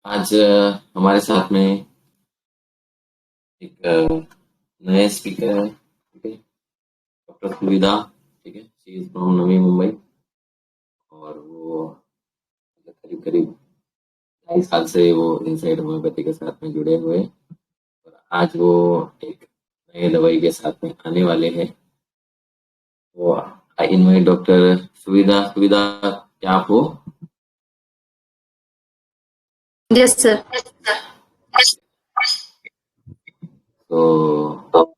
आज हमारे साथ में एक नए स्पीकर है, ठीक है, डॉक्टर सुविधा, ठीक है, she is from Navi Mumbai और वो करीब करीब 2.5 साल से वो इनसाइड होम्योपैथी के साथ में जुड़े हुए हैं और आज वो एक नए दवाई के साथ में आने वाले हैं। वो आई इनवाइट डॉक्टर सुविधा। सुविधा, क्या आप हो? Yes sir. तो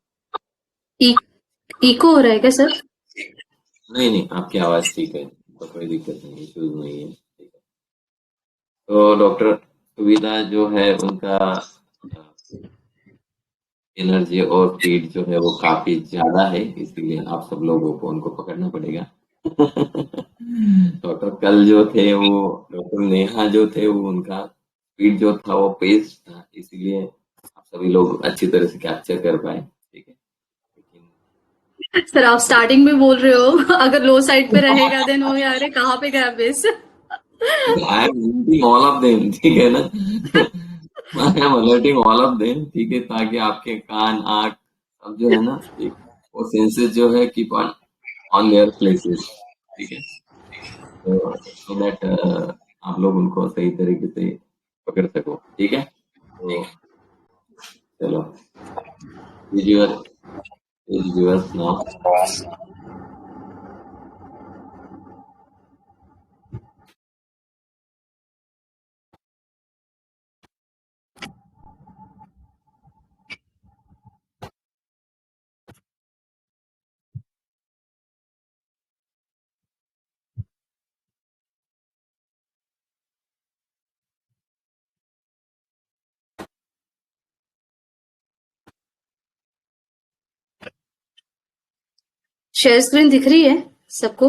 इको हो रहा है क्या सर? नहीं नहीं, आपकी आवाज ठीक है, तो कोई दिक्कत नहीं, इश्यूज नहीं है, ठीक है। तो डॉक्टर सुविधा जो है उनका एनर्जी और स्पीड जो है वो काफी ज्यादा है, इसीलिए आप सब लोगों को उनको पकड़ना पड़ेगा। डॉक्टर कल जो थे वो डॉक्टर नेहा जो थे वो उनका स्पीड जो था वो पेस था, इसीलिए आप सभी लोग अच्छी तरह से कैप्चर कर पाए, ठीक है। लेकिन सर आप स्टार्टिंग में बोल रहे हो अगर लो साइड पे रहेगा देन हो गया, अरे कहाँ पे गया base? I am reading all of them, ठीक है ना। I am alerting all of them, ठीक है, ताकि आपके कान आंख सब जो है ना, एक वो सेंसेस जो है कीप ऑन देयर प्लेसेस, ठीक है। तो सो दैट आप लोग उनको सही तरीके से पकड़ सको, ठीक है। तो चलो, is your is yours now. Share screen दिख रही है सबको?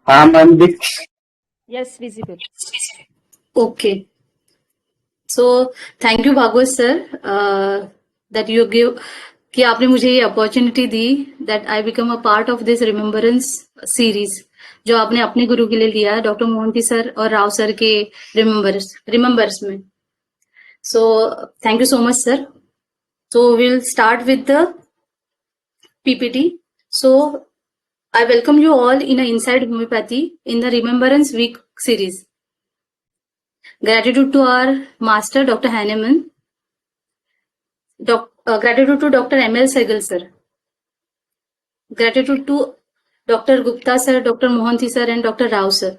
हाँ मैम दिख। Yes, visible. Okay, so thank you Bhagwat sir that you give कि आपने मुझे ये अपॉर्चुनिटी दी that I become a part of this remembrance series जो आपने अपने गुरु के लिए लिया, डॉक्टर मोहंती सर और राव सर के रिमेम्बर्स में। सो thank you so much sir. So we'll start with the PPT. So I welcome you all in a Inside Homeopathy in the Remembrance Week series. Gratitude to our master, Dr. Hahnemann. Gratitude to Dr. M.L. Sehgal sir. Gratitude to Dr. Gupta sir, Dr. Mohanty sir and Dr. Rao sir.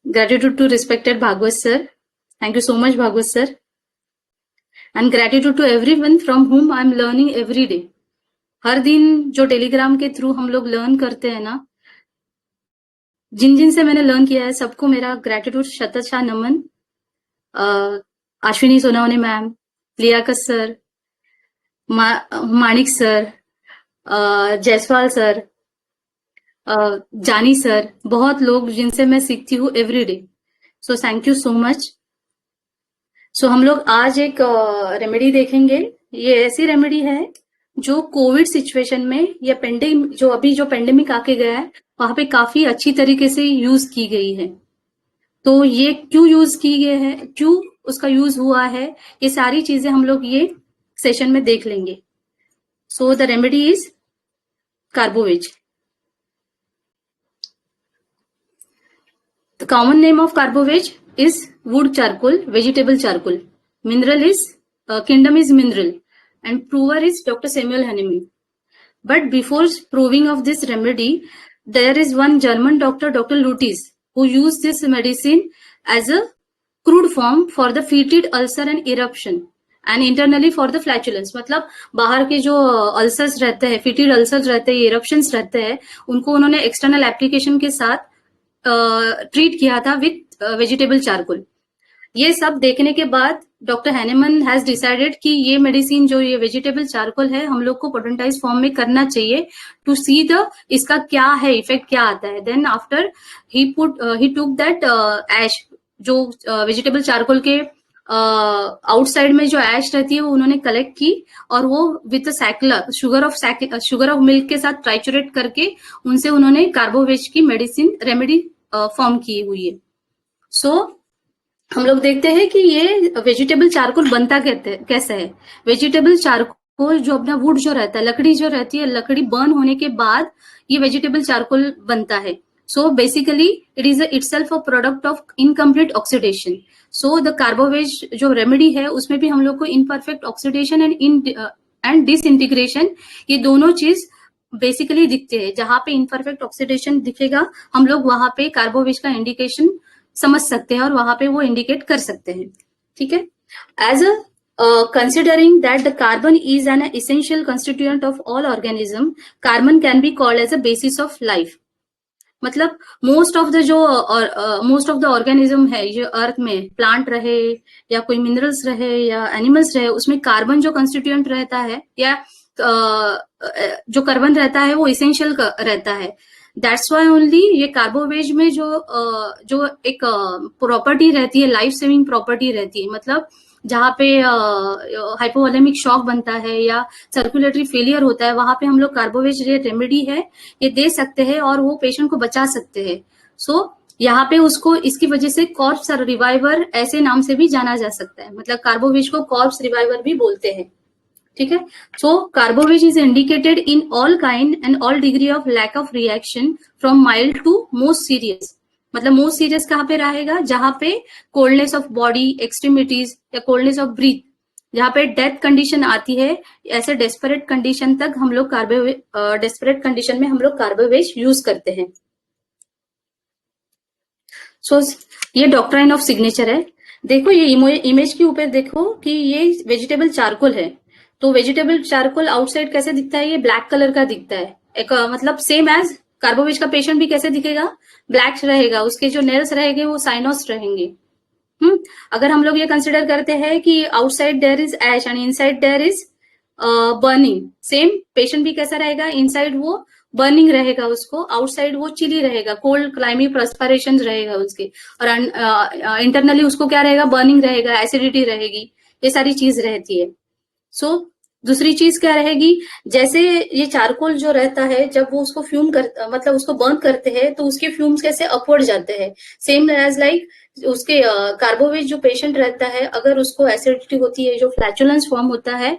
Gratitude to respected Bhagwat sir. Thank you so much Bhagwat sir. And gratitude to everyone from whom I am learning every day. हर दिन जो Telegram के through हम लोग learn करते हैं ना, जिन जिन से मैंने लर्न किया है सबको मेरा ग्रेटिट्यूड शतशः नमन। Ashwini Sonawane ma'am, Liyakat sir, Manik sir, Jaiswal sir, Jani sir, बहुत लोग जिनसे मैं सीखती हूँ everyday. So thank you so much. So हम लोग आज एक रेमेडी देखेंगे। ये ऐसी रेमेडी है जो कोविड सिचुएशन में या पेंडेमिक आके गया है वहां पे काफी अच्छी तरीके से यूज की गई है। तो ये क्यों यूज की गई है, क्यों उसका यूज हुआ है, ये सारी चीजें हम लोग ये सेशन में देख लेंगे। So the remedy is carbo veg. The common name of carbo veg is wood charcoal, vegetable charcoal. Mineral is, kingdom is mineral. And prover is Dr. Samuel Hahnemann. But before proving of this remedy, there is one German doctor, Dr. Lutis, who used this medicine as a crude form for the fetid ulcer and eruption and internally for the flatulence. मतलब बाहर के जो ulcers रहते हैं, fitted ulcers रहते हैं, eruptions रहते हैं, उनको उन्होंने एक्सटर्नल एप्लीकेशन के साथ ट्रीट किया था विथ वेजिटेबल चारकोल। ये सब देखने के बाद डॉक्टर हैनेमन हैज डिसाइडेड कि ये मेडिसिन जो ये वेजिटेबल चारकोल है हम लोग को पोटेंटाइज फॉर्म में करना चाहिए टू सी द इसका क्या है, इफेक्ट क्या आता है। Then after he took that ash जो वेजिटेबल चारकोल के आउटसाइड में जो ऐश रहती है वो उन्होंने कलेक्ट की और वो with secular sugar of milk के साथ ट्राइचुरेट करके उनसे उन्होंने कार्बोवेज की मेडिसिन रेमेडी फॉर्म की हुई है। सो हम लोग देखते हैं कि ये वेजिटेबल चारकोल बनता कैसे है। वेजिटेबल चारकोल जो अपना वुड जो रहता है, लकड़ी जो रहती है, लकड़ी बर्न होने के बाद ये वेजिटेबल चारकोल बनता है। So basically it is itself a product of incomplete oxidation. So the carbo veg जो रेमेडी है उसमें भी हम लोग को इनपरफेक्ट ऑक्सीडेशन एंड डिसइंटीग्रेशन, ये दोनों चीज बेसिकली दिखते हैं। जहां पे इनपरफेक्ट ऑक्सीडेशन दिखेगा हम लोग वहां पे कार्बोवेज का इंडिकेशन समझ सकते हैं और वहां पे वो इंडिकेट कर सकते हैं। ठीक है। As considering that the carbon is an essential constituent of all organism, carbon can be called as a basis of life. मतलब मोस्ट ऑफ द ऑर्गेनिज्म है जो अर्थ में, प्लांट रहे या कोई मिनरल्स रहे या एनिमल्स रहे, उसमें कार्बन जो कंस्टिट्यूएंट रहता है या जो कार्बन रहता है वो इसेंशियल रहता है। दैट्स वाई ओनली ये कार्बोवेज में जो एक प्रॉपर्टी रहती है, लाइफ सेविंग प्रॉपर्टी रहती है, मतलब जहाँ पे हाइपोवोलेमिक शॉक बनता है या सर्कुलेटरी फेलियर होता है, वहां पे हम लोग कार्बोवेज ये रेमेडी है ये दे सकते हैं और वो पेशेंट को बचा सकते हैं। सो यहाँ पे उसको इसकी वजह से कॉर्प्स रिवाइवर ऐसे नाम से भी जाना जा सकता है, मतलब कार्बोवेज को कॉर्प्स रिवाइवर भी बोलते हैं। ठीक है। So carbo veg is indicated in all kind and all degree of lack of reaction from mild to most serious. मतलब मोस्ट सीरियस कहाँ पे रहेगा, जहां पे कोल्डनेस ऑफ बॉडी, एक्सट्रीमिटीज या कोल्डनेस ऑफ ब्रीथ, जहाँ पे डेथ कंडीशन आती है, ऐसे डेस्परेट कंडीशन तक हम लोग डेस्परेट कंडीशन में हम लोग कार्बोवेज यूज करते हैं। सो ये डॉक्ट्राइन ऑफ सिग्नेचर है। देखो ये इमेज के ऊपर देखो कि ये वेजिटेबल चारकोल है। तो वेजिटेबल चारकोल आउटसाइड कैसे दिखता है, ये ब्लैक कलर का दिखता है। एक मतलब सेम एज कार्बोवेज का पेशेंट भी कैसे दिखेगा, ब्लैक रहेगा, उसके जो नेल्स रहेंगे वो साइनोस रहेंगे। अगर हम लोग ये कंसिडर करते हैं कि outside there is ash and inside there is burning, same patient भी कैसा रहेगा, इनसाइड वो बर्निंग रहेगा, उसको आउटसाइड वो चिली रहेगा, कोल्ड क्लाइमी प्रस्पिरेशन रहेगा उसके, और इंटरनली उसको क्या रहेगा, बर्निंग रहेगा, एसिडिटी रहेगी, ये सारी चीज रहती है। सो दूसरी चीज क्या रहेगी, जैसे ये चारकोल जो रहता है जब वो उसको फ्यूम मतलब उसको बर्न करते हैं तो उसके फ्यूम्स कैसे अपवर्ड जाते हैं, सेम एज लाइक उसके कार्बोवेज जो पेशेंट रहता है अगर उसको एसिडिटी होती है, जो फ्लैचुलेंस फॉर्म होता है,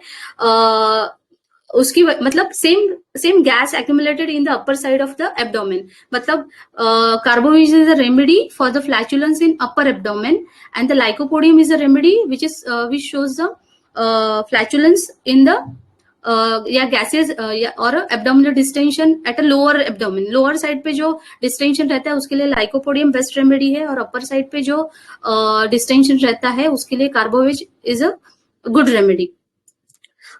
उसकी मतलब same gas accumulated in the upper side of the abdomen. मतलब carbo veg is a remedy for the flatulence in upper abdomen and the lycopodium is a remedy which shows the flatulence in the या gases और abdominal distension at a lower abdomen. Lower side पे जो distension रहता है उसके लिए lycopodium best remedy है, और अपर साइड पे जो डिस्टेंशन रहता है उसके लिए carbo veg is a good remedy.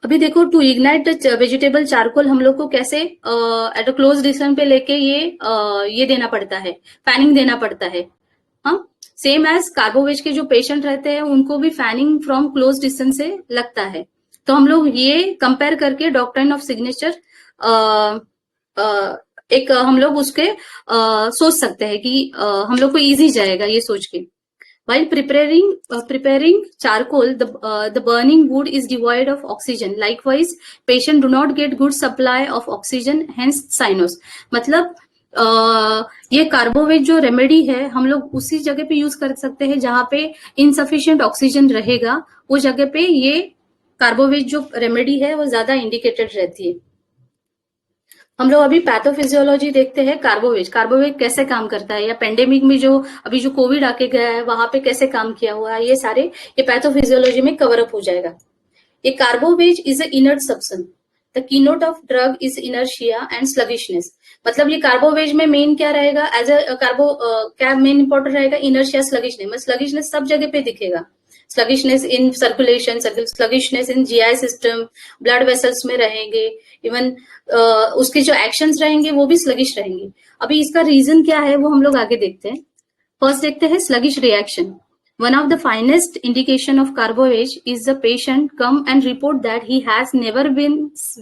अभी देखो to ignite the vegetable charcoal हम लोग को कैसे एट अ क्लोज डिस्टेंस पे लेके ये देना पड़ता है, फैनिंग देना पड़ता है। हाँ, सेम एज कार्बोवेज के जो पेशेंट रहते हैं उनको भी फैनिंग फ्रॉम क्लोज डिस्टेंस से लगता है। तो हम लोग ये कंपेयर करके डॉक्ट्राइन ऑफ सिग्नेचर एक हम लोग उसके सोच सकते हैं कि हम लोग को इजी जाएगा ये सोच के। While preparing charcoal, the burning wood is devoid of oxygen. Likewise, patient do not get good supply of oxygen, hence sinus. मतलब ये कार्बोवेज जो रेमेडी है हम लोग उसी जगह पे यूज कर सकते हैं जहां पे इनसफिशिएंट ऑक्सीजन रहेगा, उस जगह पे ये कार्बोवेज जो रेमेडी है वो ज्यादा इंडिकेटेड रहती है। हम लोग अभी पैथोफिजियोलॉजी देखते हैं, कार्बोवेज कैसे काम करता है, या पेंडेमिक में जो अभी जो कोविड आके गया है वहां पे कैसे काम किया हुआ है, ये सारे ये पैथोफिजियोलॉजी में कवर अप हो जाएगा। ये carbo veg is a inert substance, the keynote of drug is inertia and sluggishness. मतलब ये कार्बोवेज में मेन क्या रहेगा, एज अ क्या मेन इंपॉर्टेंट रहेगा, इनर्शिया, स्लगिशनेस सब जगह पे दिखेगा। Sluggishness in circulation, sluggishness in GI system, blood vessels में रहेंगे, इवन उसके जो एक्शंस रहेंगे वो भी स्लगिश रहेंगे। अभी इसका रीजन क्या है वो हम लोग आगे देखते हैं। फर्स्ट देखते हैं sluggish reaction. One of the finest indication of carboage is the patient come and report that he has never been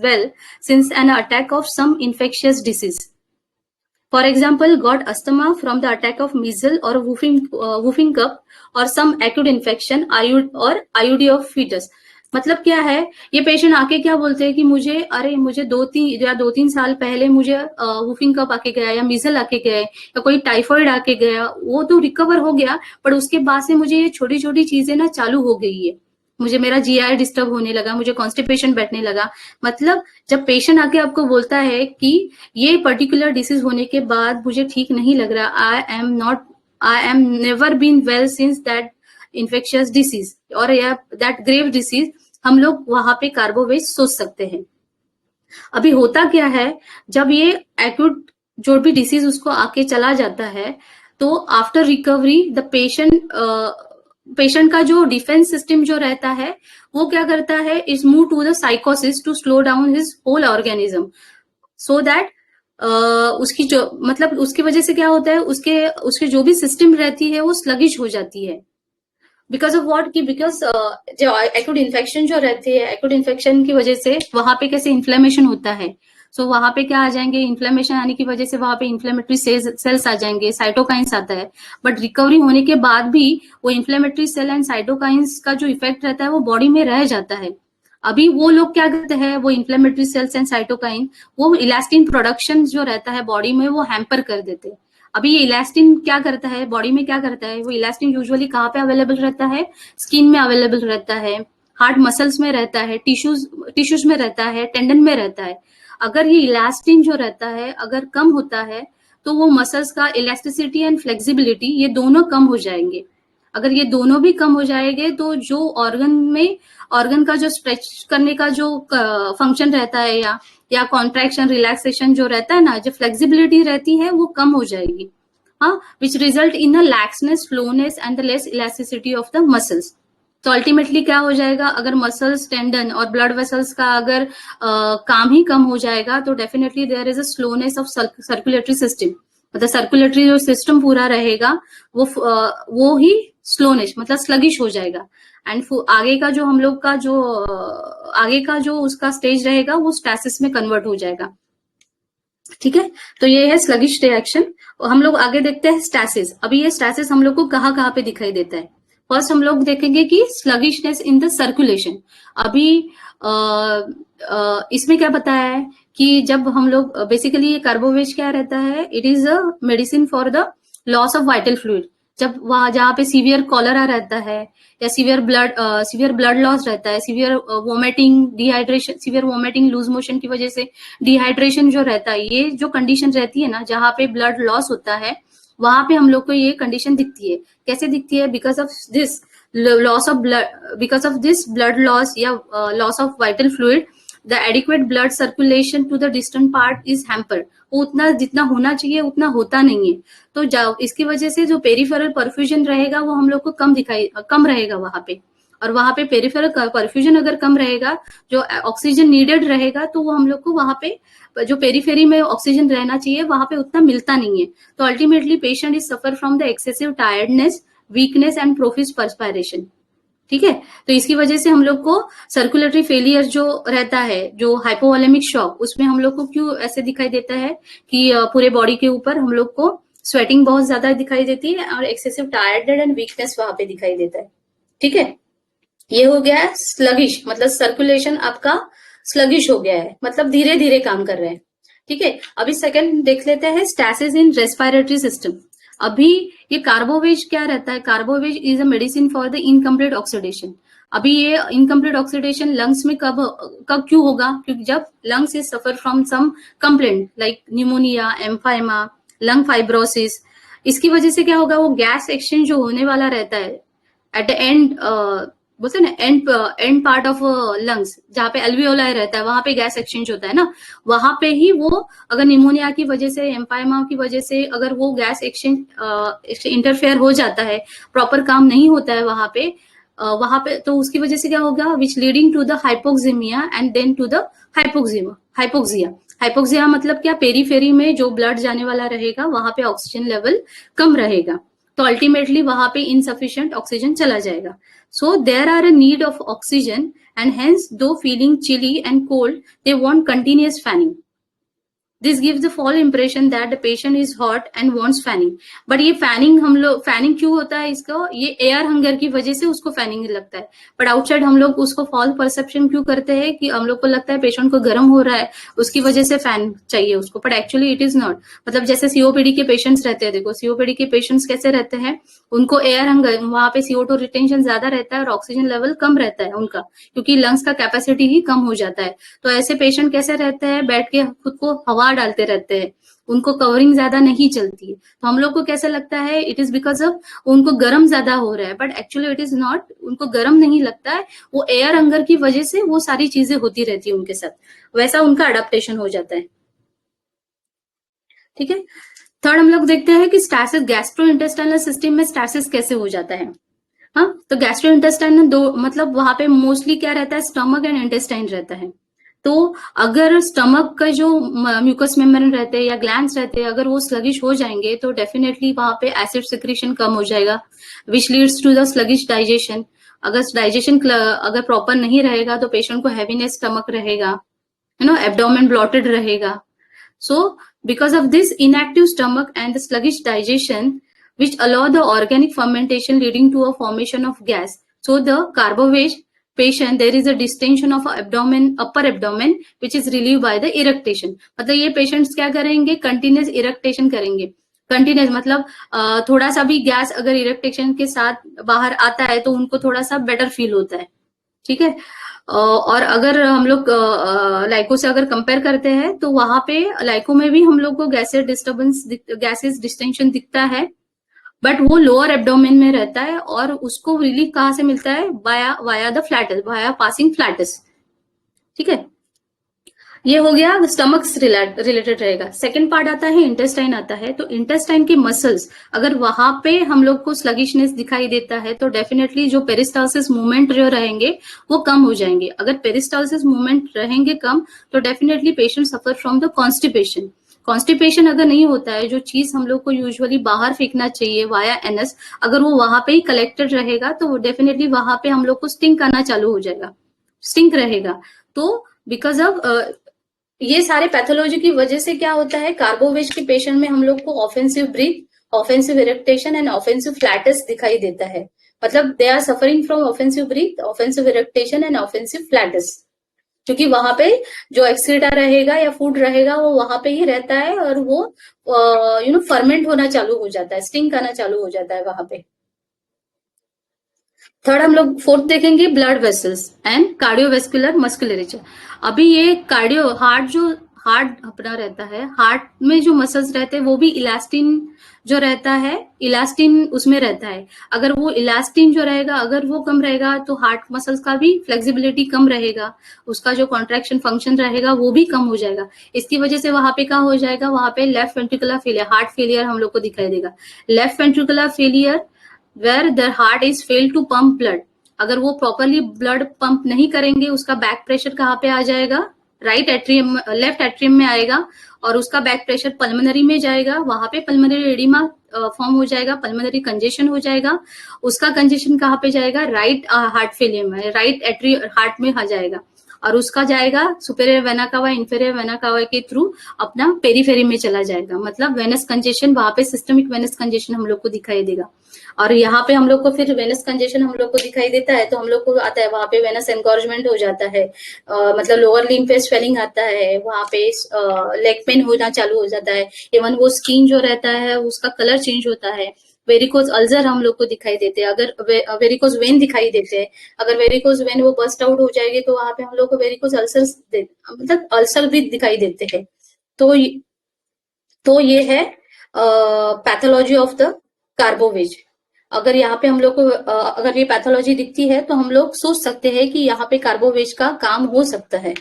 well since an attack of some infectious disease. For example, got asthma from the attack of measles or whooping cough or some acute infection or IUD of fetus. मतलब क्या है, ये patient आके क्या बोलते हैं कि मुझे 2-3 साल पहले मुझे वूफिंग कप आके गया या मीजल आके गया या कोई टाइफॉइड आके गया, वो तो रिकवर हो गया, पर उसके बाद से मुझे ये छोटी छोटी चीजें ना चालू हो गई है, मुझे मेरा GI डिस्टर्ब होने लगा, मुझे कॉन्स्टिपेशन बैठने लगा. मतलब जब पेशेंट आके आपको बोलता है कि ये पर्टिकुलर डिसीज होने के बाद मुझे ठीक नहीं लग रहा, I am never been well since that infectious disease और या दैट ग्रेव डिसीज, हम लोग वहां पे कार्बोवेज सोच सकते हैं. अभी होता क्या है, जब ये एक्यूट जो भी डिसीज उसको आके चला जाता है, तो आफ्टर रिकवरी द पेशेंट का जो डिफेंस सिस्टम जो रहता है वो क्या करता है, इज मूव टू द साइकोसिस to slow down his whole organism, so that उसकी जो मतलब उसकी वजह से क्या होता है, उसके जो भी सिस्टम रहती है वो स्लगिश हो जाती है. बिकॉज ऑफ वॉट की बिकॉज जो एक्यूट इन्फेक्शन जो रहती है, एक्यूट इन्फेक्शन की वजह से वहां पे कैसे इन्फ्लेमेशन होता है, सो वहां पे क्या आ जाएंगे, इन्फ्लेमेशन आने की वजह से वहां पे इन्फ्लेमेटरी सेल्स आ जाएंगे, साइटोकाइंस आता है. बट रिकवरी होने के बाद भी वो इन्फ्लेमेटरी सेल एंड साइटोकाइंस का जो इफेक्ट रहता है वो बॉडी में रह जाता है. अभी वो लोग क्या करते हैं, वो इन्फ्लेमेटरी सेल्स एंड साइटोकाइन वो इलास्टिन प्रोडक्शन जो रहता है बॉडी में वो हैम्पर कर देते हैं. अभी ये इलास्टिन क्या करता है, बॉडी में क्या करता है, वो इलास्टिन यूजुअली कहाँ पे अवेलेबल रहता है, स्किन में अवेलेबल रहता है, हार्ट मसल्स में रहता है, टिश्यूज में रहता है, टेंडन में रहता है. अगर ये इलास्टिन जो रहता है अगर कम होता है तो वो मसल्स का इलास्टिसिटी एंड फ्लेक्सिबिलिटी ये दोनों कम हो जाएंगे. अगर ये दोनों भी कम हो जाएंगे तो जो ऑर्गन का जो स्ट्रेच करने का जो फंक्शन रहता है या कॉन्ट्रैक्शन रिलैक्सेशन जो रहता है ना, जो फ्लेक्सिबिलिटी रहती है वो कम हो जाएगी. हाँ, which result in the laxness, slowness and the less elasticity of the muscles. तो अल्टीमेटली क्या हो जाएगा, अगर मसल्स, टेंडन और ब्लड वेसल्स का अगर काम ही कम हो जाएगा तो definitely there is a slowness of circulatory system. मतलब सर्कुलेटरी जो सिस्टम पूरा रहेगा वो ही स्लोनेस मतलब स्लगिश हो जाएगा. एंड आगे का जो हम लोग का जो आगे का जो उसका स्टेज रहेगा वो स्टैसिस में कन्वर्ट हो जाएगा. ठीक है, तो ये है स्लगिश रिएक्शन. हम लोग आगे देखते हैं स्टैसिस. अभी ये स्टैसिस हम लोग को कहाँ पे दिखाई देता है. फर्स्ट हम लोग देखेंगे कि स्लगिशनेस इन द सर्कुलेशन. अभी इसमें क्या बताया है कि जब हम लोग बेसिकली ये कार्बोवेज क्या रहता है, it is a medicine for the loss of vital fluid. जब वहां जहाँ पे सीवियर कॉलरा रहता है या सीवियर ब्लड लॉस रहता है, severe vomiting, dehydration, severe vomiting, loose motion की वजह से डिहाइड्रेशन जो रहता है, ये जो कंडीशन रहती है ना जहाँ पे ब्लड लॉस होता है, वहां पे हम लोग को ये कंडीशन दिखती है. कैसे दिखती है, because of this loss of blood, because of this blood loss या loss of vital fluid, the adequate blood circulation to the distant part is hampered. वो उतना जितना होना चाहिए उतना होता नहीं है. तो इसकी वजह से जो पेरिफेरल परफ्यूजन रहेगा वो हम लोग को कम रहेगा वहां पे. और वहां पे पेरिफेरल परफ्यूजन अगर कम रहेगा, जो ऑक्सीजन नीडेड रहेगा, तो वो हम लोग को वहां पे जो पेरीफेरी में ऑक्सीजन रहना चाहिए वहां पे उतना मिलता नहीं है. तो ultimately patient is suffer from the excessive tiredness, weakness and profuse perspiration. ठीक है, तो इसकी वजह से हम लोग को सर्कुलेटरी फेलियर जो रहता है, जो हाइपोवोलेमिक शॉक, उसमें हम लोग को क्यों ऐसे दिखाई देता है कि पूरे बॉडी के ऊपर हम लोग को स्वेटिंग बहुत ज्यादा दिखाई देती है और एक्सेसिव टायर्डनेस एंड वीकनेस वहां पे दिखाई देता है. ठीक है, ये हो गया है स्लगिश, मतलब सर्कुलेशन आपका स्लगिश हो गया है, मतलब धीरे धीरे काम कर रहे हैं. ठीक है, अभी सेकंड देख लेते हैं स्टैसिस इन रेस्पिरेटरी सिस्टम. अभी ये कार्बोवेज क्या रहता है, carbo veg is a medicine for the incomplete oxidation. अभी ये इनकम्प्लीट ऑक्सीडेशन लंग्स में कब क्यों होगा, क्योंकि जब lungs is suffer from some complaint like pneumonia, emphysema, lung fibrosis. इसकी वजह से क्या होगा, वो गैस एक्सचेंज जो होने वाला रहता है एट द एंड, बोलते हैं ना एंड पार्ट ऑफ लंग्स, जहाँ पे एल्वियोलाई रहता है वहां पे गैस एक्सचेंज होता है ना, वहां पे ही वो अगर निमोनिया की वजह से, एम्फाइमा की वजह से अगर वो गैस एक्सचेंज इंटरफेयर हो जाता है, प्रॉपर काम नहीं होता है वहां पे, तो उसकी वजह से क्या होगा, which leading to the hypoxaemia and then to the hypoxia मतलब क्या, पेरीफेरी में जो ब्लड जाने वाला रहेगा वहां पे ऑक्सीजन लेवल कम रहेगा, तो अल्टीमेटली वहां पे इनसफिशिएंट ऑक्सीजन चला जाएगा. So there are a need of oxygen and hence though feeling chilly and cold, they want continuous fanning. This gives the fall impression that the patient is hot and wants fanning. But ये fanning हम लोग fanning क्यों होता है इसको, ये air hunger की वजह से उसको फैनिंग लगता है। बट आउटसाइड हम लोग उसको फॉल्स परसेप्शन क्यों करते हैं कि हम लोग को लगता है पेशेंट को गर्म हो रहा है उसकी वजह से फैन चाहिए उसको, but actually it is not. मतलब जैसे सीओपीडी के पेशेंट्स रहते हैं, देखो सीओपीडी के पेशेंट्स कैसे रहते हैं, उनको एयर हंगर, वहां पे CO2 रिटेंशन ज्यादा रहता है और ऑक्सीजन लेवल कम रहता है उनका, क्योंकि लंग्स का कैपेसिटी ही कम हो जाता है। तो ऐसे पेशेंट कैसे रहते हैं, बैठ के खुद को हवा डालते रहते हैं, उनको कवरिंग ज्यादा नहीं चलती है। तो हम लोग को कैसा लगता है इट इज बिकॉज ऑफ उनको गर्म ज्यादा हो रहा है, but actually it is not, उनको गर्म नहीं लगता है, वो एयर हंगर की वजह से वो सारी चीजें होती रहती है उनके साथ, वैसा उनका अडेप्टेशन हो जाता है। ठीक है। थर्ड हम लोग देखते हैं कि स्टैसिस, गैस्ट्रो इंटेस्टाइनल सिस्टम में स्टैसिस कैसे हो जाता है। हाँ, तो गैस्ट्रो इंटेस्टाइनल दो, मतलब वहां पे मोस्टली क्या रहता है, स्टमक एंड इंटेस्टाइन रहता है। तो अगर स्टमक का जो म्यूकस मेम्ब्रेन रहते हैं या ग्लैंड्स रहते हैं, अगर वो स्लगिश हो जाएंगे तो डेफिनेटली वहां पे एसिड सिक्रीशन कम हो जाएगा, which leads to the sluggish digestion. अगर डाइजेशन अगर प्रॉपर नहीं रहेगा तो पेशेंट को हैवीनेस स्टमक रहेगा, एब्डोमेन ब्लॉटेड रहेगा। So, because of this inactive stomach and the sluggish digestion, which allow the organic fermentation leading to a formation of gas. So, the carbovage patient, there is a distension of abdomen, upper abdomen, which is relieved by the eructation. मतलब ये patients क्या करेंगे, continuous eructation करेंगे। Continuous मतलब थोड़ा सा भी gas अगर इरेक्टेशन के साथ बाहर आता है तो उनको थोड़ा सा बेटर फील होता है। ठीक है। और अगर हम लोग लाइको से अगर कंपेयर करते हैं तो वहां पे लाइको में भी हम लोग को गैसेस डिस्टर्बेंस, गैसेस डिस्टेंशन दिखता है, बट वो लोअर एब्डोमेन में रहता है और उसको रिलीफ कहाँ से मिलता है, via the flats, via passing flats. ठीक है, ये हो गया स्टमक रिलेटेड रहेगा। सेकंड पार्ट आता है इंटेस्टाइन आता है। तो इंटेस्टाइन के मसल्स अगर वहां पे हम लोग को स्लगिशनेस दिखाई देता है तो डेफिनेटली जो पेरिस्टालसिस मूवमेंट जो रहेंगे वो कम हो जाएंगे। अगर पेरिस्टालसिस मूवमेंट रहेंगे कम तो definitely patient suffer from the constipation. Constipation अगर नहीं होता है, जो चीज हम लोग को यूजुअली बाहर फेंकना चाहिए वाया एनएस, अगर वो वहां पे ही कलेक्टेड रहेगा तो डेफिनेटली वहां पे हम लोग को स्टिंक आना चालू हो जाएगा, स्टिंक रहेगा। तो बिकॉज ऑफ ये सारे पैथोलॉजी की वजह से क्या होता है, कार्बोवेज के पेशेंट में हम लोग को offensive breath, offensive eructation and offensive flatus दिखाई देता है। मतलब they are suffering from offensive breath, offensive eructation and offensive flatus, क्योंकि वहां पे जो एक्सीटा रहेगा या फूड रहेगा वो वहां पे ही रहता है और वो फर्मेंट होना चालू हो जाता है, स्टिंक आना चालू हो जाता है वहां पे। थर्ड हम लोग फोर्थ देखेंगे ब्लड वेसल्स एंड कार्डियोवेस्कुलर मस्कुलरेचर। अभी ये कार्डियो, हार्ट जो हार्ट अपना रहता है, हार्ट में जो मसल्स रहते हैं वो भी इलास्टिन जो रहता है, इलास्टिन उसमें रहता है। अगर वो इलास्टिन जो रहेगा अगर वो कम रहेगा तो हार्ट मसल्स का भी फ्लेक्सिबिलिटी कम रहेगा, उसका जो कॉन्ट्रैक्शन फंक्शन रहेगा वो भी कम हो जाएगा। इसकी वजह से वहां पे क्या हो जाएगा, वहां पे left ventricular failure, heart failure हम लोग को दिखाई देगा। Left ventricular failure where their heart is failed to pump blood, अगर वो प्रॉपरली ब्लड पंप नहीं करेंगे उसका बैक प्रेशर कहाँ पे आ जाएगा, राइट एट्रियम, लेफ्ट एट्रियम में आएगा और उसका बैक प्रेशर पल्मोनरी में जाएगा, वहां पे पल्मोनरी एडिमा फॉर्म हो जाएगा, पल्मोनरी कंजेशन हो जाएगा। उसका कंजेशन कहाँ पे जाएगा, राइट हार्ट फेलियर में, राइट एट्री हार्ट में आ जाएगा और उसका जाएगा superior vena cava, inferior vena cava के थ्रू अपना पेरीफेरी में चला जाएगा। मतलब वेनस कंजेशन, वहां पे सिस्टमिक वेनस कंजेशन हम लोग को दिखाई देगा। और यहाँ पे हम लोग को फिर वेनस कंजेशन हम लोग को दिखाई देता है तो हम लोग को आता है वहां पे वेनस एनगॉर्जमेंट हो जाता है, मतलब लोअर लिम्ब पे स्वेलिंग आता है, वहां पे लेग पेन होना चालू हो जाता है, इवन वो स्किन जो रहता है उसका कलर चेंज होता है। वेरिकोज अल्सर हम लोग को दिखाई देते हैं, अगर वेरिकोज वेन दिखाई देते हैं, अगर वेरिकोज वेन वो बस्ट आउट हो जाएगी तो वहां पे हम लोग को वेरिकोज अल्सर, मतलब अल्सर भी दिखाई देते हैं। तो ये है पैथोलॉजी ऑफ द कार्बोवेज। अगर यहाँ पे हम लोग को अगर ये पैथोलॉजी दिखती है तो हम लोग सोच सकते हैं कि यहाँ पे कार्बोवेज का काम हो सकता है।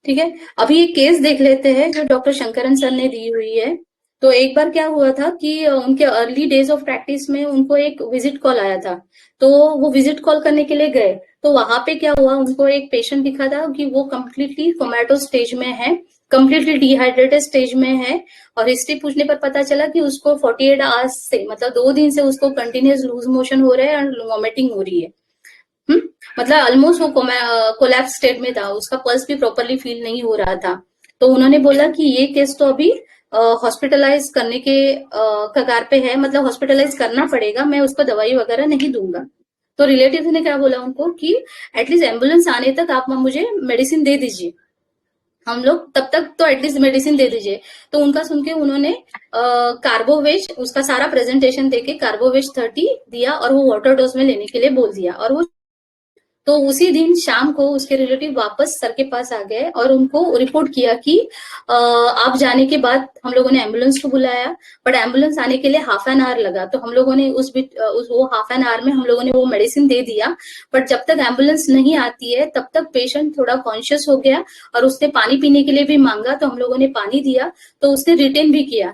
ठीक है, अभी एक केस देख लेते हैं जो डॉक्टर शंकरन सर ने दी हुई है। तो एक बार क्या हुआ था कि उनके अर्ली डेज ऑफ प्रैक्टिस में उनको एक विजिट कॉल आया था, तो वो विजिट कॉल करने के लिए गए। तो वहां पे क्या हुआ, उनको एक पेशेंट दिखा था कि वो कम्प्लीटली कोमेटो स्टेज में है, कम्प्लीटली डिहाइड्रेटेड स्टेज में है, और हिस्ट्री पूछने पर पता चला कि उसको 48 आवर्स से, मतलब 2 दिन से उसको कंटिन्यूस लूज मोशन हो रहा है और वॉमिटिंग हो रही है। मतलब ऑलमोस्ट वो कोलैप्स स्टेट में था, उसका पल्स भी प्रॉपरली फील नहीं हो रहा था। तो उन्होंने बोला कि ये केस तो अभी हॉस्पिटलाइज करने के कगार पे है, मतलब हॉस्पिटलाइज करना पड़ेगा, मैं उसको दवाई वगैरह नहीं दूंगा। तो रिलेटिव ने क्या बोला उनको कि एटलीस्ट एम्बुलेंस आने तक आप मुझे मेडिसिन दे दीजिए, हम लोग तब तक तो एटलीस्ट मेडिसिन दे दीजिए। तो उनका सुन के उन्होंने कार्बोवेज, उसका सारा प्रेजेंटेशन देके कार्बोवेज 30 दिया और वो वाटर डोज में लेने के लिए बोल दिया। और वो तो उसी दिन शाम को उसके रिलेटिव वापस सर के पास आ गए और उनको रिपोर्ट किया कि आप जाने के बाद हम लोगों ने एम्बुलेंस को बुलाया, बट एम्बुलेंस आने के लिए हाफ एन आवर लगा। तो हम लोगों ने वो हाफ एन आवर में हम लोगों ने वो मेडिसिन दे दिया, बट जब तक एम्बुलेंस नहीं आती है तब तक पेशेंट थोड़ा कॉन्शियस हो गया और उसने पानी पीने के लिए भी मांगा, तो हम लोगों ने पानी दिया, तो उसने रिटेन भी किया।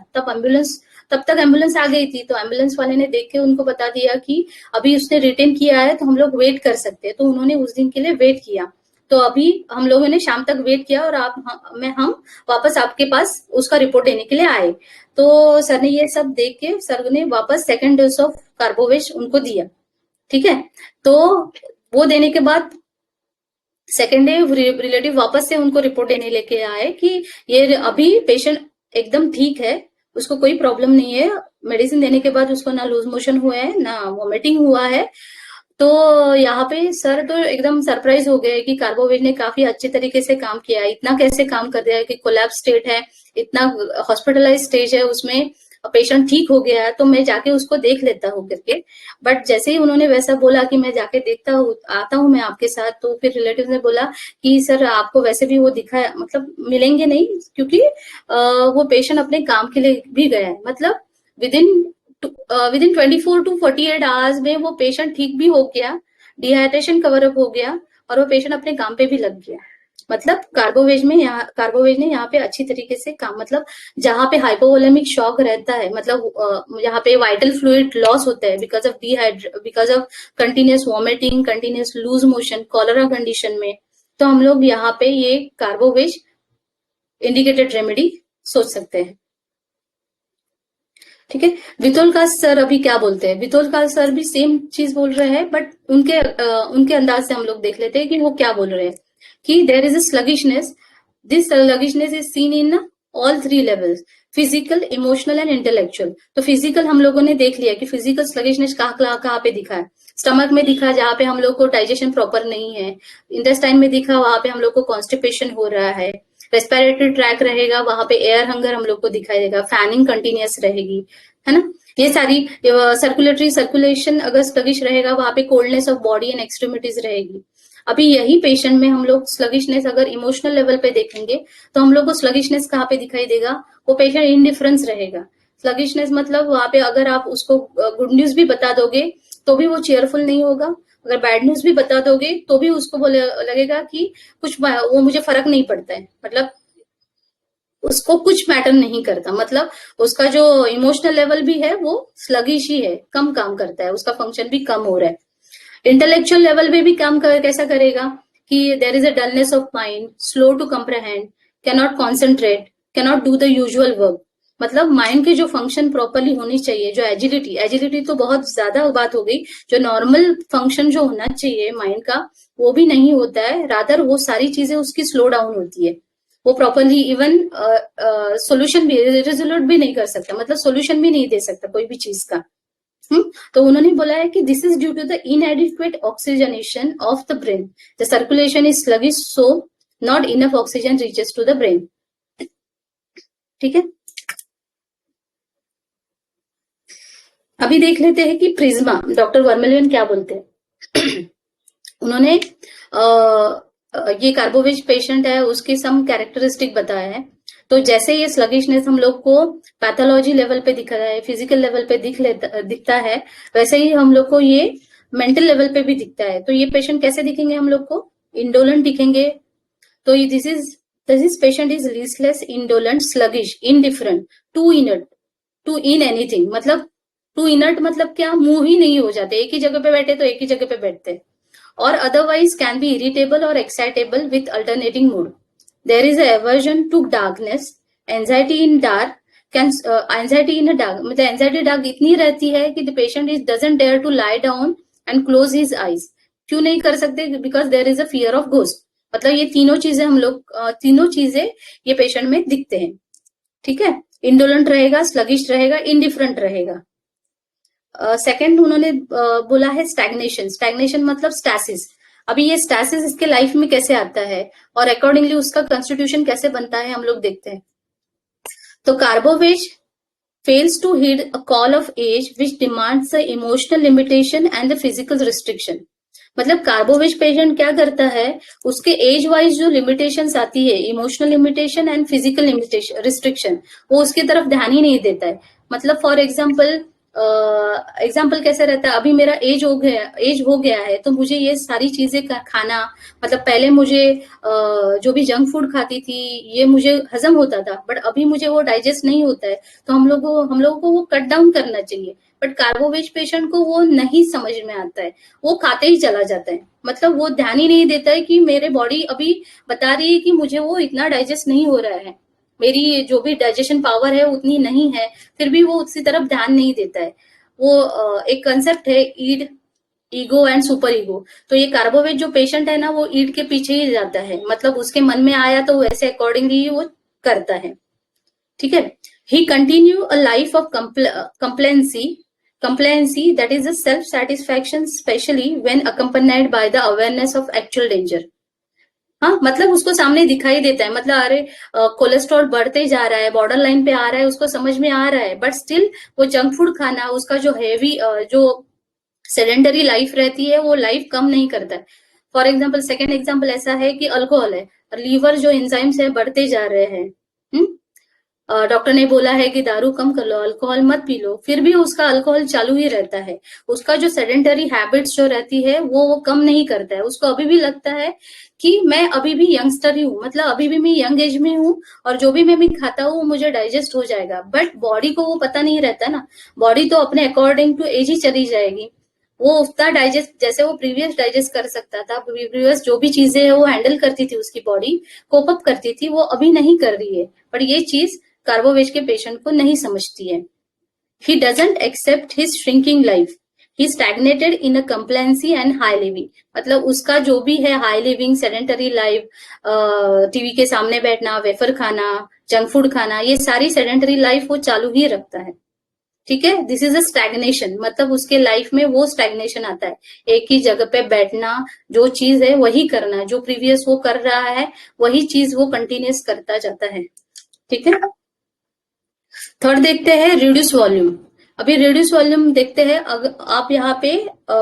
तब तक एम्बुलेंस आ गई थी, तो एम्बुलेंस वाले ने देख के उनको बता दिया कि अभी उसने रिटेन किया है तो हम लोग वेट कर सकते हैं। तो उन्होंने उस दिन के लिए वेट किया। तो अभी हम लोगों ने शाम तक वेट किया और हम वापस आपके पास उसका रिपोर्ट देने के लिए आए। तो सर ने ये सब देख के सर ने वापस सेकेंड डोज ऑफ कार्बोवेज उनको दिया। ठीक है, तो वो देने के बाद सेकेंड डे रिलेटिव वापस से उनको रिपोर्ट देने लेके आए कि ये अभी पेशेंट एकदम ठीक है, उसको कोई प्रॉब्लम नहीं है, मेडिसिन देने के बाद उसको ना लूज मोशन हुआ है ना वॉमिटिंग हुआ है। तो यहाँ पे सर तो एकदम सरप्राइज हो गए कि कार्बोवेज ने काफी अच्छे तरीके से काम किया है, इतना कैसे काम कर दिया है कि कोलैप्स स्टेट है, इतना हॉस्पिटलाइज स्टेज है, उसमें पेशेंट ठीक हो गया है, तो मैं जाके उसको देख लेता हूँ करके। बट जैसे ही उन्होंने वैसा बोला कि मैं जाके देखता हूँ, आता हूँ मैं आपके साथ, तो फिर रिलेटिव ने बोला कि सर आपको वैसे भी वो दिखा है, मतलब मिलेंगे नहीं, क्योंकि वो पेशेंट अपने काम के लिए भी गया है, मतलब विदिन 24 to 48 आवर्स में वो पेशेंट ठीक भी हो गया, डिहाइड्रेशन कवर अप हो गया और वो पेशेंट अपने काम पे भी लग गया। मतलब कार्बोवेज ने यहाँ पे अच्छी तरीके से काम, मतलब जहाँ पे हाइपोवोलेमिक शॉक रहता है, मतलब यहाँ पे वाइटल फ्लूइड लॉस होता है because of continuous vomiting, continuous loose motion, cholera condition में, तो हम लोग यहाँ पे ये कार्बोवेज इंडिकेटेड रेमेडी सोच सकते हैं। ठीक है, वितोलकास सर अभी क्या बोलते हैं? वितोलकास सर भी सेम चीज बोल रहे हैं, बट उनके अंदाज से हम लोग देख लेते हैं कि वो क्या बोल रहे हैं। कि there is a sluggishness, this sluggishness is seen in all 3 levels, physical, emotional and intellectual. तो फिजिकल हम लोगों ने देख लिया कि फिजिकल स्लगिशनेस कहाँ पे दिखा है। स्टमक में दिखा जहाँ पे हम लोग को डाइजेशन प्रॉपर नहीं है, इंटेस्टाइन में दिखा वहां पे हम लोग को कॉन्स्टिपेशन हो रहा है, रेस्पिरेटरी ट्रैक रहेगा वहां पे एयर हंगर हम लोग को दिखाई देगा, फैनिंग कंटिन्यूस रहेगी, है ना। ये सारी सर्कुलेशन अगर स्लगिश रहेगा वहां पे coldness of body and extremities रहेगी। अभी यही पेशेंट में हम लोग स्लगिशनेस अगर इमोशनल लेवल पे देखेंगे तो हम लोग को स्लगिशनेस कहाँ पे दिखाई देगा? वो पेशेंट इंडिफरेंस रहेगा। स्लगिशनेस मतलब वहां पे अगर आप उसको गुड न्यूज भी बता दोगे तो भी वो चेयरफुल नहीं होगा, अगर बैड न्यूज भी बता दोगे तो भी उसको लगेगा कि कुछ वो मुझे फर्क नहीं पड़ता है, मतलब उसको कुछ मैटर नहीं करता, मतलब उसका जो इमोशनल लेवल भी है वो स्लगिश ही है, कम काम करता है, उसका फंक्शन भी कम हो रहा है। इंटेलेक्चुअल लेवल पे भी काम कैसा करेगा कि there is a dullness of mind, slow to comprehend, cannot concentrate, cannot do the usual work. मतलब माइंड की जो फंक्शन प्रॉपरली होनी चाहिए, जो एजिलिटी तो बहुत ज्यादा बात हो गई, जो नॉर्मल फंक्शन जो होना चाहिए माइंड का वो भी नहीं होता है, रादर वो सारी चीजें उसकी स्लो डाउन होती है, वो प्रॉपरली इवन सोल्यूशन भी रिजोल्यूट भी नहीं कर सकता, मतलब सोल्यूशन भी नहीं दे सकता कोई भी चीज का। तो उन्होंने बोला है कि this is due to the inadequate oxygenation of the brain, the circulation is sluggish, so not enough oxygen reaches to the brain. ठीक है, अभी देख लेते हैं कि प्रिज्मा, डॉक्टर वर्मेलियन क्या बोलते हैं। उन्होंने ये कार्बोवेज पेशेंट है उसके सम कैरेक्टरिस्टिक बताया है। तो जैसे ये स्लगिशनेस हम लोग को पैथोलॉजी लेवल पे दिख रहा है, फिजिकल लेवल पे दिखता है, वैसे ही हम लोग को ये मेंटल लेवल पे भी दिखता है। तो ये पेशेंट कैसे दिखेंगे हम लोग को? इंडोलेंट दिखेंगे। तो this patient is listless, indolent, sluggish, indifferent, to inert, to in anything. मतलब टू इनर्ट मतलब क्या? मूव ही नहीं हो जाते, एक ही जगह पे बैठे तो एक ही जगह पे बैठते, or otherwise can be irritable or excitable with alternating mood. There is a aversion to darkness, anxiety in dark, anxiety in a dark, मतलब anxiety dark इतनी रहती है कि the patient doesn't dare to lie down and close his eyes. क्यों नहीं कर सकते? Because there is a fear of ghost. मतलब ये तीनों चीजें हम लोग तीनों चीजें ये पेशेंट में दिखते हैं, ठीक है। इंडोलेंट रहेगा, स्लगिश रहेगा, इनडिफरेंट रहेगा। सेकंड उन्होंने बोला है स्टैग्नेशन। स्टैग्नेशन मतलब स्टैसिस। अभी ये स्टैसिस इसके लाइफ में कैसे आता है और अकॉर्डिंगली उसका कॉन्स्टिट्यूशन कैसे बनता है हम लोग देखते हैं। तो carbo veg fails to heed a call of age which demands the emotional limitation and the physical restriction। मतलब कार्बोवेज पेशेंट क्या करता है, उसके एज वाइज जो लिमिटेशंस आती है, emotional limitation and physical limitation restriction, वो उसकी तरफ ध्यान ही नहीं देता है। मतलब फॉर एग्जाम्पल कैसे रहता है, अभी मेरा एज हो गया है तो मुझे ये सारी चीजें खाना, मतलब पहले मुझे जो भी जंक फूड खाती थी ये मुझे हजम होता था, बट अभी मुझे वो डाइजेस्ट नहीं होता है, तो हम लोगों को वो कट डाउन करना चाहिए। बट कार्बोवेज पेशेंट को वो नहीं समझ में आता है, वो खाते ही चला जाता है। मतलब वो ध्यान ही नहीं देता है कि मेरे बॉडी अभी बता रही है कि मुझे वो इतना डाइजेस्ट नहीं हो रहा है, मेरी जो भी डाइजेशन पावर है उतनी नहीं है, फिर भी वो उसी तरफ ध्यान नहीं देता है। वो एक कंसेप्ट है ईड, ईगो एंड सुपर ईगो। तो ये कार्बोवेज जो पेशेंट है ना, वो ईड के पीछे ही जाता है, मतलब उसके मन में आया तो वैसे अकॉर्डिंगली ही वो करता है, ठीक है। He continue a life of complacency that is a self satisfaction especially when accompanied by the awareness of actual danger। हाँ, मतलब उसको सामने दिखाई देता है, मतलब अरे कोलेस्ट्रॉल बढ़ते जा रहा है, बॉर्डर लाइन पे आ रहा है, उसको समझ में आ रहा है, बट स्टिल वो जंक फूड खाना, उसका जो हैवी जो सेडेंटरी लाइफ रहती है वो लाइफ कम नहीं करता है। फॉर एग्जाम्पल सेकेंड एग्जाम्पल ऐसा है कि अल्कोहल है, लीवर जो एंजाइम्स है बढ़ते जा रहे हैं। डॉक्टर ने बोला है कि दारू कम कर लो, अल्कोहल मत पी लो, फिर भी उसका अल्कोहल चालू ही रहता है। उसका जो सेडेंटरी हैबिट्स जो रहती है वो कम नहीं करता है, उसको अभी भी लगता है कि मैं अभी भी यंगस्टर ही हूँ, मतलब अभी भी मैं यंग एज में हूँ और जो भी मैं भी खाता हूँ मुझे डाइजेस्ट हो जाएगा। बट बॉडी को वो पता नहीं रहता ना, बॉडी तो अपने अकॉर्डिंग टू एज ही चली जाएगी। वो उतना डाइजेस्ट, जैसे वो प्रीवियस डाइजेस्ट कर सकता था, प्रीवियस जो भी चीजें है वो हैंडल करती थी, उसकी बॉडी कोप अप करती थी, वो अभी नहीं कर रही है। पर ये चीज कार्बोवेज के पेशेंट को नहीं समझती है। He doesn't accept his shrinking life. He stagnated in a complacency and high living। मतलब उसका जो भी है high living, sedentary life, TV के सामने बैठना, वेफर खाना, जंक फूड खाना, ये सारी सेडेंटरी लाइफ वो चालू ही रखता है, ठीक है। दिस इज अ स्टैग्नेशन, मतलब उसके लाइफ में वो स्टैग्नेशन आता है, एक ही जगह पे बैठना, जो चीज है वही करना, जो प्रीवियस वो कर रहा है वही चीज वो कंटिन्यूस करता जाता है, ठीक है। थर्ड देखते हैं रिड्यूस वॉल्यूम। अभी रिड्यूस वॉल्यूम देखते हैं, अगर आप यहाँ पे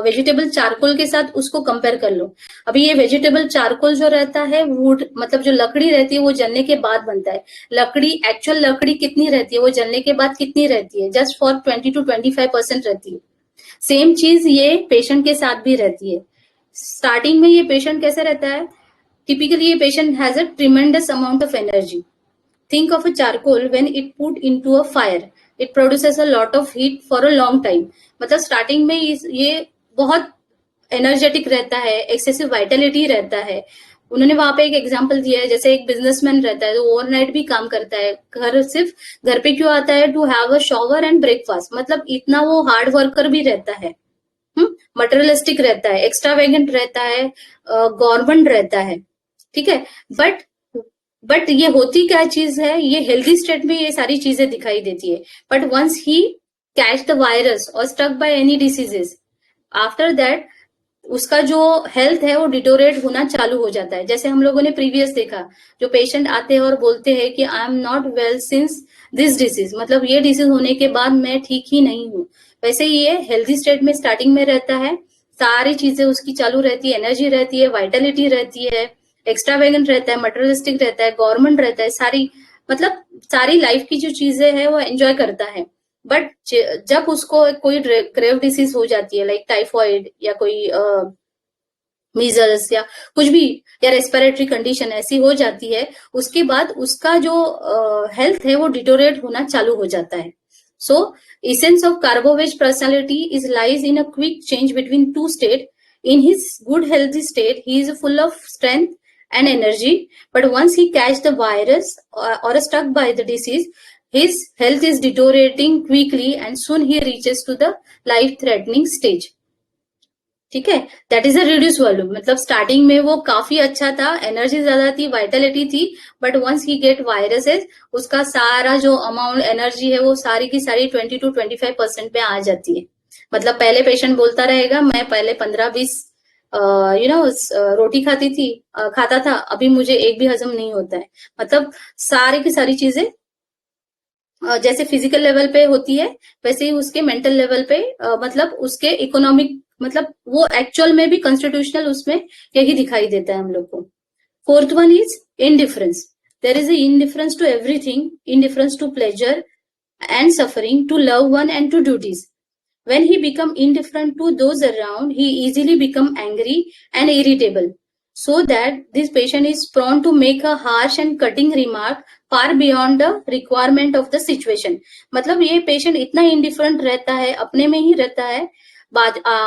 वेजिटेबल चारकोल के साथ उसको कंपेयर कर लो। अभी ये वेजिटेबल चारकोल जो रहता है, वुड मतलब जो लकड़ी रहती है वो जलने के बाद बनता है। लकड़ी, एक्चुअल लकड़ी कितनी रहती है, वो जलने के बाद कितनी रहती है, जस्ट फॉर 20 to 25% रहती है। सेम चीज ये पेशेंट के साथ भी रहती है। स्टार्टिंग में ये पेशेंट कैसे रहता है, टिपिकली ये patient has a tremendous amount of energy. Think of a charcoal when it put into a fire. It produces a lot of heat for a long time। मतलब स्टार्टिंग में ये बहुत एनर्जेटिक रहता है, एक्सेसिव वाइटलिटी रहता है। उन्होंने वहां पे एक एग्जांपल दिया है, जैसे एक बिजनेसमैन रहता है तो ओवरनाइट भी काम करता है, घर पे क्यों आता है, to have a shower and breakfast. मतलब इतना वो हार्ड वर्कर भी रहता है, मटेरियलिस्टिक रहता है, एक्स्ट्रावेगेंट रहता है, गवर्नमेंट रहता है, ठीक है। बट ये होती क्या चीज है, ये हेल्दी स्टेट में ये सारी चीजें दिखाई देती है। But once he catch the virus और struck by any diseases, after that उसका जो हेल्थ है वो डिटोरेट होना चालू हो जाता है। जैसे हम लोगों ने प्रीवियस देखा, जो पेशेंट आते हैं और बोलते हैं कि I am not well since this disease, मतलब ये डिसीज होने के बाद मैं ठीक ही नहीं हूँ। वैसे ही ये हेल्दी स्टेट में स्टार्टिंग में रहता है, सारी चीजें उसकी चालू रहती है, एनर्जी रहती है, वाइटलिटी रहती है, एक्स्ट्रावेगेंट रहता है, मटेरियलिस्टिक रहता है, गवर्नमेंट रहता है, सारी मतलब सारी लाइफ की जो चीजें है वो एंजॉय करता है। बट जब उसको कोई ग्रेव डिसीज हो जाती है, लाइक टाइफॉइड या कोई मीजल्स या कुछ भी, या रेस्पिरेटरी कंडीशन ऐसी हो जाती है, उसके बाद उसका जो हेल्थ है वो डिटोरेट होना चालू हो जाता है। सो essence of Karbovich personality is lies in a quick change between two states। In his good healthy state, he is full of strength and energy, but once he catch the virus or is struck by the disease, his health is deteriorating quickly and soon he reaches to the life threatening stage। ठीक है, that is a reduce volume. मतलब starting में वो काफी अच्छा था, energy ज्यादा थी, वाइटलिटी थी, but once he get viruses उसका सारा जो अमाउंट एनर्जी है वो सारी की सारी 20 to 25% पे आ जाती है। मतलब पहले पेशेंट बोलता रहेगा मैं पहले 15-20 रोटी खाती थी, खाता था, अभी मुझे एक भी हजम नहीं होता है। मतलब सारी की सारी चीजें जैसे फिजिकल लेवल पे होती है वैसे ही उसके मेंटल लेवल पे मतलब उसके इकोनॉमिक, मतलब वो एक्चुअल में भी कॉन्स्टिट्यूशनल उसमें यही दिखाई देता है हम लोग को। Fourth one is indifference. There is a indifference to everything, indifference to pleasure and suffering, to loved one and to duties. When he become indifferent to those around, he easily become angry and irritable. So that this patient is prone to make a harsh and cutting remark far beyond the requirement of the situation. मतलब ये patient इतना indifferent रहता है, अपने में ही रहता है।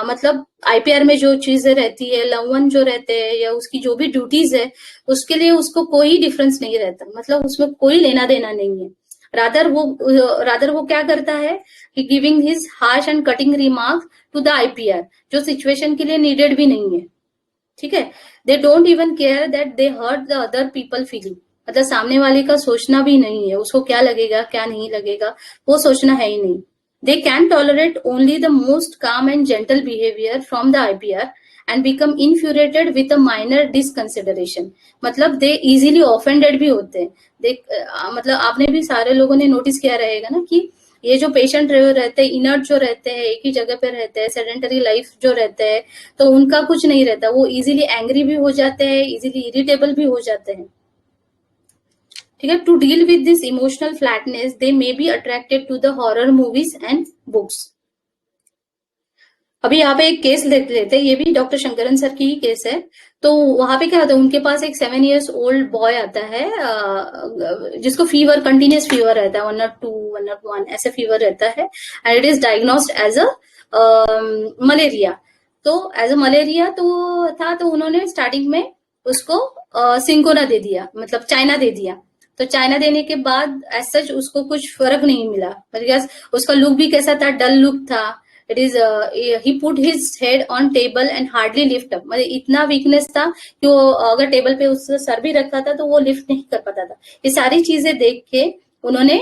मतलब आईपीआर में जो चीजें रहती है, लवन जो रहते हैं या उसकी जो भी ड्यूटीज है, उसके लिए उसको कोई डिफरेंस नहीं रहता, मतलब उसमें कोई लेना देना नहीं है। रादर वो क्या करता है कि giving his harsh and cutting remark to the IPR, जो सिचुएशन के लिए नीडेड भी नहीं है। ठीक है, they don't even care that they hurt the other people feeling. मतलब सामने वाले का सोचना भी नहीं है, उसको क्या लगेगा क्या नहीं लगेगा वो सोचना है ही नहीं। They can tolerate only the most calm and gentle behaviour from the IPR and become infuriated with a minor disconsideration. मतलब दे इजीली ऑफेंडेड भी होते हैं। मतलब आपने भी सारे लोगों ने नोटिस किया रहेगा ना कि ये जो पेशेंट रहते हैं, इनर्ट जो रहते हैं, एक ही जगह पे रहते हैं, सेडेंटरी लाइफ जो रहते हैं, तो उनका कुछ नहीं रहता, वो इजीली एंग्री भी हो जाते हैं, इजीली इरिटेबल भी हो जाते हैं। ठीक है, to deal with this emotional flatness they may be attracted to the horror movies and books. अभी यहाँ पे एक केस देख लेते हैं, ये भी डॉक्टर शंकरन सर की ही केस है। तो वहां पे क्या होता है, उनके पास एक 7 years ओल्ड बॉय आता है जिसको फीवर, कंटिन्यूस फीवर रहता है, 102 101 ऐसे फीवर रहता है, and it is diagnosed as a malaria. तो एज अ मलेरिया तो था, तो उन्होंने स्टार्टिंग में उसको सिंकोना दे दिया, मतलब चाइना दे दिया। तो चाइना देने के बाद एज सच उसको कुछ फर्क नहीं मिला, बिकॉज उसका लुक भी कैसा था, डल लुक था। It is he put his head on table and hardly lift up, मतलब इतना वीकनेस था कि वो अगर टेबल पे उसका सर भी रखा था तो वो लिफ्ट नहीं कर पाता था। ये सारी चीजें देख के उन्होंने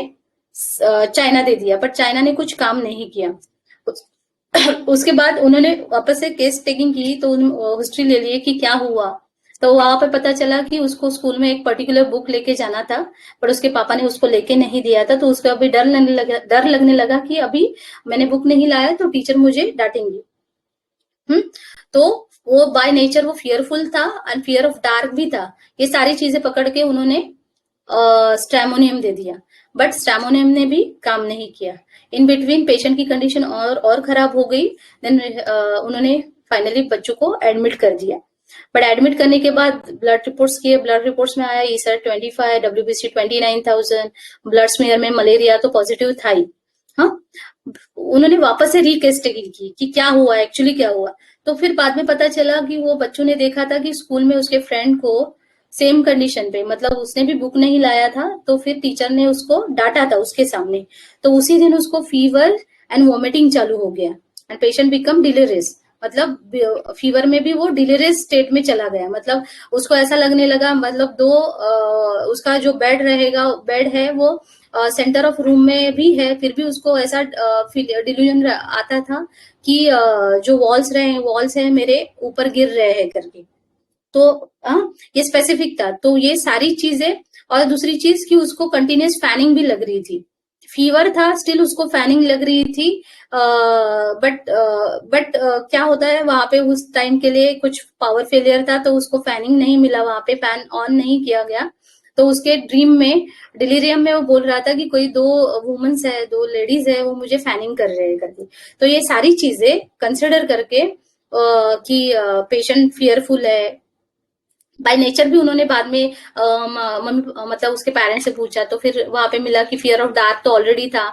चाइना दे दिया, बट चाइना ने कुछ काम नहीं किया। उसके बाद उन्होंने वापस से केस टेकिंग की, तो हिस्ट्री ले लिए कि क्या हुआ। तो वहां पे पता चला कि उसको स्कूल में एक पर्टिकुलर बुक लेके जाना था, पर उसके पापा ने उसको लेके नहीं दिया था। तो उसको अभी डर लगने लगा कि अभी मैंने बुक नहीं लाया तो टीचर मुझे डांटेंगी। तो वो बाय नेचर वो फियरफुल था एंड फियर ऑफ डार्क भी था। ये सारी चीजें पकड़ के उन्होंने स्ट्रेमोनियम दे दिया, बट स्ट्रेमोनियम ने भी काम नहीं किया। इन बिटवीन पेशेंट की कंडीशन और खराब हो गई। देन उन्होंने फाइनली बच्चों को एडमिट कर दिया, बट एडमिट करने के बाद ब्लड रिपोर्ट्स किए, ब्लड रिपोर्ट्स में आया ईसर 25, WBC 29,000, ब्लड स्मेयर में मलेरिया तो पॉजिटिव था ही। हाँ, उन्होंने वापस से रीकेस्टिंग की कि क्या हुआ, एक्चुअली क्या हुआ। तो फिर बाद में पता चला कि वो बच्चों ने देखा था कि स्कूल में उसके फ्रेंड को सेम कंडीशन पे, मतलब उसने भी बुक नहीं लाया था, तो फिर टीचर ने उसको डांटा था उसके सामने। तो उसी दिन उसको फीवर एंड वॉमिटिंग चालू हो गया एंड पेशेंट बिकम डिलीरियस। मतलब फीवर में भी वो डिलीरियस स्टेट में चला गया, मतलब उसको ऐसा लगने लगा, मतलब उसका जो बेड है वो सेंटर ऑफ रूम में भी है, फिर भी उसको ऐसा डिल्यूजन आता था कि जो वॉल्स है मेरे ऊपर गिर रहे हैं करके। तो ये स्पेसिफिक था। तो ये सारी चीजें, और दूसरी चीज कि उसको कंटिन्यूस फैनिंग भी लग रही थी, फीवर था स्टिल उसको फैनिंग लग रही थी। बट क्या होता है वहां पे उस टाइम के लिए कुछ पावर फेलियर था, तो उसको फैनिंग नहीं मिला, वहां पे फैन ऑन नहीं किया गया। तो उसके ड्रीम में, डिलीरियम में वो बोल रहा था कि कोई 2 वुमेन्स है, 2 लेडीज है, वो मुझे फैनिंग कर रहे हैं करके। तो ये सारी चीजें कंसिडर करके कि पेशेंट फियरफुल है बाय नेचर भी, उन्होंने बाद में मम्मी मतलब उसके पेरेंट्स से पूछा, तो फिर वहां पे मिला कि फियर ऑफ डार्क तो ऑलरेडी था,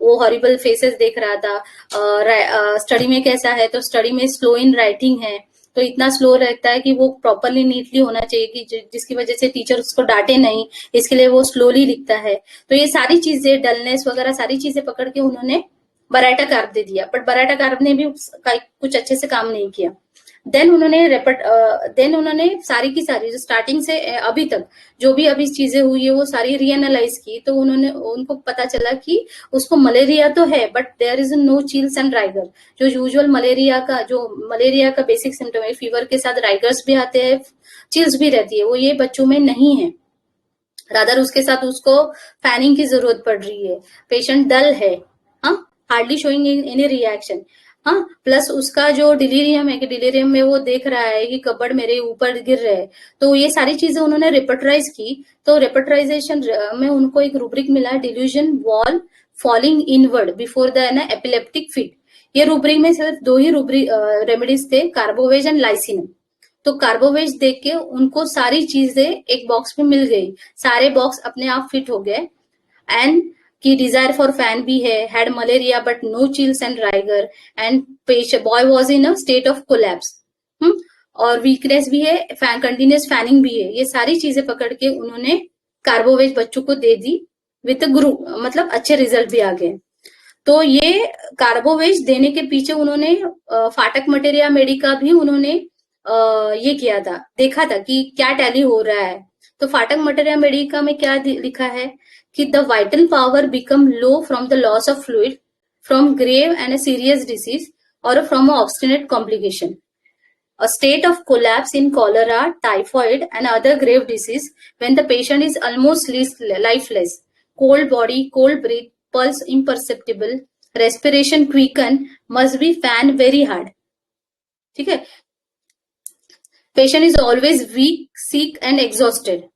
वो हॉरिबल फेसेस देख रहा था। स्टडी में कैसा है, तो स्टडी में स्लो इन राइटिंग है, तो इतना स्लो रहता है कि वो प्रॉपरली नीटली होना चाहिए कि जिसकी वजह से टीचर उसको डांटे नहीं, इसके लिए वो स्लोली लिखता है। तो ये सारी चीजें, डलनेस वगैरह सारी चीजें पकड़ के उन्होंने बराटा कार्ब दे दिया, बट बराटा कार्ब ने भी कुछ अच्छे से काम नहीं किया। देन उन्होंने सारी की सारी जो स्टार्टिंग से अभी तक जो भी अभी चीजें हुई है वो सारी रीएनालाइज की, तो उनको पता चला कि उसको मलेरिया तो है but there is no chills and rigor. जो यूजुअल मलेरिया का बेसिक सिम्टम है, फीवर के साथ राइगर्स भी आते हैं, चिल्स भी रहती है, वो ये बच्चों में नहीं है। रादर उसके साथ उसको फैनिंग की जरूरत पड़ रही है, पेशेंट डल है, हाँ, हार्डली शोइंग एनी रिएक्शन, हाँ, प्लस उसका जो डिलीरियम है कि डिलीरियम में वो देख रहा है कि कपड़ मेरे ऊपर गिर रहे हैं, तो ये सारी चीजें उन्होंने रेपर्टराइज की। तो रेपर्टराइजेशन में उनको एक रूब्रिक मिला, delusion wall falling inward before the epileptic fit. ये रूब्रिक में सिर्फ दो ही रूब्रिक रेमेडीज थे, कार्बोवेज एंड लाइसिनम। तो कार्बोवेज देख के उनको सारी चीजें एक बॉक्स में मिल गई, सारे बॉक्स अपने आप फिट हो गए। एंड की डिजायर फॉर फैन भी है, had malaria but no chills and rigor, and boy was in a state of collapse, और वीकनेस भी है, कंटिन्यूस फैनिंग भी है। ये सारी चीजें पकड़ के उन्होंने कार्बोवेज बच्चों को दे दी विद ग्रुप, मतलब अच्छे रिजल्ट भी आ गए। तो ये कार्बोवेज देने के पीछे उन्होंने फाटक मटेरिया मेडिका भी उन्होंने ये किया था, देखा था कि क्या टैली हो रहा है। तो फाटक मटेरिया मेडिका में क्या लिखा है कि the vital power become low from the loss of fluid, from grave and a serious disease और from a obstinate complication, a state of collapse in cholera, typhoid, and other grave disease when the patient is almost lifeless, cold body, cold breath, pulse imperceptible, respiration quicken, must be fanned very hard. ठीक है, patient is always weak, sick, and exhausted.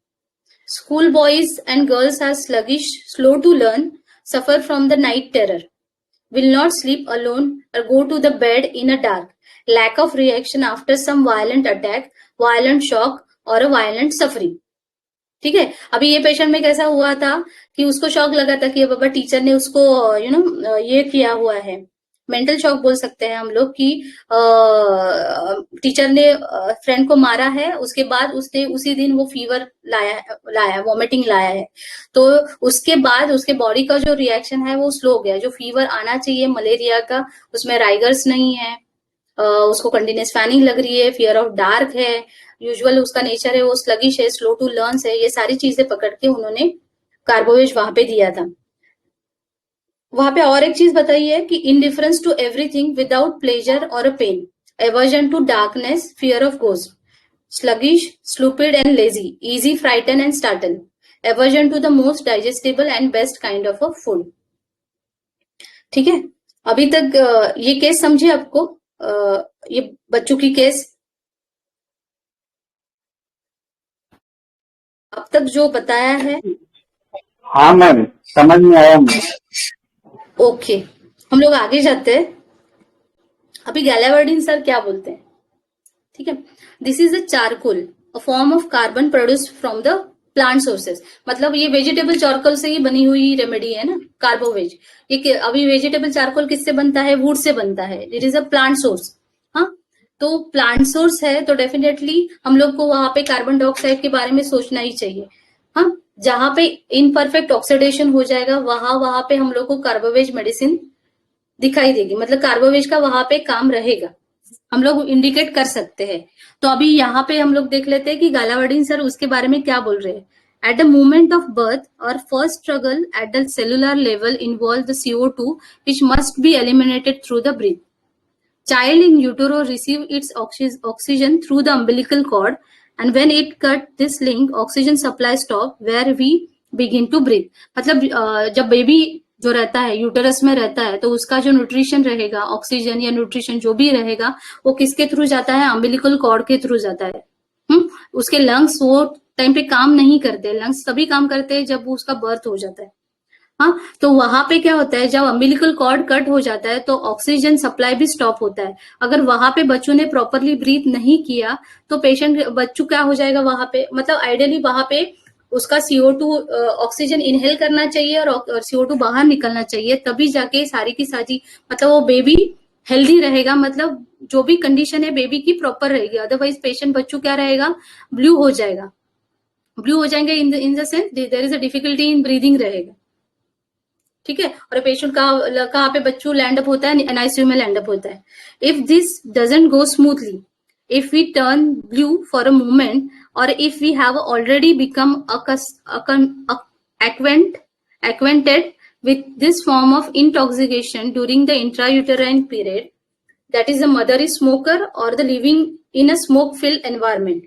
School boys and girls are sluggish, slow to learn, suffer from the night terror, will not sleep alone or go to the bed in a dark, lack of reaction after some violent attack, violent shock or a violent suffering. ठीक है, अभी ये patient में कैसा हुआ था कि उसको शॉक लगा था कि बाबा टीचर ने उसको ये किया हुआ है, मेंटल शॉक बोल सकते हैं हम लोग कि टीचर ने फ्रेंड को मारा है, उसके बाद उसने उसी दिन वो फीवर लाया वॉमिटिंग लाया है, तो उसके बाद उसके बॉडी का जो रिएक्शन है वो स्लो हो गया। जो फीवर आना चाहिए मलेरिया का उसमें राइगर्स नहीं है, उसको कंटिन्यूस फैनिंग लग रही है, फियर ऑफ डार्क है, यूजुअल उसका नेचर है वो स्लगिश है, स्लो टू लर्न है, ये सारी चीजें पकड़ के उन्होंने कार्बोवेज वहां पे दिया था। वहां पे और एक चीज बताई है कि indifference to everything without pleasure और a pain, aversion to darkness, fear of ghost, sluggish, stupid and lazy, easy frighten and startle, aversion to the most digestible and best kind of a food. ठीक है, अभी तक ये case समझे आपको, ये बच्चों की केस अब तक जो बताया है? हाँ मैम, समझ में आया मुझे। ओके, हम लोग आगे जाते हैं। अभी गैलावर्डिन सर क्या बोलते हैं, ठीक है, this is a charcoal, a form of carbon produce from the plant sources, मतलब ये वेजिटेबल चारकोल से ही बनी हुई रेमेडी है ना कार्बोवेज। ये अभी वेजिटेबल चारकोल किससे बनता है? वुड से बनता है, it is a plant source. हाँ, तो प्लांट सोर्स है तो डेफिनेटली हम लोग को वहां पे कार्बन डाइऑक्साइड के बारे में सोचना ही चाहिए। हाँ, जहां पे इनपरफेक्ट ऑक्सीडेशन हो जाएगा वहां पे हम लोग को कार्बोवेज मेडिसिन दिखाई देगी, मतलब कार्बोवेज का वहां पे काम रहेगा, हम लोग इंडिकेट कर सकते हैं। तो अभी यहाँ पे हम लोग देख लेते हैं कि गालावर्डिन सर उसके बारे में क्या बोल रहे हैं। At the moment of birth or first struggle at the cellular level involve the CO2 which must be eliminated through the breath. Child in utero receive its oxygen through the umbilical cord, and when it cut this link, oxygen supply stop where we begin to breathe. मतलब जब baby जो रहता है uterus में रहता है तो उसका जो न्यूट्रिशन रहेगा, ऑक्सीजन या न्यूट्रिशन जो भी रहेगा वो किसके थ्रू जाता है? अम्बिलिकल कॉर्ड के थ्रू जाता है। उसके लंग्स वो टाइम पे काम नहीं करते, लंग्स तभी काम करते हैं जब उसका बर्थ हो जाता है। हाँ, तो वहां पे क्या होता है, जब अम्बिलिकल कॉर्ड कट हो जाता है तो ऑक्सीजन सप्लाई भी स्टॉप होता है। अगर वहां पे बच्चों ने प्रॉपरली ब्रीथ नहीं किया तो बच्चों क्या हो जाएगा वहां पे, मतलब आइडियली वहां पे उसका CO2 ऑक्सीजन इनहेल करना चाहिए और CO2 बाहर निकलना चाहिए, तभी जाके सारी की सारी मतलब वो बेबी हेल्दी रहेगा, मतलब जो भी कंडीशन है बेबी की प्रॉपर रहेगी। अदरवाइज पेशेंट बच्चों क्या रहेगा, ब्लू हो जाएगा, ब्लू हो जाएंगे in the sense there is a difficulty in breathing रहेगा। ठीक है, और पेशेंट कहाँ पे बच्चों लैंड अप होता है? एनआईसीयू में लैंड अप होता है। If this doesn't go smoothly if we turn blue for a moment, or if we have already become acquainted with this form of intoxication during the intrauterine period, that is the mother is smoker or the living in a smoke filled environment.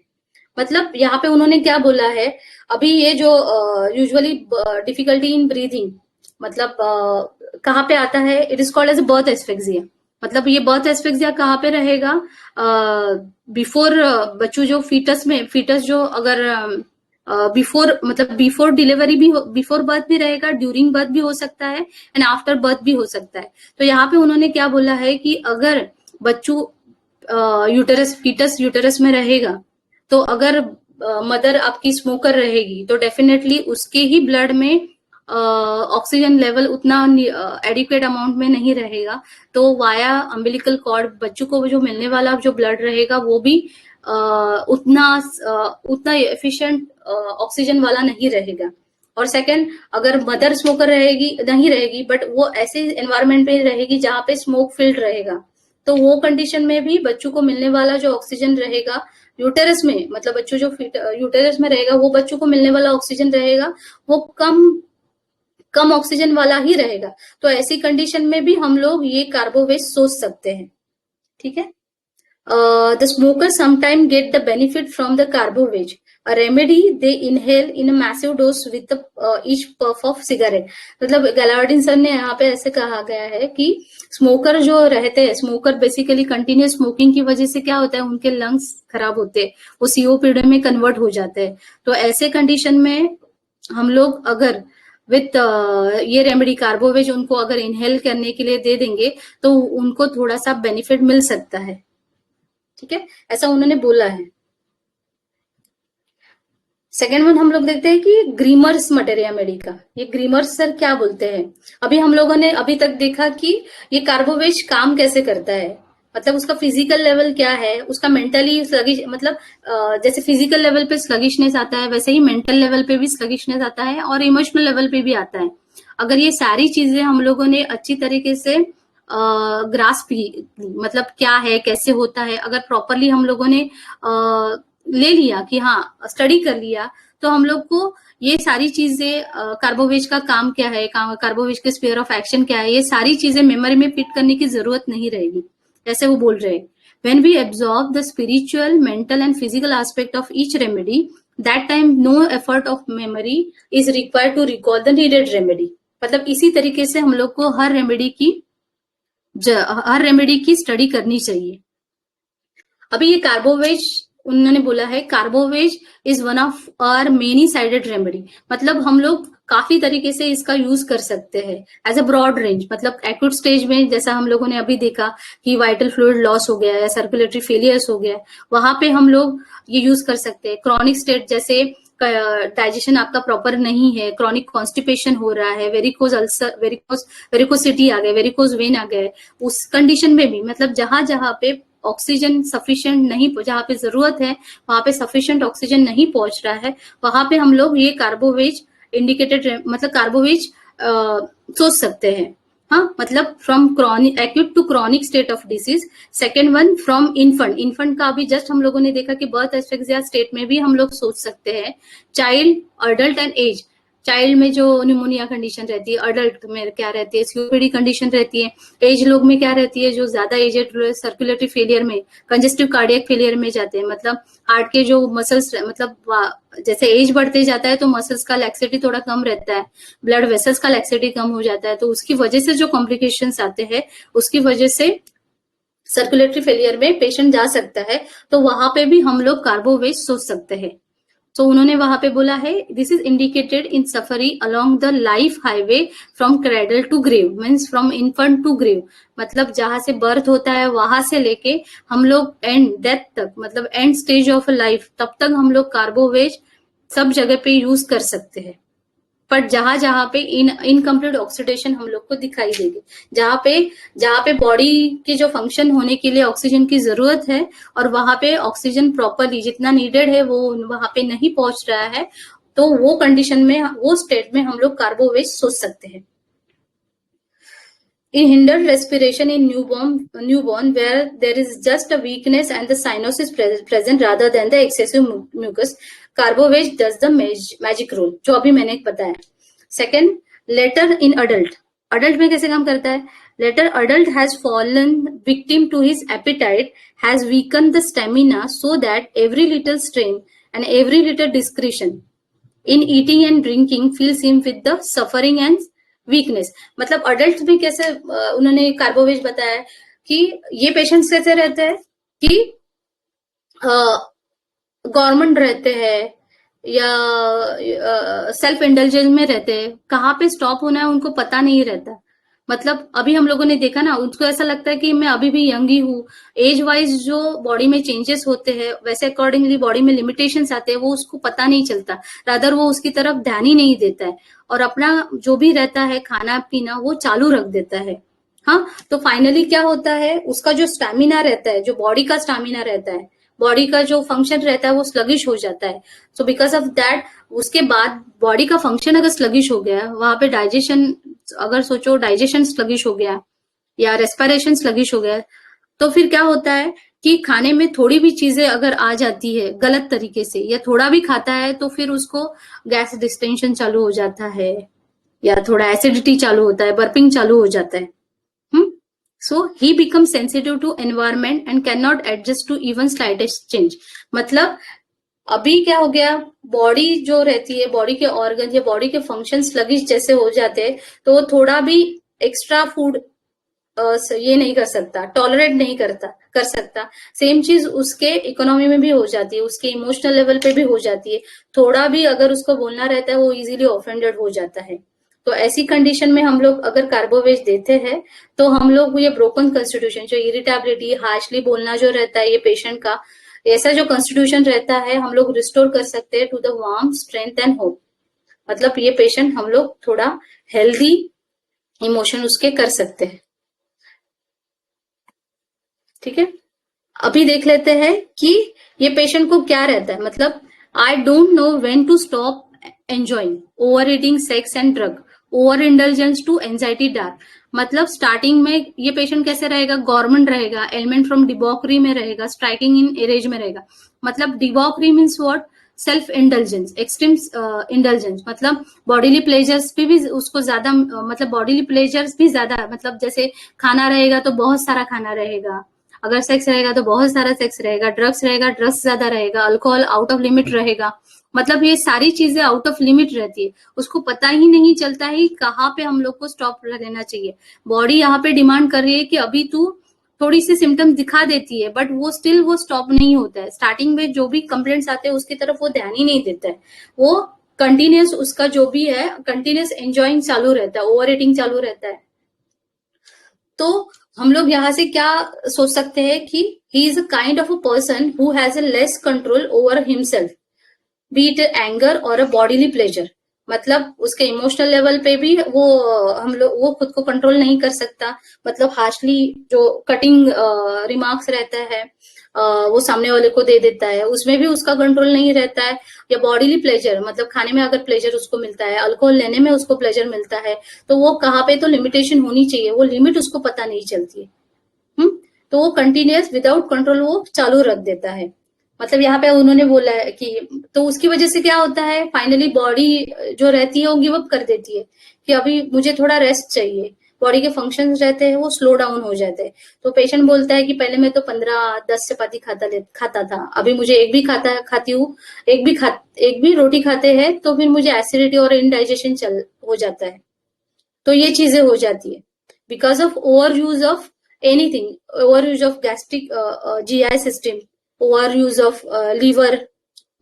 मतलब यहाँ पे उन्होंने क्या बोला है, अभी ये जो यूजुअली डिफिकल्टी इन ब्रीदिंग, मतलब कहाँ पे आता है, it is called as birth asphyxia. मतलब ये बर्थ एस्फेक्सिया कहाँ पे रहेगा, बिफोर बच्चों जो फीटस जो अगर बिफोर मतलब बिफोर डिलीवरी भी, बिफोर बर्थ भी रहेगा, ड्यूरिंग बर्थ भी हो सकता है, एंड आफ्टर बर्थ भी हो सकता है. तो यहाँ पे उन्होंने क्या बोला है कि अगर बच्चों यूटेरस फीटस यूटेरस में रहेगा, तो अगर मदर आपकी स्मोकर रहेगी तो डेफिनेटली उसके ही ब्लड में ऑक्सीजन लेवल उतना एडिक्वेट अमाउंट में नहीं रहेगा, तो वाया अम्बिलिकल कॉर्ड बच्चों को जो मिलने वाला जो ब्लड रहेगा वो भी उतना एफिशिएंट ऑक्सीजन वाला नहीं रहेगा. और सेकंड, अगर मदर स्मोकर नहीं रहेगी बट वो ऐसे एनवायरमेंट में रहेगी जहाँ पे स्मोक फील्ड रहेगा, तो वो कंडीशन में भी बच्चों को मिलने वाला जो ऑक्सीजन रहेगा यूटेरस में, मतलब बच्चों जो यूटेरस में रहेगा, वो बच्चों को मिलने वाला ऑक्सीजन रहेगा वो कम ऑक्सीजन वाला ही रहेगा. तो ऐसी कंडीशन में भी हम लोग ये कार्बोवेज सोच सकते हैं. ठीक है. The smokers sometimes get the benefit from the carboveg, a remedy they inhale in a massive dose with the each puff of cigarette. मतलब गैलार्डिन सर ने यहाँ पे ऐसे कहा गया है कि स्मोकर जो रहते हैं, स्मोकर बेसिकली कंटिन्यूस स्मोकिंग की वजह से क्या होता है, उनके लंग्स खराब होते हैं, वो सीओपीडी में कन्वर्ट हो जाते हैं. तो ऐसे कंडीशन में हम लोग अगर विथ ये रेमेडी कार्बोवेज उनको अगर इनहेल करने के लिए दे देंगे तो उनको थोड़ा सा बेनिफिट मिल सकता है. ठीक है, ऐसा उन्होंने बोला है. सेकेंड वन हम लोग देखते हैं कि ग्रीमर्स मटेरिया मेडिका. ये ग्रीमर्स सर क्या बोलते हैं, अभी हम लोगों ने अभी तक देखा कि ये कार्बोवेज काम कैसे करता है, मतलब उसका फिजिकल लेवल क्या है, उसका मेंटली स्लगिश, मतलब जैसे फिजिकल लेवल पे स्लगिशनेस आता है वैसे ही मेंटल लेवल पे भी स्लगिशनेस आता है और इमोशनल लेवल पे भी आता है. अगर ये सारी चीजें हम लोगों ने अच्छी तरीके से ग्रास्प, मतलब क्या है कैसे होता है, अगर प्रॉपरली हम लोगों ने ले लिया कि हाँ स्टडी कर लिया, तो हम लोग को ये सारी चीजें कार्बोवेज का काम क्या है, कार्बोवेज के स्फीयर ऑफ एक्शन क्या है, ये सारी चीजें मेमोरी में फिट करने की जरूरत नहीं रहेगी. ऐसे वो बोल रहे हैं, when we absorb the spiritual, mental and physical aspect of each remedy, that time no effort of memory is required to recall the needed remedy. मतलब इसी तरीके से हम लोग को हर रेमेडी की स्टडी करनी चाहिए. अभी ये कार्बोवेज उन्होंने बोला है, carbo veg is one of our many sided remedy, मतलब हम लोग काफी तरीके से इसका यूज कर सकते हैं एज अ ब्रॉड रेंज. मतलब एक्यूट स्टेज में जैसा हम लोगों ने अभी देखा कि वाइटल फ्लूइड लॉस हो गया या सर्कुलेटरी फेलियर्स हो गया, वहां पे हम लोग ये यूज कर सकते हैं. क्रॉनिक स्टेट जैसे डाइजेशन आपका प्रॉपर नहीं है, क्रॉनिक कॉन्स्टिपेशन हो रहा है, वेरिकोज अल्सर, वेरिकोसिटी आ गए, वेरिकोज वेन आ गए, उस कंडीशन में भी मतलब जहां जहां पे ऑक्सीजन सफिशिएंट नहीं, जहां पे जरूरत है वहां पे सफिशिएंट ऑक्सीजन नहीं पहुंच रहा है, वहां पे हम लोग ये कार्बोवेज इंडिकेटेड मतलब कार्बोवेज सोच सकते हैं. हाँ, मतलब from chronic acute to chronic state of disease. Second one from infant का अभी जस्ट हम लोगों ने देखा कि बर्थ एस्फेक्सिया स्टेट में भी हम लोग सोच सकते हैं. Child, adult and age. Child में जो निमोनिया कंडीशन रहती है, अडल्ट में क्या रहती है, सीओपीडी कंडीशन रहती है, एज लोग में क्या रहती है, जो ज्यादा एजेड सर्कुलेटरी फेलियर में, कंजेस्टिव कार्डियक फेलियर में जाते हैं. मतलब हार्ट के जो मसल्स, मतलब जैसे एज बढ़ते जाता है तो मसल्स का लैक्सिटी थोड़ा कम रहता है, ब्लड वेसल्स का लैक्सिटी कम हो जाता है, तो उसकी वजह से जो कॉम्प्लिकेशंस आते हैं उसकी वजह से सर्कुलेटरी फेलियर में पेशेंट जा सकता है. तो वहां पे भी हम लोग कार्बोवेज सोच सकते हैं. तो उन्होंने वहां पे बोला है, this is indicated in safari along the life highway from cradle to grave, means from infant to grave, मतलब जहां से बर्थ होता है वहां से लेके हम लोग एंड डेथ तक, मतलब एंड स्टेज ऑफ लाइफ, तब तक हम लोग कार्बोवेज सब जगह पे यूज कर सकते हैं. पर जहां जहां पे इनकम्प्लीट ऑक्सीडेशन हम लोग को दिखाई देगी, जहां पे बॉडी के जो फंक्शन होने के लिए ऑक्सीजन की जरूरत है और वहां पे ऑक्सीजन प्रॉपरली जितना नीडेड है वो वहां पे नहीं पहुंच रहा है, तो वो कंडीशन में, वो स्टेट में हम लोग कार्बोवेज सोच सकते हैं. in hindered respiration in newborn where there is just a weakness and the cyanosis present rather than the excessive mucus. Carbo-Veg does the magic role, जो अभी मैंने बताया. Second, later in adult में कैसे काम करता है? Later adult has fallen victim to his appetite, has weakened the stamina so that every little strain and every little discretion in eating and drinking fills him with the suffering and weakness. मतलब adult में कैसे उन्होंने carbo veg बताया कि ये patients कैसे रहते हैं कि गवर्नमेंट रहते हैं या सेल्फ इंडल्जेंस में रहते हैं, कहाँ पे स्टॉप होना है उनको पता नहीं रहता. मतलब अभी हम लोगों ने देखा ना, उनको ऐसा लगता है कि मैं अभी भी यंग ही हूँ. एज वाइज जो बॉडी में चेंजेस होते हैं वैसे अकॉर्डिंगली बॉडी में लिमिटेशंस आते हैं, वो उसको पता नहीं चलता, रादर वो उसकी तरफ ध्यान ही नहीं देता है और अपना जो भी रहता है खाना पीना वो चालू रख देता है. हाँ, तो फाइनली क्या होता है, उसका जो स्टैमिना रहता है, जो बॉडी का स्टैमिना रहता है, बॉडी का जो फंक्शन रहता है वो स्लगिश हो जाता है. सो बिकॉज ऑफ दैट उसके बाद बॉडी का फंक्शन अगर स्लगिश हो गया, वहां पे डाइजेशन, अगर सोचो डाइजेशन स्लगिश हो गया या रेस्पिरेशन स्लगिश हो गया, तो फिर क्या होता है कि खाने में थोड़ी भी चीजें अगर आ जाती है गलत तरीके से या थोड़ा भी खाता है तो फिर उसको गैस डिस्टेंशन चालू हो जाता है या थोड़ा एसिडिटी चालू होता है, बर्पिंग चालू हो जाता है. So he becomes sensitive to environment and cannot adjust to even slightest change. मतलब अभी क्या हो गया, बॉडी जो रहती है, बॉडी के ऑर्गन या बॉडी के फंक्शन स्लगिश जैसे हो जाते हैं, तो वो थोड़ा भी एक्स्ट्रा फूड ये नहीं कर सकता, टॉलरेट नहीं कर सकता. सेम चीज उसके इकोनॉमी में भी हो जाती है, उसके इमोशनल लेवल पे भी हो जाती है. थोड़ा भी अगर उसको बोलना रहता है वो इजीली ऑफेंडेड हो जाता है. तो ऐसी कंडीशन में हम लोग अगर कार्बोवेज देते हैं तो हम लोग ये ब्रोकन कॉन्स्टिट्यूशन, जो इरिटेबिलिटी, हार्शली बोलना जो रहता है ये पेशेंट का, ऐसा जो कॉन्स्टिट्यूशन रहता है हम लोग रिस्टोर कर सकते हैं to the warm strength and hope. मतलब ये पेशेंट हम लोग थोड़ा हेल्दी इमोशन उसके कर सकते हैं. ठीक है, अभी देख लेते हैं कि ये पेशेंट को क्या रहता है. मतलब I don't know when to stop enjoying, over eating, sex and drug, over indulgence to anxiety dark. मतलब स्टार्टिंग में ये पेशेंट कैसे रहेगा, गवर्नमेंट रहेगा, एलिमेंट फ्रॉम डिबॉकरी में रहेगा, स्ट्राइकिंग इन एरेज में रहेगा. मतलब debauchery means what, self indulgence, extreme indulgence. मतलब बॉडीली प्लेजर्स भी उसको ज्यादा, मतलब बॉडीली प्लेजर्स भी ज्यादा, मतलब जैसे खाना रहेगा तो बहुत सारा खाना रहेगा, अगर सेक्स रहेगा तो बहुत सारा सेक्स रहेगा, ड्रग्स रहेगा ड्रग्स ज्यादा रहेगा, अल्कोहल आउट ऑफ लिमिट रहेगा. मतलब ये सारी चीजें आउट ऑफ लिमिट रहती है, उसको पता ही नहीं चलता है कहाँ पे हम लोग को स्टॉप रहना चाहिए. बॉडी यहाँ पे डिमांड कर रही है कि अभी तू थोड़ी सी सिम्टम्स दिखा देती है, बट वो स्टिल वो स्टॉप नहीं होता है. स्टार्टिंग में जो भी कंप्लेंट्स आते हैं उसकी तरफ वो ध्यान ही नहीं देता है, वो कंटिन्यूस उसका जो भी है कंटिन्यूस एंजॉइंग चालू रहता है, ओवर ईटिंग चालू रहता है. तो हम लोग यहाँ से क्या सोच सकते हैं कि he is a kind of a person who has a less control over himself, B it anger और अ बॉडीली प्लेजर. मतलब उसके इमोशनल लेवल पे भी वो हम लोग वो खुद को कंट्रोल नहीं कर सकता. मतलब हार्शली जो कटिंग रिमार्क्स रहता है वो सामने वाले को दे देता है, उसमें भी उसका कंट्रोल नहीं रहता है. या बॉडीली प्लेजर, मतलब खाने में अगर प्लेजर उसको मिलता है, अल्कोहल लेने में उसको प्लेजर मिलता है, तो वो कहाँ पे तो लिमिटेशन होनी चाहिए, वो लिमिट उसको पता नहीं चलती है. तो वो कंटिन्यूस विदाउट कंट्रोल वो चालू रख देता है. मतलब यहाँ पे उन्होंने बोला है कि तो उसकी वजह से क्या होता है, फाइनली बॉडी जो रहती है वो गिव अप कर देती है कि अभी मुझे थोड़ा रेस्ट चाहिए. बॉडी के फंक्शंस रहते हैं वो स्लो डाउन हो जाते हैं. तो पेशेंट बोलता है कि पहले मैं तो 15-10 चपाती खाता था, अभी मुझे एक भी खाती हूँ, एक भी रोटी खाते हैं तो फिर मुझे एसिडिटी और इनडाइजेशन हो जाता है. तो ये चीजें हो जाती है because of over use of anything, over use of gastric GI system, over use of liver.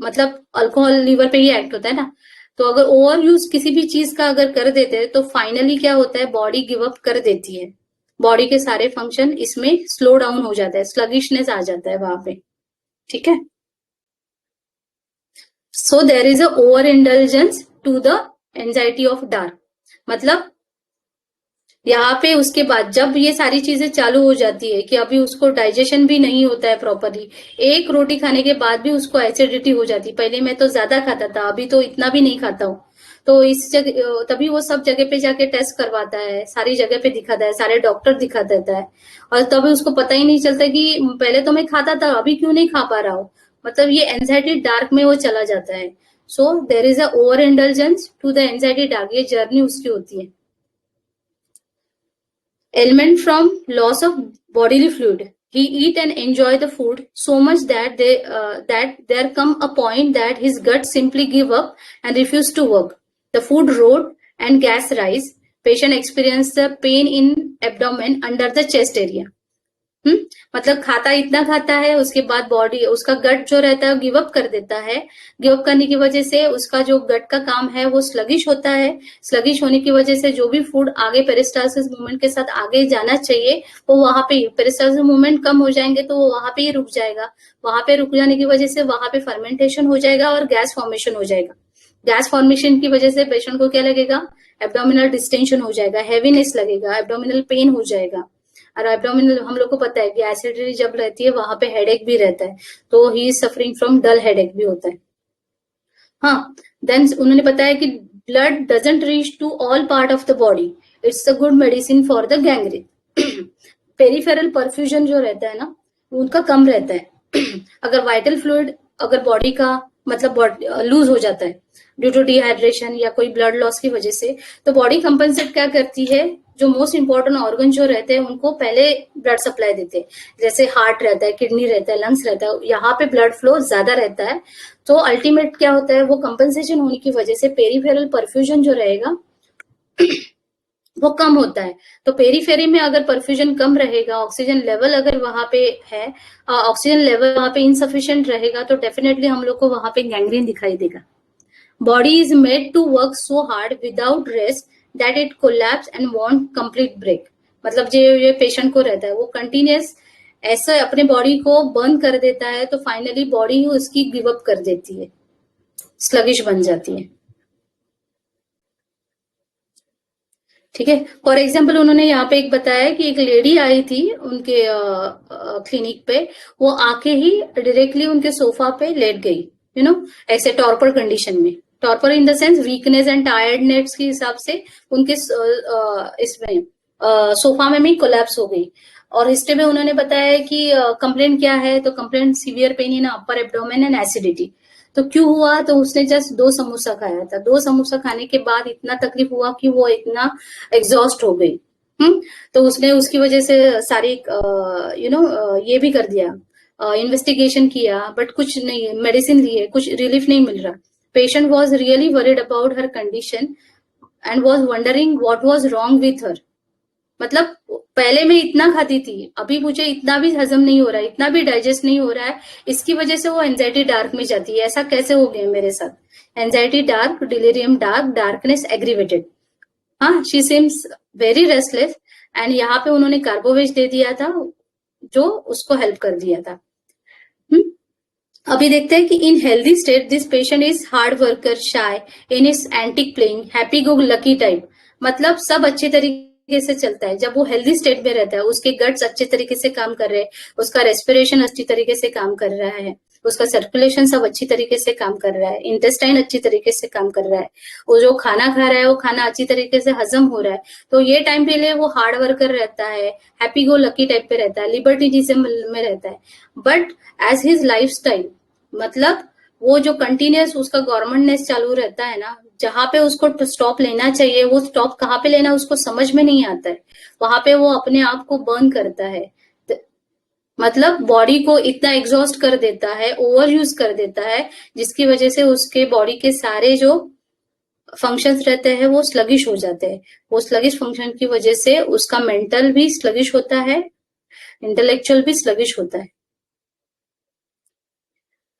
मतलब अल्कोहल लीवर पे ही एक्ट होता है ना. तो अगर ओवर यूज किसी भी चीज का अगर कर देते हैं तो फाइनली क्या होता है, बॉडी गिव अप कर देती है, बॉडी के सारे फंक्शन इसमें स्लो डाउन हो जाता है, स्लगिशनेस आ जाता है वहां पे. ठीक है, so there is a over indulgence to the anxiety of dark. मतलब यहाँ पे उसके बाद जब ये सारी चीजें चालू हो जाती है कि अभी उसको डाइजेशन भी नहीं होता है प्रॉपरली, एक रोटी खाने के बाद भी उसको एसिडिटी हो जाती है. पहले मैं तो ज्यादा खाता था, अभी तो इतना भी नहीं खाता हूँ. तो इस जगह तभी वो सब जगह पे जाके टेस्ट करवाता है, सारी जगह पे दिखाता है, सारे डॉक्टर दिखा देता है, और तभी उसको पता ही नहीं चलता कि पहले तो मैं खाता था, अभी क्यों नहीं खा पा रहा हूँ। मतलब ये एंजाइटी डार्क में वो चला जाता है। So there is a over indulgence to the anxiety dark, ये जर्नी उसकी होती है। Ailment from loss of bodily fluid. He eat and enjoy the food so much that there come a point that his gut simply give up and refuse to work. The food rot and gas rise. Patient experience the pain in abdomen under the chest area. मतलब खाता इतना खाता है, उसके बाद body उसका गट जो रहता है गिव अप कर देता है। गिव अप करने की वजह से उसका जो गट का काम है वो स्लगिश होता है। स्लगिश होने की वजह से जो भी फूड आगे पेरिस्टालसिस मूवमेंट के साथ आगे जाना चाहिए वो वहां पे, पेरिस्टालसिस मूवमेंट कम हो जाएंगे तो वो वहां पे ही रुक जाएगा। वहां पे रुक जाने की वजह से वहां पे फर्मेंटेशन हो जाएगा और गैस फॉर्मेशन हो जाएगा। गैस फॉर्मेशन की वजह से पेशेंट को क्या लगेगा, एब्डोमिनल डिस्टेंशन हो जाएगा, हैवीनेस लगेगा, एब्डोमिनल पेन हो जाएगा। और एब्डोमिनल हम लोग को पता है कि एसिडिटी जब रहती है वहां पे हेडेक भी रहता है, तो he is suffering from dull headache भी होता है। हाँ, देन उन्होंने बताया कि blood doesn't reach to all part of the body, it's a good medicine for the gangrene. Peripheral perfusion जो रहता है ना उनका कम रहता है। अगर वाइटल फ्लूइड अगर बॉडी का मतलब लूज हो जाता है ड्यू टू डिहाइड्रेशन या कोई ब्लड लॉस की वजह से, तो बॉडी कंपनसेट क्या करती है, जो मोस्ट इंपॉर्टेंट ऑर्गन जो रहते हैं उनको पहले ब्लड सप्लाई देते हैं। जैसे हार्ट रहता है, किडनी रहता है, लंग्स रहता है, यहाँ पे ब्लड फ्लो ज्यादा रहता है। तो अल्टीमेट क्या होता है, वो कंपनसेशन होने की वजह से पेरिफेरल परफ्यूजन जो रहेगा वो कम होता है। तो पेरीफेरी में अगर परफ्यूजन कम रहेगा, ऑक्सीजन लेवल अगर वहां पे है, ऑक्सीजन लेवल वहां पे इनसफिशिएंट रहेगा, तो डेफिनेटली हम लोग को वहां पे गैंग्रीन दिखाई देगा। Body is made to work so hard without rest that it collapse and want complete break. मतलब जो ये पेशेंट को रहता है वो कंटिन्यूस ऐसा अपने बॉडी को बर्न कर देता है, तो फाइनली बॉडी ही उसकी गिव अप कर देती है, स्लगिश बन जाती है। ठीक है, फॉर एग्जाम्पल उन्होंने यहाँ पे एक बताया कि एक लेडी आई थी उनके क्लिनिक पे, वो आके ही डायरेक्टली उनके सोफा पे लेट गई, यू नो, ऐसे टॉर्पर कंडीशन में। Torpor in the sense weakness and tiredness के हिसाब से उनके इसमें सोफा में भी कोलैप्स हो गई। और हिस्ट्री में उन्होंने बताया कि कंप्लेंट क्या है, तो complaint severe pain in upper abdomen and acidity. तो क्यों हुआ, तो उसने जस्ट 2 समोसा खाया था। 2 समोसा खाने के बाद इतना तकलीफ हुआ कि वो इतना एग्जॉस्ट हो गई। तो उसने उसकी वजह से सारी ये भी कर दिया, इन्वेस्टिगेशन किया, बट कुछ नहीं, मेडिसिन लिए, कुछ रिलीफ नहीं मिल रहा। Patient was really worried about her condition and was wondering what was wrong with her. मतलब पहले मैं इतना खाती थी, अभी मुझे इतना भी हजम नहीं हो रहा है, इतना भी डाइजेस्ट नहीं हो रहा है, इसकी वजह से वो एंजाइटी डार्क में जाती है। ऐसा कैसे हो गया मेरे साथ? Anxiety dark, delirium dark, darkness aggravated. हाँ, she seems very restless, and यहाँ पे उन्होंने कार्बोवेज दे दिया था जो उसको हेल्प कर दिया था। अभी देखते हैं कि इन healthy state this patient is hard worker, shy, in is antique playing, happy go lucky type. मतलब सब अच्छे तरीके से चलता है जब वो हेल्दी स्टेट में रहता है। उसके गट्स अच्छे तरीके से काम कर रहे हैं, उसका रेस्पिरेशन अच्छी तरीके से काम कर रहा है, उसका सर्कुलेशन सब अच्छी तरीके से काम कर रहा है, इंटेस्टाइन अच्छी तरीके से काम कर रहा है, वो जो खाना खा रहा है वो खाना अच्छी तरीके से हजम हो रहा है। तो ये टाइम पे लिए वो हार्ड वर्कर रहता है, हैप्पी गो लकी टाइप पे रहता है, लिबर्टीनिज्म में रहता है। But as his life style, मतलब वो जो कंटिन्यूस उसका गवर्नमेंटनेस चालू रहता है ना, जहां पे उसको स्टॉप लेना चाहिए वो स्टॉप कहाँ पे लेना उसको समझ में नहीं आता है, वहां पे वो अपने आप को बर्न करता है। मतलब बॉडी को इतना एग्जॉस्ट कर देता है, ओवर यूज कर देता है, जिसकी वजह से उसके बॉडी के सारे जो फंक्शंस रहते हैं वो स्लगिश हो जाते हैं। वो स्लगिश फंक्शन की वजह से उसका मेंटल भी स्लगिश होता है, इंटेलेक्चुअल भी स्लगिश होता है।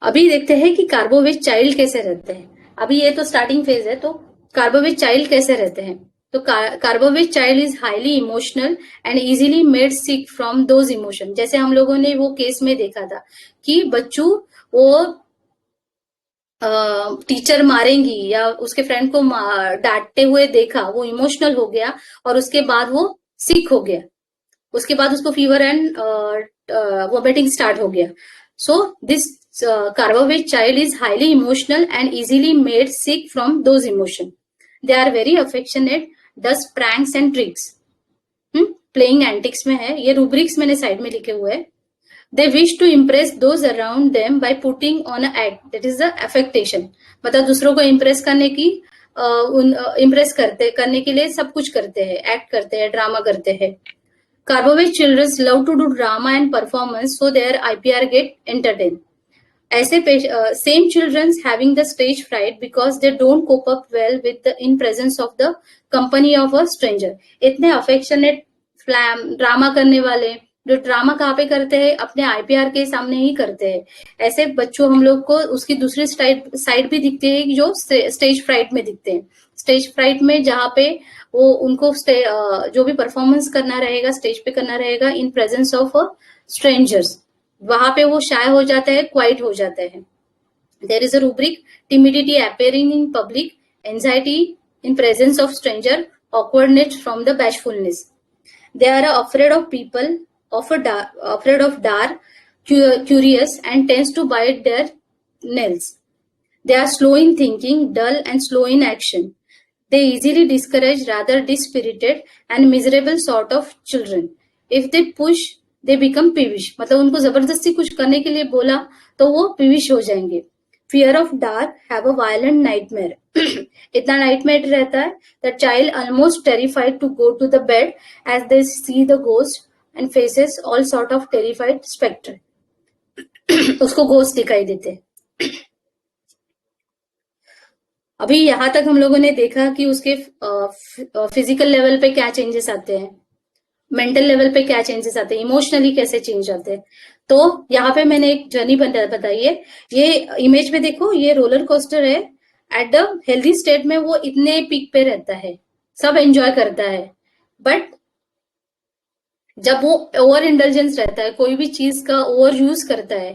अभी देखते हैं कि कार्बोवेज चाइल्ड कैसे रहते हैं। अभी ये तो स्टार्टिंग फेज है, तो कार्बोवेज चाइल्ड कैसे रहते हैं। तो carbo veg child is highly emotional and easily made sick from those emotion. जैसे हम लोगों ने वो केस में देखा था कि बच्चों वो टीचर मारेंगी या उसके फ्रेंड को डांटते हुए देखा, वो इमोशनल हो गया और उसके बाद वो सिक हो गया, उसके बाद उसको फीवर एंड वोमिटिंग स्टार्ट हो गया। So this carbo veg child is highly emotional and easily made sick from those emotion. They are very affectionate, does pranks and tricks. Playing antics में है, ये रूब्रिक्स मैंने साइड में लिखे हुए हैं. They wish to impress those around them by putting on an act. That is the affectation. मतलब दूसरों को इम्प्रेस करने की इम्प्रेस करने के लिए सब कुछ करते हैं, एक्ट करते हैं, ड्रामा करते हैं. Carbovic children love to do drama and performance, so their IPR get entertained. ऐसे same children having the stage fright because they don't cope up well with the in presence of the company of a stranger. इतने affectionate drama करने वाले, जो drama कहाँ पे करते हैं, अपने आईपीआर के सामने ही करते हैं. ऐसे बच्चों हम लोग को उसकी दूसरी साइड भी दिखते हैं जो स्टेज फ्राइट में दिखते हैं. स्टेज फ्राइट में जहाँ पे वो उनको जो भी परफॉर्मेंस करना रहेगा, स्टेज पे करना रहेगा इन प्रेजेंस ऑफ स्ट्रेंजर्स, वहां पे वो शाय हो जाते हैं, क्वाइट हो जाते हैं. There is a rubric, timidity appearing in public, anxiety in presence of stranger, awkwardness from the bashfulness. They are afraid of people, afraid of dark, curious, and tends to bite their nails. They are slow in thinking, dull and slow in action. They easily discourage rather dispirited and miserable sort of children. If they push, they become peevish. मतलब उनको जबरदस्ती कुछ करने के लिए बोला तो वो peevish हो जाएंगे. Fear of dark, have a violent nightmare. इतना nightmare रहता है that child almost terrified to go to the bed as they see the ghost and faces all sort of terrified spectre. उसको ghost दिखाई देते. अभी यहाँ तक हम लोगों ने देखा कि उसके फिजिकल लेवल पे क्या चेंजेस आते हैं, मेंटल लेवल पे क्या चेंजेस आते हैं, इमोशनली कैसे चेंज आते हैं. तो यहाँ पे मैंने एक जर्नी बताई है. ये इमेज में देखो, ये रोलर कोस्टर है. एट द हेल्दी स्टेट में वो इतने पीक पे रहता है, सब एंजॉय करता है. बट जब वो ओवर इंडल्जेंस रहता है, कोई भी चीज का ओवर यूज करता है,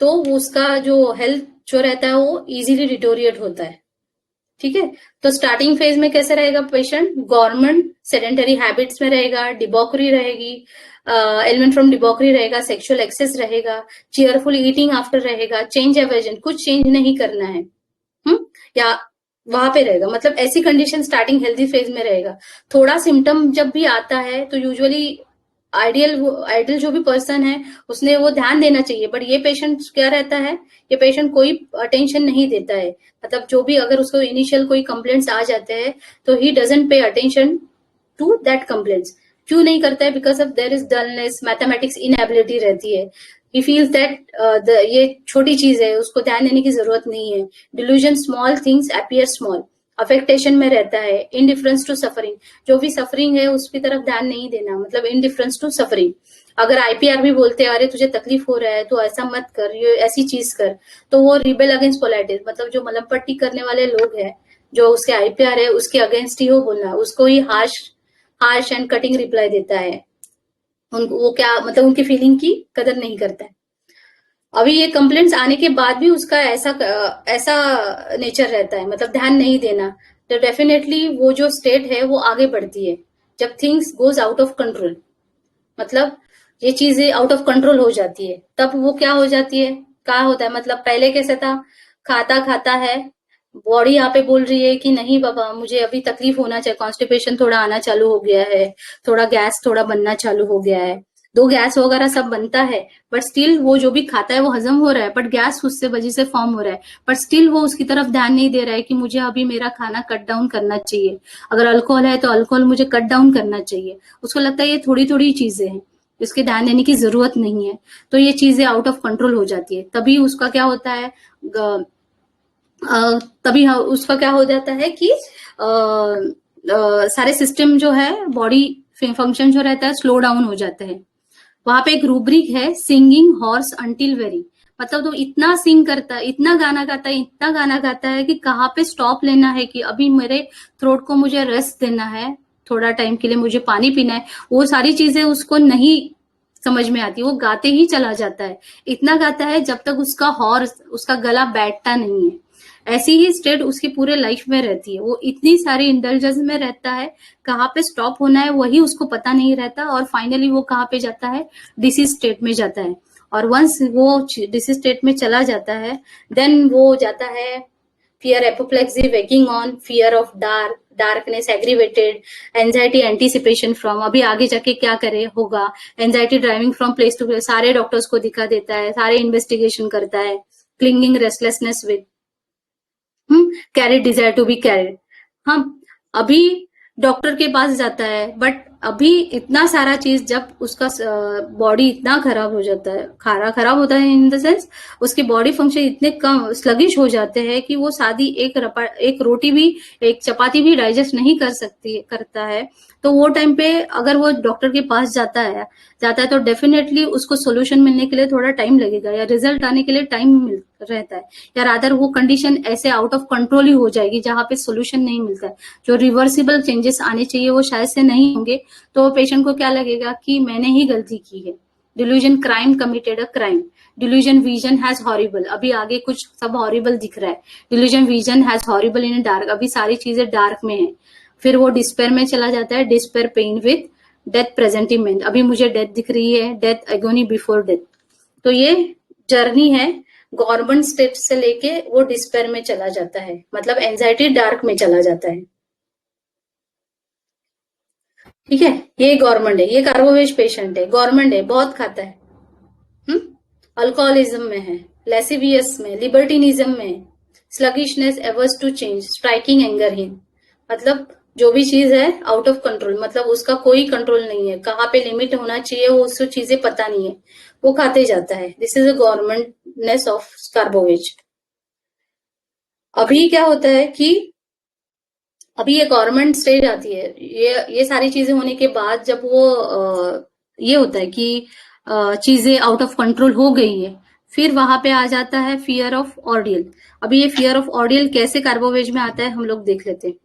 तो उसका जो हेल्थ जो रहता है वो इजीली डिटोरिएट होता है. ठीक है. तो स्टार्टिंग फेज में कैसे रहेगा पेशेंट, गवर्नमेंट सेडेंटरी हैबिट्स में रहेगा, डिबॉकरी रहेगी, एलिमेंट फ्रॉम डिबॉकरी रहेगा, सेक्सुअल एक्सेस रहेगा, चेयरफुल ईटिंग आफ्टर रहेगा, चेंज एवर्जन, कुछ चेंज नहीं करना है. या वहां पे रहेगा. मतलब ऐसी कंडीशन स्टार्टिंग हेल्दी फेज में रहेगा. थोड़ा सिम्टम जब भी आता है तो यूजुअली आइडियल जो भी पर्सन है उसने वो ध्यान देना चाहिए. बट ये पेशेंट क्या रहता है, ये पेशेंट कोई अटेंशन नहीं देता है. मतलब जो भी अगर उसको इनिशियल कोई कंप्लेंट्स आ जाते हैं तो he doesn't pay attention to that complaints. क्यों नहीं करता है? Because of there is dullness, mathematics inability रहती है. ही फील्स दैट ये छोटी चीज है, उसको ध्यान देने की जरूरत नहीं है. Delusion, small things appear small. Affectation में रहता है. इनडिफरेंस टू सफरिंग, जो भी सफरिंग है उसकी तरफ ध्यान नहीं देना, मतलब इनडिफरेंस टू सफरिंग. अगर आईपीआर भी बोलते हैं अरे तुझे तकलीफ हो रहा है तो ऐसा मत कर, ये ऐसी चीज कर, तो वो रिबेल अगेंस्ट पोलाइटिस, मतलब जो मलम पट्टी करने वाले लोग हैं, जो उसके आईपीआर है उसके अगेंस्ट ही हो बोलना, उसको ही हार्श एंड कटिंग रिप्लाई देता है. वो क्या मतलब उनकी फीलिंग की कदर नहीं करता है. अभी ये कंप्लेंट्स आने के बाद भी उसका ऐसा नेचर रहता है, मतलब ध्यान नहीं देना, तो डेफिनेटली वो जो स्टेट है वो आगे बढ़ती है. जब things goes out of control, मतलब ये चीजें आउट ऑफ कंट्रोल हो जाती है, तब वो क्या हो जाती है, क्या होता है. मतलब पहले कैसे था, खाता है, बॉडी यहाँ पे बोल रही है कि नहीं बाबा मुझे अभी तकलीफ होना चाहिए, कॉन्स्टिपेशन थोड़ा आना चालू हो गया है, थोड़ा गैस थोड़ा बनना चालू हो गया है, दो गैस वगैरह सब बनता है, बट स्टिल वो जो भी खाता है वो हजम हो रहा है, बट गैस उससे वजह से फॉर्म हो रहा है, बट स्टिल वो उसकी तरफ ध्यान नहीं दे रहा है कि मुझे अभी मेरा खाना कट डाउन करना चाहिए. अगर अल्कोहल है तो अल्कोहल मुझे कट डाउन करना चाहिए. उसको लगता है ये थोड़ी थोड़ी चीजें हैं, इसके ध्यान देने की जरूरत नहीं है, तो ये चीजें आउट ऑफ कंट्रोल हो जाती है. तभी उसका क्या होता है, कि सारे सिस्टम जो है, बॉडी फंक्शन जो रहता है स्लो डाउन हो जाता है. वहां पे एक रूब्रिक है, सिंगिंग हॉर्स अंटिल वेरी, मतलब तो इतना सिंग करता है, इतना गाना गाता है कि कहाँ पे स्टॉप लेना है, कि अभी मेरे थ्रोट को मुझे रेस्ट देना है, थोड़ा टाइम के लिए मुझे पानी पीना है. वो सारी चीजें उसको नहीं समझ में आती, वो गाते ही चला जाता है. इतना गाता है जब तक उसका गला बैठता नहीं है. ऐसी ही स्टेट उसकी पूरे लाइफ में रहती है. वो इतनी सारी इंडल्जेंस में रहता है, कहाँ पे स्टॉप होना है वही उसको पता नहीं रहता, और फाइनली वो कहाँ पे जाता है, डिसीज स्टेट में जाता है. और वंस वो डिसीज स्टेट में चला जाता है, देन वो जाता है fear apoplexy, waking on, fear of darkness, aggravated, anxiety, anticipation from, अभी आगे जाके क्या करे होगा, anxiety driving from place to place, सारे डॉक्टर्स को दिखा देता है, सारे इन्वेस्टिगेशन करता है, clinging restlessness with, carried desire to be carried. हम अभी डॉक्टर के पास जाता है, बट अभी इतना सारा चीज जब उसका बॉडी इतना खराब हो जाता है, खराब होता है इन द सेंस उसकी बॉडी फंक्शन इतने कम स्लगिश हो जाते हैं कि वो सादी एक रोटी भी, एक चपाती भी डाइजेस्ट नहीं करता है, तो वो टाइम पे अगर वो डॉक्टर के पास जाता है तो डेफिनेटली उसको सोल्यूशन मिलने के लिए थोड़ा टाइम लगेगा, या रिजल्ट आने के लिए टाइम रहता है, या रादर वो कंडीशन ऐसे आउट ऑफ कंट्रोल ही हो जाएगी जहां पे सोल्यूशन नहीं मिलता है, जो रिवर्सिबल चेंजेस आने चाहिए वो शायद से नहीं होंगे, तो पेशेंट को क्या लगेगा कि मैंने ही गलती की है. Delusion, crime, committed a crime. Delusion vision has horrible, अभी आगे कुछ सब हॉरिबल दिख रहा है. Delusion vision has horrible in dark, अभी सारी चीजें डार्क में है. फिर वो डिस्पेयर में चला जाता है, डिस्पेयर पेन विद डेथ प्रेजेंटिमेंट, अभी मुझे डेथ दिख रही है, डेथ एगोनी बिफोर डेथ. तो ये जर्नी है, गवर्नमेंट स्टेप से लेके वो डिस्पेयर में चला जाता है, मतलब एंजाइटी डार्क में चला जाता है. ठीक है, ये गवर्नमेंट है, ये कार्बोवेज पेशेंट है, गवर्नमेंट है, बहुत खाता है, अल्कोहलिज्म में है, लेसिवियस में, लिबर्टिनिज्म में, sluggishness, averse to change, striking एंगरहीन, मतलब जो भी चीज है आउट ऑफ कंट्रोल, मतलब उसका कोई कंट्रोल नहीं है, कहाँ पे लिमिट होना चाहिए वो उसको चीजें पता नहीं है, वो खाते जाता है. This is a governmentness of carbo veg. अभी क्या होता है कि अभी ये गवर्नमेंट स्टेज आती है, ये सारी चीजें होने के बाद जब वो ये होता है कि चीजें आउट ऑफ कंट्रोल हो गई है, फिर वहां पे आ जाता है फियर ऑफ ऑर्डियल. अभी ये फियर ऑफ ऑर्डियल कैसे कार्बोवेज में आता है हम लोग देख लेते हैं.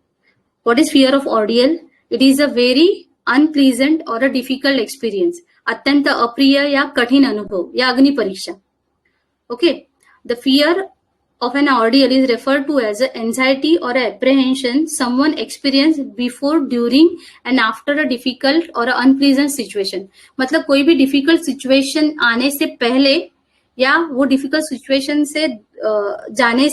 What is fear of ordeal? It is a very unpleasant और अ डिफिकल्ट एक्सपीरियंस, अत्यंत अप्रिय या कठिन अनुभव या अग्नि परीक्षा. Okay, the fear of an ordeal is referred to as anxiety or apprehension someone experienced before, during and after a difficult or unpleasant situation. मतलब कोई भी difficult situation आने से पहले या वो difficult situation से जाने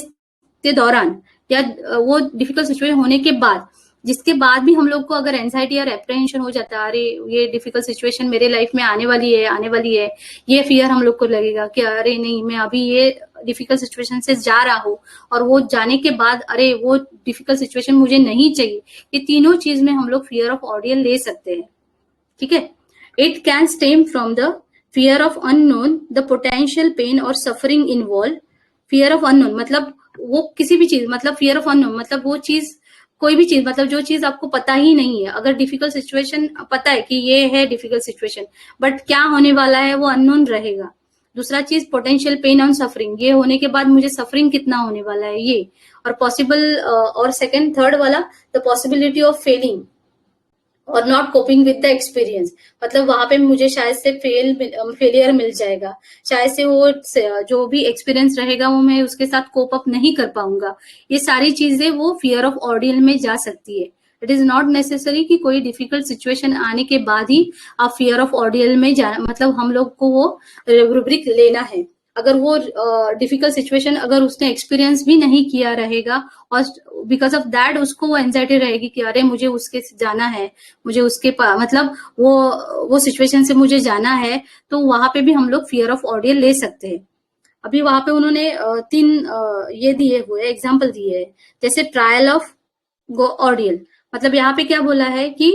के दौरान या वो difficult situation होने के बाद, जिसके बाद भी हम लोग को अगर एंजाइटी और एप्रहेंशन हो जाता है, अरे ये डिफिकल्ट सिचुएशन मेरे लाइफ में आने वाली है, ये फियर हम लोग को लगेगा कि अरे नहीं, मैं अभी ये डिफिकल्ट सिचुएशन से जा रहा हूँ, और वो जाने के बाद अरे वो डिफिकल्ट सिचुएशन मुझे नहीं चाहिए. ये तीनों चीज में हम लोग फियर ऑफ ऑर्डियल ले सकते हैं. ठीक है, it can stem from the fear of unknown, the potential pain और suffering involve. Fear of unknown मतलब वो किसी भी चीज, मतलब फियर ऑफ अननोन मतलब वो चीज, कोई भी चीज, मतलब जो चीज आपको पता ही नहीं है. अगर डिफिकल्ट सिचुएशन पता है कि ये है डिफिकल्ट सिचुएशन, बट क्या होने वाला है वो अननोन रहेगा. दूसरा चीज पोटेंशियल पेन ऑन सफरिंग, ये होने के बाद मुझे सफरिंग कितना होने वाला है ये, और पॉसिबल, और सेकंड थर्ड वाला द पॉसिबिलिटी ऑफ फेलिंग और not coping with the experience, मतलब वहां पे मुझे शायद से फेलियर मिल जाएगा, शायद से वो जो भी एक्सपीरियंस रहेगा वो मैं उसके साथ कोप अप नहीं कर पाऊंगा. ये सारी चीजें वो फियर ऑफ ऑर्डियल में जा सकती है. इट इज नॉट नेसेसरी कि कोई डिफिकल्ट सिचुएशन आने के बाद ही आप फियर ऑफ ऑर्डियल में जाना, मतलब हम लोग को वो रूब्रिक लेना है. अगर वो डिफिकल्ट सिचुएशन अगर उसने एक्सपीरियंस भी नहीं किया रहेगा और बिकॉज ऑफ दैट उसको वो एंजाइटी रहेगी कि अरे मुझे उसके जाना है, मुझे उसके मतलब वो सिचुएशन से मुझे जाना है, तो वहां पे भी हम लोग फियर ऑफ ऑर्डियल ले सकते हैं. अभी वहां पे उन्होंने 3 ये दिए हुए एग्जाम्पल दिए है, जैसे ट्रायल ऑफ ऑर्डियल, मतलब यहाँ पे क्या बोला है कि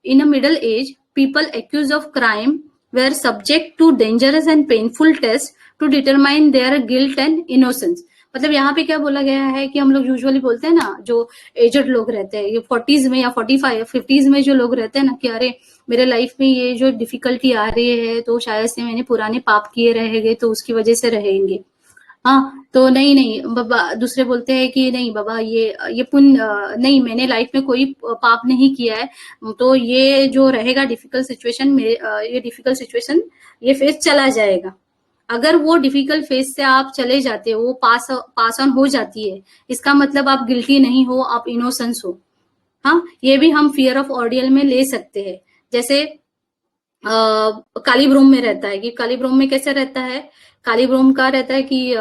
in a middle age people accuse of crime were subject to dangerous and painful tests to determine their guilt and innocence. मतलब यहाँ पे क्या बोला गया है कि हम लोग यूजुअली बोलते हैं ना, जो एजड लोग रहते हैं, ये 40s में या 45 50s में जो लोग रहते हैं ना, कि अरे मेरे लाइफ में ये जो डिफिकल्टी आ रही है तो शायद से मैंने पुराने पाप किए रहेंगे तो उसकी वजह से रहेंगे. हाँ, तो नहीं बाबा, दूसरे बोलते हैं कि नहीं बाबा, ये पुण्य नहीं, मैंने लाइफ में कोई पाप नहीं किया है, तो ये जो रहेगा डिफिकल्ट सिचुएशन में, ये डिफिकल्ट सिचुएशन ये फेस चला जाएगा. अगर वो डिफिकल्ट फेज से आप चले जाते हो, वो पास ऑन हो जाती है, इसका मतलब आप गिल्टी नहीं हो, आप इनोसेंस हो. हाँ, ये भी हम फियर ऑफ ऑर्डियल में ले सकते हैं. जैसे कालीब्रोम में रहता है कि कालीब्रोम में कैसे रहता है, कालीब्रोम का रहता है कि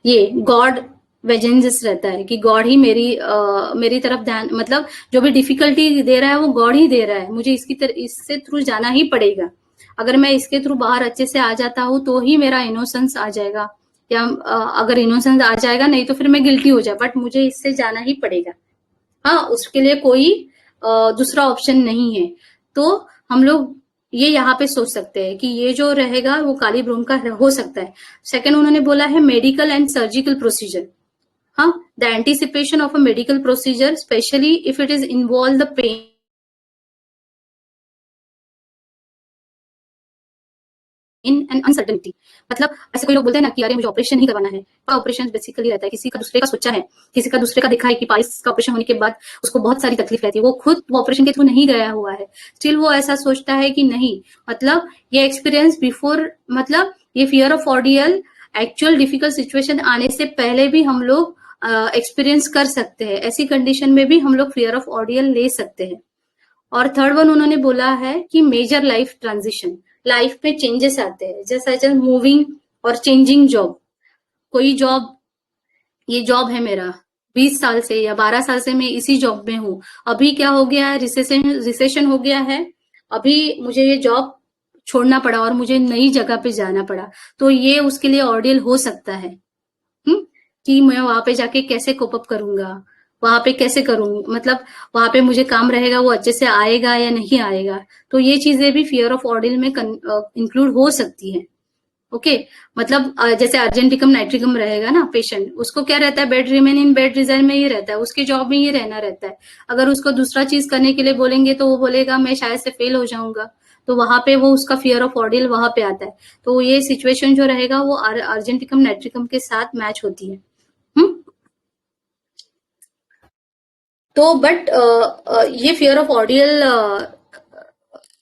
ये गॉड वेजेंजस रहता है कि गॉड ही मेरी तरफ ध्यान, मतलब जो भी डिफिकल्टी दे रहा है वो गॉड ही दे रहा है, मुझे इससे थ्रू जाना ही पड़ेगा। अगर मैं इसके थ्रू बाहर अच्छे से आ जाता हूँ तो ही मेरा इनोसेंस आ जाएगा, या अगर इनोसेंस आ जाएगा नहीं तो फिर मैं गिल्टी हो जाए, बट मुझे इससे जाना ही पड़ेगा। हाँ, उसके लिए कोई दूसरा ऑप्शन नहीं है। तो हम लोग ये यहाँ पे सोच सकते हैं कि ये जो रहेगा वो काली ब्रूम का हो सकता है। सेकंड उन्होंने बोला है मेडिकल एंड सर्जिकल प्रोसीजर। हाँ, the anticipation of a medical procedure specially if it is involve the pain in and uncertainty. मतलब ऐसे कोई लोग बोलते हैं ना कि अरे मुझे ऑपरेशन ही करवाना है। ऑपरेशन बेसिकली रहता है किसी का दूसरे का सोचा है, किसी का दूसरे का देखा है कि पाइल्स का ऑपरेशन होने के बाद उसको बहुत सारी तकलीफ रहती है, वो खुद वो ऑपरेशन के थ्रू नहीं गया हुआ है, स्टिल वो ऐसा सोचता है कि नहीं, मतलब ये एक्सपीरियंस बिफोर, मतलब ये fear of ordeal actual difficult situation आने से पहले भी हम लोग एक्सपीरियंस कर सकते हैं। ऐसी कंडीशन में भी हम लोग फियर ऑफ ऑर्डियल ले सकते हैं। और थर्ड वन उन्होंने बोला है कि मेजर लाइफ ट्रांजिशन, लाइफ में चेंजेस आते हैं जैसे मूविंग और चेंजिंग जॉब। कोई जॉब, ये जॉब है मेरा 20 साल से या 12 साल से मैं इसी जॉब में हूँ, अभी क्या हो गया है, रिसेशन हो गया है, अभी मुझे ये जॉब छोड़ना पड़ा और मुझे नई जगह पे जाना पड़ा, तो ये उसके लिए ऑर्डियल हो सकता है। कि मैं वहां पे जाके कैसे कोप अप करूंगा, वहां पे कैसे करूँ, मतलब वहां पे मुझे काम रहेगा वो अच्छे से आएगा या नहीं आएगा। तो ये चीजें भी फियर ऑफ ऑर्डियल में इंक्लूड हो सकती है। ओके, मतलब जैसे अर्जेंटिकम नाइट्रिकम रहेगा ना पेशेंट, उसको क्या रहता है, bed remain in bed resign में ही रहता है, उसके जॉब में ही रहना रहता है। अगर उसको दूसरा चीज करने के लिए बोलेंगे तो वो बोलेगा मैं शायद से फेल हो जाऊंगा, तो वहां पे वो उसका फियर ऑफ ऑर्डियल वहां पे आता है। तो ये सिचुएशन जो रहेगा वो अर्जेंटिकम नाइट्रिकम के साथ मैच होती है। हम्म तो बट ये फियर ऑफ ऑर्डियल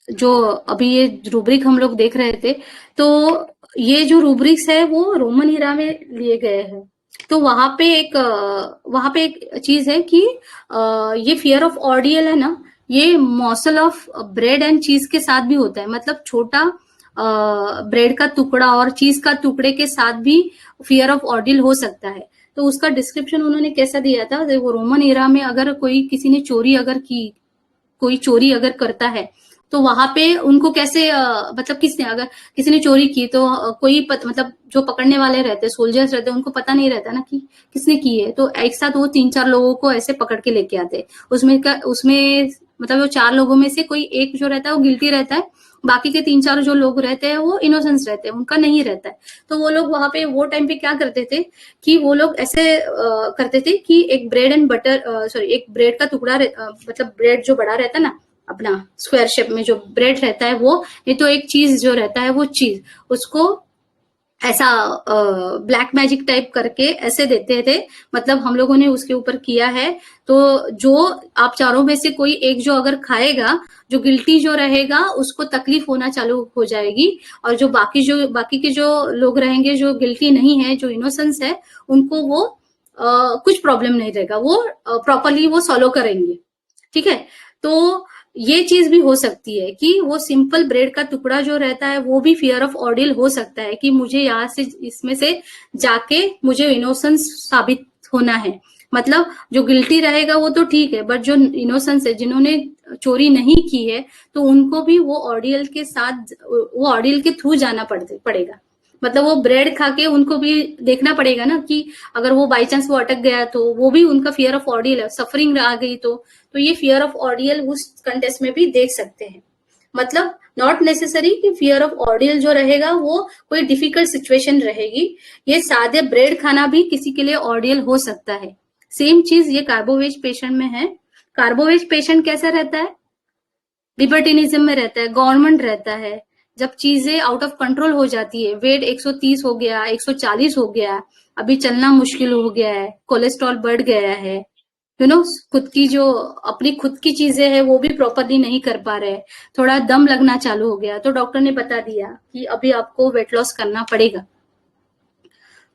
जो अभी ये रूब्रिक हम लोग देख रहे थे, तो ये जो रूब्रिक्स है वो रोमन इरा में लिए गए हैं। तो वहां पे एक चीज है कि ये फियर ऑफ ऑर्डियल है ना, ये मॉसल ऑफ ब्रेड एंड चीज के साथ भी होता है, मतलब छोटा ब्रेड का टुकड़ा और चीज का टुकड़े के साथ भी फियर ऑफ ऑर्डियल हो सकता है। तो उसका डिस्क्रिप्शन उन्होंने कैसा दिया था, वो रोमन इरा में अगर कोई किसी ने चोरी अगर की, कोई चोरी अगर करता है तो वहां पे उनको कैसे मतलब किसने अगर किसी ने चोरी की तो मतलब जो पकड़ने वाले रहते हैं, सोल्जर्स रहते हैं, उनको पता नहीं रहता ना कि किसने की है, तो एक साथ वो 3-4 लोगों को ऐसे पकड़ के लेके आते हैं। उसमें मतलब वो 4 लोगों में से कोई एक जो रहता है वो गिल्टी रहता है, बाकी के 3-4 जो लोग रहते हैं वो इनोसेंस रहते हैं, उनका नहीं रहता है। तो वो लोग वहां पे वो टाइम पे क्या करते थे कि वो लोग ऐसे करते थे कि एक ब्रेड एंड बटर, सॉरी, एक ब्रेड का टुकड़ा मतलब ब्रेड जो बड़ा रहता है ना, अपना स्क्वायर शेप में जो ब्रेड रहता है वो, नहीं तो एक चीज जो रहता है वो चीज, उसको ऐसा ब्लैक मैजिक टाइप करके ऐसे देते थे। मतलब हम लोगों ने उसके ऊपर किया है। तो जो आप चारों में से कोई एक जो अगर खाएगा, जो गिल्टी जो रहेगा उसको तकलीफ होना चालू हो जाएगी, और जो बाकी के जो लोग रहेंगे जो गिल्टी नहीं है, जो इनोसेंस है, उनको वो कुछ प्रॉब्लम नहीं रहेगा, वो प्रॉपरली वो सॉलो करेंगे। ठीक है, तो ये चीज भी हो सकती है कि वो सिंपल ब्रेड का टुकड़ा जो रहता है वो भी फियर ऑफ ऑर्डियल हो सकता है कि मुझे यहाँ से इसमें से जाके मुझे इनोसेंस साबित होना है। मतलब जो गिल्टी रहेगा वो तो ठीक है, बट जो इनोसेंस है, जिन्होंने चोरी नहीं की है, तो उनको भी वो ऑर्डियल के साथ, वो ऑर्डियल के थ्रू जाना पड़ेगा। मतलब वो ब्रेड खा के उनको भी देखना पड़ेगा ना कि अगर वो बाई चांस वो अटक गया तो वो भी उनका फियर ऑफ ऑर्डियल है, सफरिंग आ गई तो ये फियर ऑफ ऑर्डियल उस कंटेस्ट में भी देख सकते हैं। मतलब नॉट नेसेसरी कि फियर ऑफ ऑर्डियल जो रहेगा वो कोई डिफिकल्ट सिचुएशन रहेगी, ये सादे ब्रेड खाना भी किसी के लिए ऑर्डियल हो सकता है। सेम चीज ये कार्बोवेज पेशेंट में है। कार्बोवेज पेशेंट कैसा रहता है, लिबर्टिनिज्म में रहता है, गवर्नमेंट रहता है। जब चीजें आउट ऑफ कंट्रोल हो जाती है, वेट 130 हो गया, 140 हो गया, अभी चलना मुश्किल हो गया है, कोलेस्ट्रॉल बढ़ गया है, खुद की जो अपनी खुद की चीजें है वो भी प्रॉपरली नहीं कर पा रहे, थोड़ा दम लगना चालू हो गया, तो डॉक्टर ने बता दिया कि अभी आपको वेट लॉस करना पड़ेगा।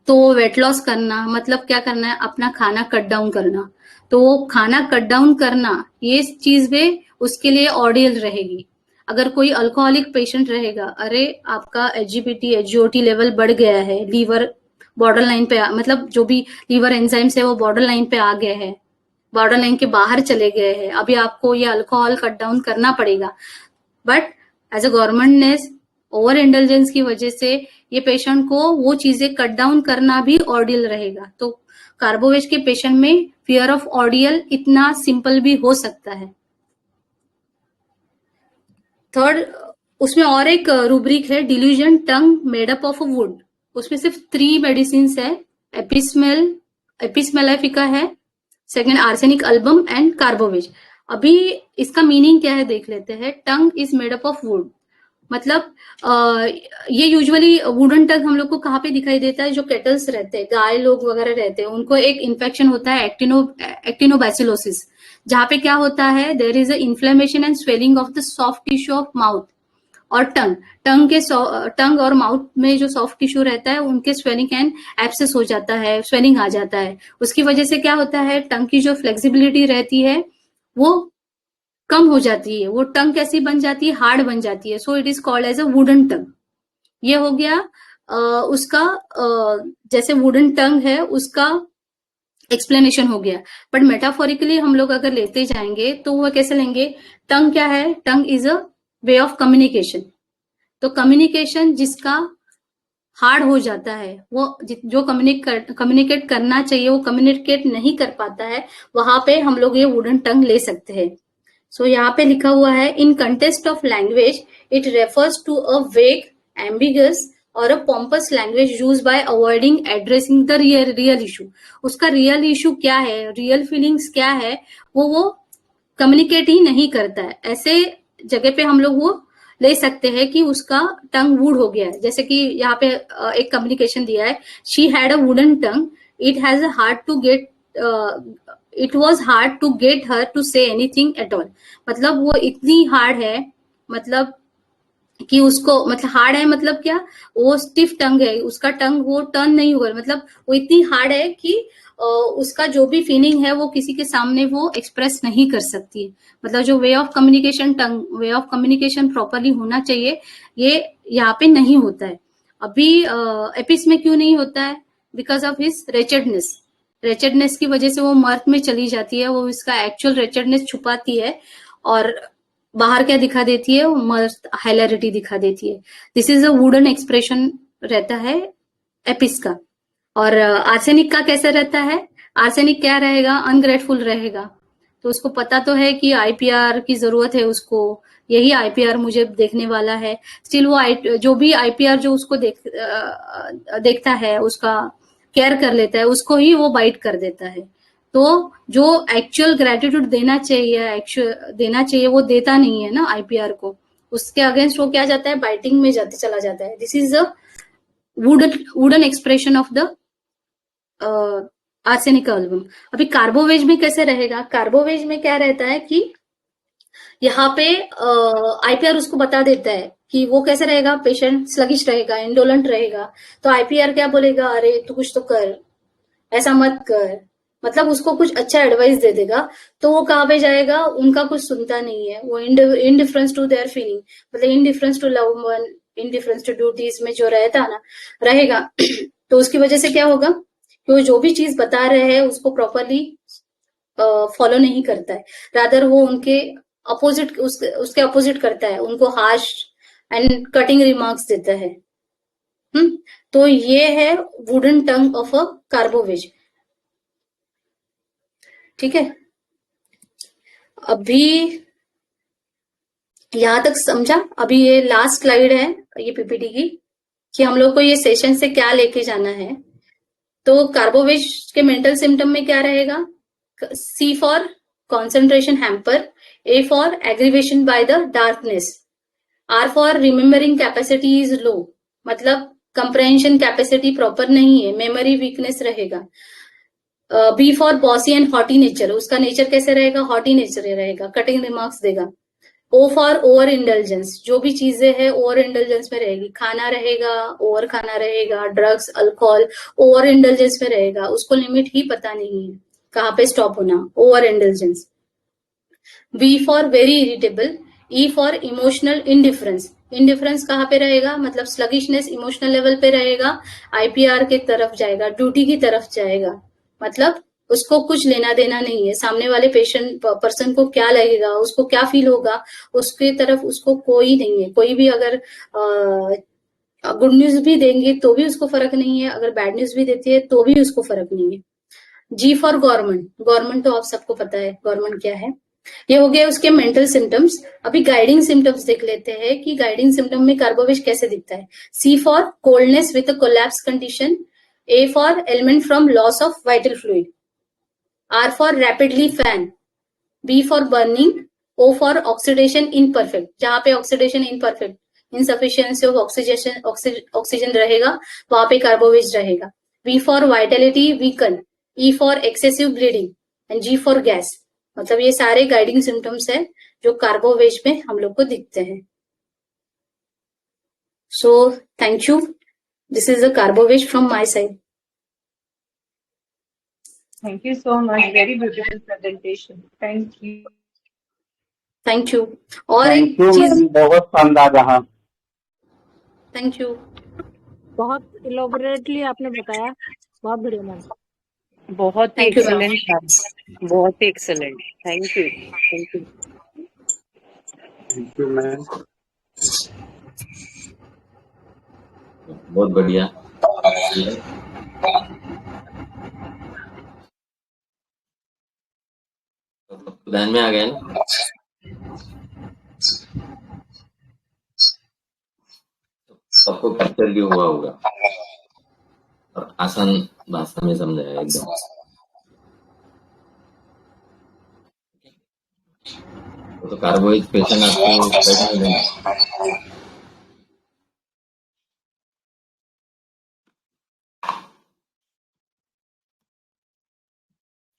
तो वेट लॉस करना मतलब क्या करना है, अपना खाना कट डाउन करना। तो खाना कट डाउन करना ये चीज भी उसके लिए ऑर्डियल रहेगी। अगर कोई अल्कोहलिक पेशेंट रहेगा, अरे आपका एचजीपीटी एचजीओटी लेवल बढ़ गया है, लीवर बॉर्डर लाइन पे मतलब जो भी लीवर एंजाइम्स है वो बॉर्डर लाइन पे आ गए हैं, बॉर्डर लाइन के बाहर चले गए हैं, अभी आपको ये अल्कोहल कट डाउन करना पड़ेगा। बट एज अ गवर्नमेंट ने ओवर इंडल्जेंस की वजह से ये पेशेंट को वो चीजें कट डाउन करना भी ऑर्डियल रहेगा। तो कार्बोवेज के पेशेंट में फियर ऑफ ऑर्डियल इतना सिंपल भी हो सकता है। थर्ड, उसमें और एक रूब्रिक है, delusion tongue made up of would. उसमें सिर्फ 3 मेडिसिन है, एपिस्मेलाफिका है, second arsenic album and carbo veg. अभी इसका मीनिंग क्या है देख लेते हैं। Tongue is made up of would, मतलब ये यूजुअली वुडन टंग हम लोग को कहाँ पे दिखाई देता है, जो केटल्स रहते हैं, गाय लोग वगैरह रहते हैं, उनको एक इन्फेक्शन होता है एक्टिनोबैसिलोसिस, जहाँ पे क्या होता है, there is a inflammation and swelling of the soft tissue of mouth और टंग और माउथ में जो सॉफ्ट टिश्यू रहता है उनके स्वेलिंग एंड एब्सेस हो जाता है, स्वेलिंग आ जाता है। उसकी वजह से क्या होता है, टंग की जो फ्लेक्सिबिलिटी रहती है वो कम हो जाती है, वो टंग कैसी बन जाती है, हार्ड बन जाती है। So it is called as a wooden tongue. ये हो गया उसका जैसे वुडन टंग है उसका एक्सप्लेनेशन हो गया। बट मेटाफोरिकली हम लोग अगर लेते जाएंगे तो वह कैसे लेंगे, टंग क्या है, tongue is a way of communication. तो कम्युनिकेशन जिसका हार्ड हो जाता है, वो जो कम्युनिकेट करना चाहिए वो कम्युनिकेट नहीं कर पाता है, वहां पे हम लोग ये वुडन टंग ले सकते हैं। सो यहाँ पे लिखा हुआ है, in context of language it refers to a vague, ambiguous और a pompous language use by avoiding addressing the real issue. उसका रियल इशू क्या है, रियल फीलिंग्स क्या है, वो कम्युनिकेट ही नहीं करता है। ऐसे जगह पे हम लोग वो ले सकते हैं कि उसका टंग वुड हो गया है। जैसे कि यहाँ पे एक कम्युनिकेशन दिया है, she had a wooden tongue, it has a hard to get it was hard to get her to say anything at all. मतलब वो इतनी हार्ड है, मतलब कि उसको, मतलब हार्ड है मतलब क्या, वो स्टिफ टंग है, उसका टंग वो टर्न नहीं होगा, मतलब वो इतनी हार्ड है कि उसका जो भी फीलिंग है वो किसी के सामने वो एक्सप्रेस नहीं कर सकती है। मतलब जो way of communication, tongue way of communication properly होना चाहिए, ये यहाँ पे नहीं होता है। अभी एपिस में क्यों नहीं होता है, बिकॉज ऑफ हिज रेचेडनेस की वजह से वो मर्थ में चली जाती है, वो इसका एक्चुअल रेचेडनेस छुपाती है और बाहर क्या दिखा देती है, मर्थ हाइलैरिटी दिखा देती है। This is a wooden expression रहता है एपिस का। और आर्सेनिक का कैसे रहता है, आर्सेनिक क्या रहेगा, अनग्रेटफुल रहेगा। तो उसको पता तो है कि आईपीआर की जरूरत है उसको, यही आईपीआर मुझे देखने वाला है, स्टिल वो जो भी आईपीआर जो उसको देखता है, उसका केयर कर लेता है, उसको ही वो बाइट कर देता है। तो जो एक्चुअल ग्रेटिट्यूड देना चाहिए वो देता नहीं है ना आईपीआर को, उसके अगेंस्ट वो क्या जाता है, बाइटिंग में चला जाता है। This is a wooden expression of the arsenic album. अभी कार्बोवेज में कैसे रहेगा, कार्बोवेज में क्या रहता है कि यहाँ पे आईपीआर उसको बता देता है कि वो कैसे रहेगा, पेशेंट स्लगिश रहेगा, इंडोलेंट रहेगा। तो आईपीआर क्या बोलेगा, अरे तू कुछ तो कर, ऐसा मत कर, मतलब उसको कुछ अच्छा एडवाइस दे देगा। तो वो कहाँ पे जाएगा, उनका कुछ सुनता नहीं है, वो इनडिफरेंस टू देयर फीलिंग, मतलब indifference to love one, indifference to duties में जो रहता ना रहेगा। तो उसकी वजह से क्या होगा कि वो जो भी चीज बता रहे हैं उसको प्रॉपरली फॉलो नहीं करता है, रादर वो उनके अपोजिट, उसके अपोजिट करता है, उनको हार्श एंड कटिंग रिमार्क्स देता है। तो ये है wooden tongue of a carbo veg. ठीक है, अभी यहां तक समझा। अभी ये लास्ट स्लाइड है ये पीपीटी की, कि हम लोग को ये सेशन से क्या लेके जाना है। तो कार्बोवेज के मेंटल सिम्टम में क्या रहेगा, C for concentration hamper, A for aggravation by the darkness, R for remembering capacity is low, मतलब कंप्रेहेंशन कैपेसिटी प्रॉपर नहीं है, मेमोरी वीकनेस रहेगा। B for bossy and haughty nature, उसका नेचर कैसे रहेगा, हॉटी नेचर रहेगा, कटिंग रिमार्क्स देगा। O for over indulgence, जो भी चीजें हैं ओवर इंडल्जेंस में रहेगी, खाना रहेगा ओवर खाना रहेगा, ड्रग्स अल्कोहल ओवर इंडल्जेंस में रहेगा, उसको लिमिट ही पता नहीं है कहाँ पे स्टॉप होना, over indulgence. B for very irritable, E for emotional indifference, indifference कहाँ पे रहेगा, मतलब स्लगिशनेस इमोशनल लेवल पे रहेगा, आईपीआर के तरफ जाएगा, ड्यूटी की तरफ जाएगा, मतलब उसको कुछ लेना देना नहीं है, सामने वाले पेशेंट पर्सन को क्या लगेगा, उसको क्या फील होगा, उसके तरफ उसको कोई नहीं है। कोई भी अगर गुड न्यूज भी देंगे तो भी उसको फर्क नहीं है, अगर बैड न्यूज भी देती है तो भी उसको फर्क नहीं है। जी फॉर गवर्नमेंट, गवर्नमेंट तो आप सबको पता है गवर्नमेंट क्या है। ये हो गया उसके मेंटल सिम्टम्स। अभी गाइडिंग सिम्टम्स देख लेते हैं कि गाइडिंग सिम्टम में कार्बोवेज कैसे दिखता है। C for coldness with a collapse condition, A for element from loss of vital fluid, R for rapidly fan, B for burning, O for oxidation imperfect, जहां पे oxidation imperfect, insufficiency of oxygen oxygen रहेगा वहां पे carbo veg रहेगा। V for vitality weaken, E for excessive bleeding and G for gas. मतलब ये सारे guiding symptoms है जो कार्बोवेज में हम लोग को दिखते हैं। So thank you, this is a carbo veg from my side. Thank you so much. Very beautiful presentation. Thank you. Thank you. और थैंक एक यू चीज, मैम, बहुत शानदार रहा। Thank you. बहुत इलोबरेटली आपने बताया, बहुत बढ़िया मैम। बहुत ही थैंक यू मैम। एक्सीलेंट था, बहुत ही excellent. Thank you, thank you. Thank you ma'am. बहुत बढ़िया। तो ध्यान में आ गया ना? सबको कैप्चर भी हुआ होगा और आसान भाषा में समझाया एकदम। तो कार्बोहाइड्रेट पेशेंट आपको कैसे मिलेंगे?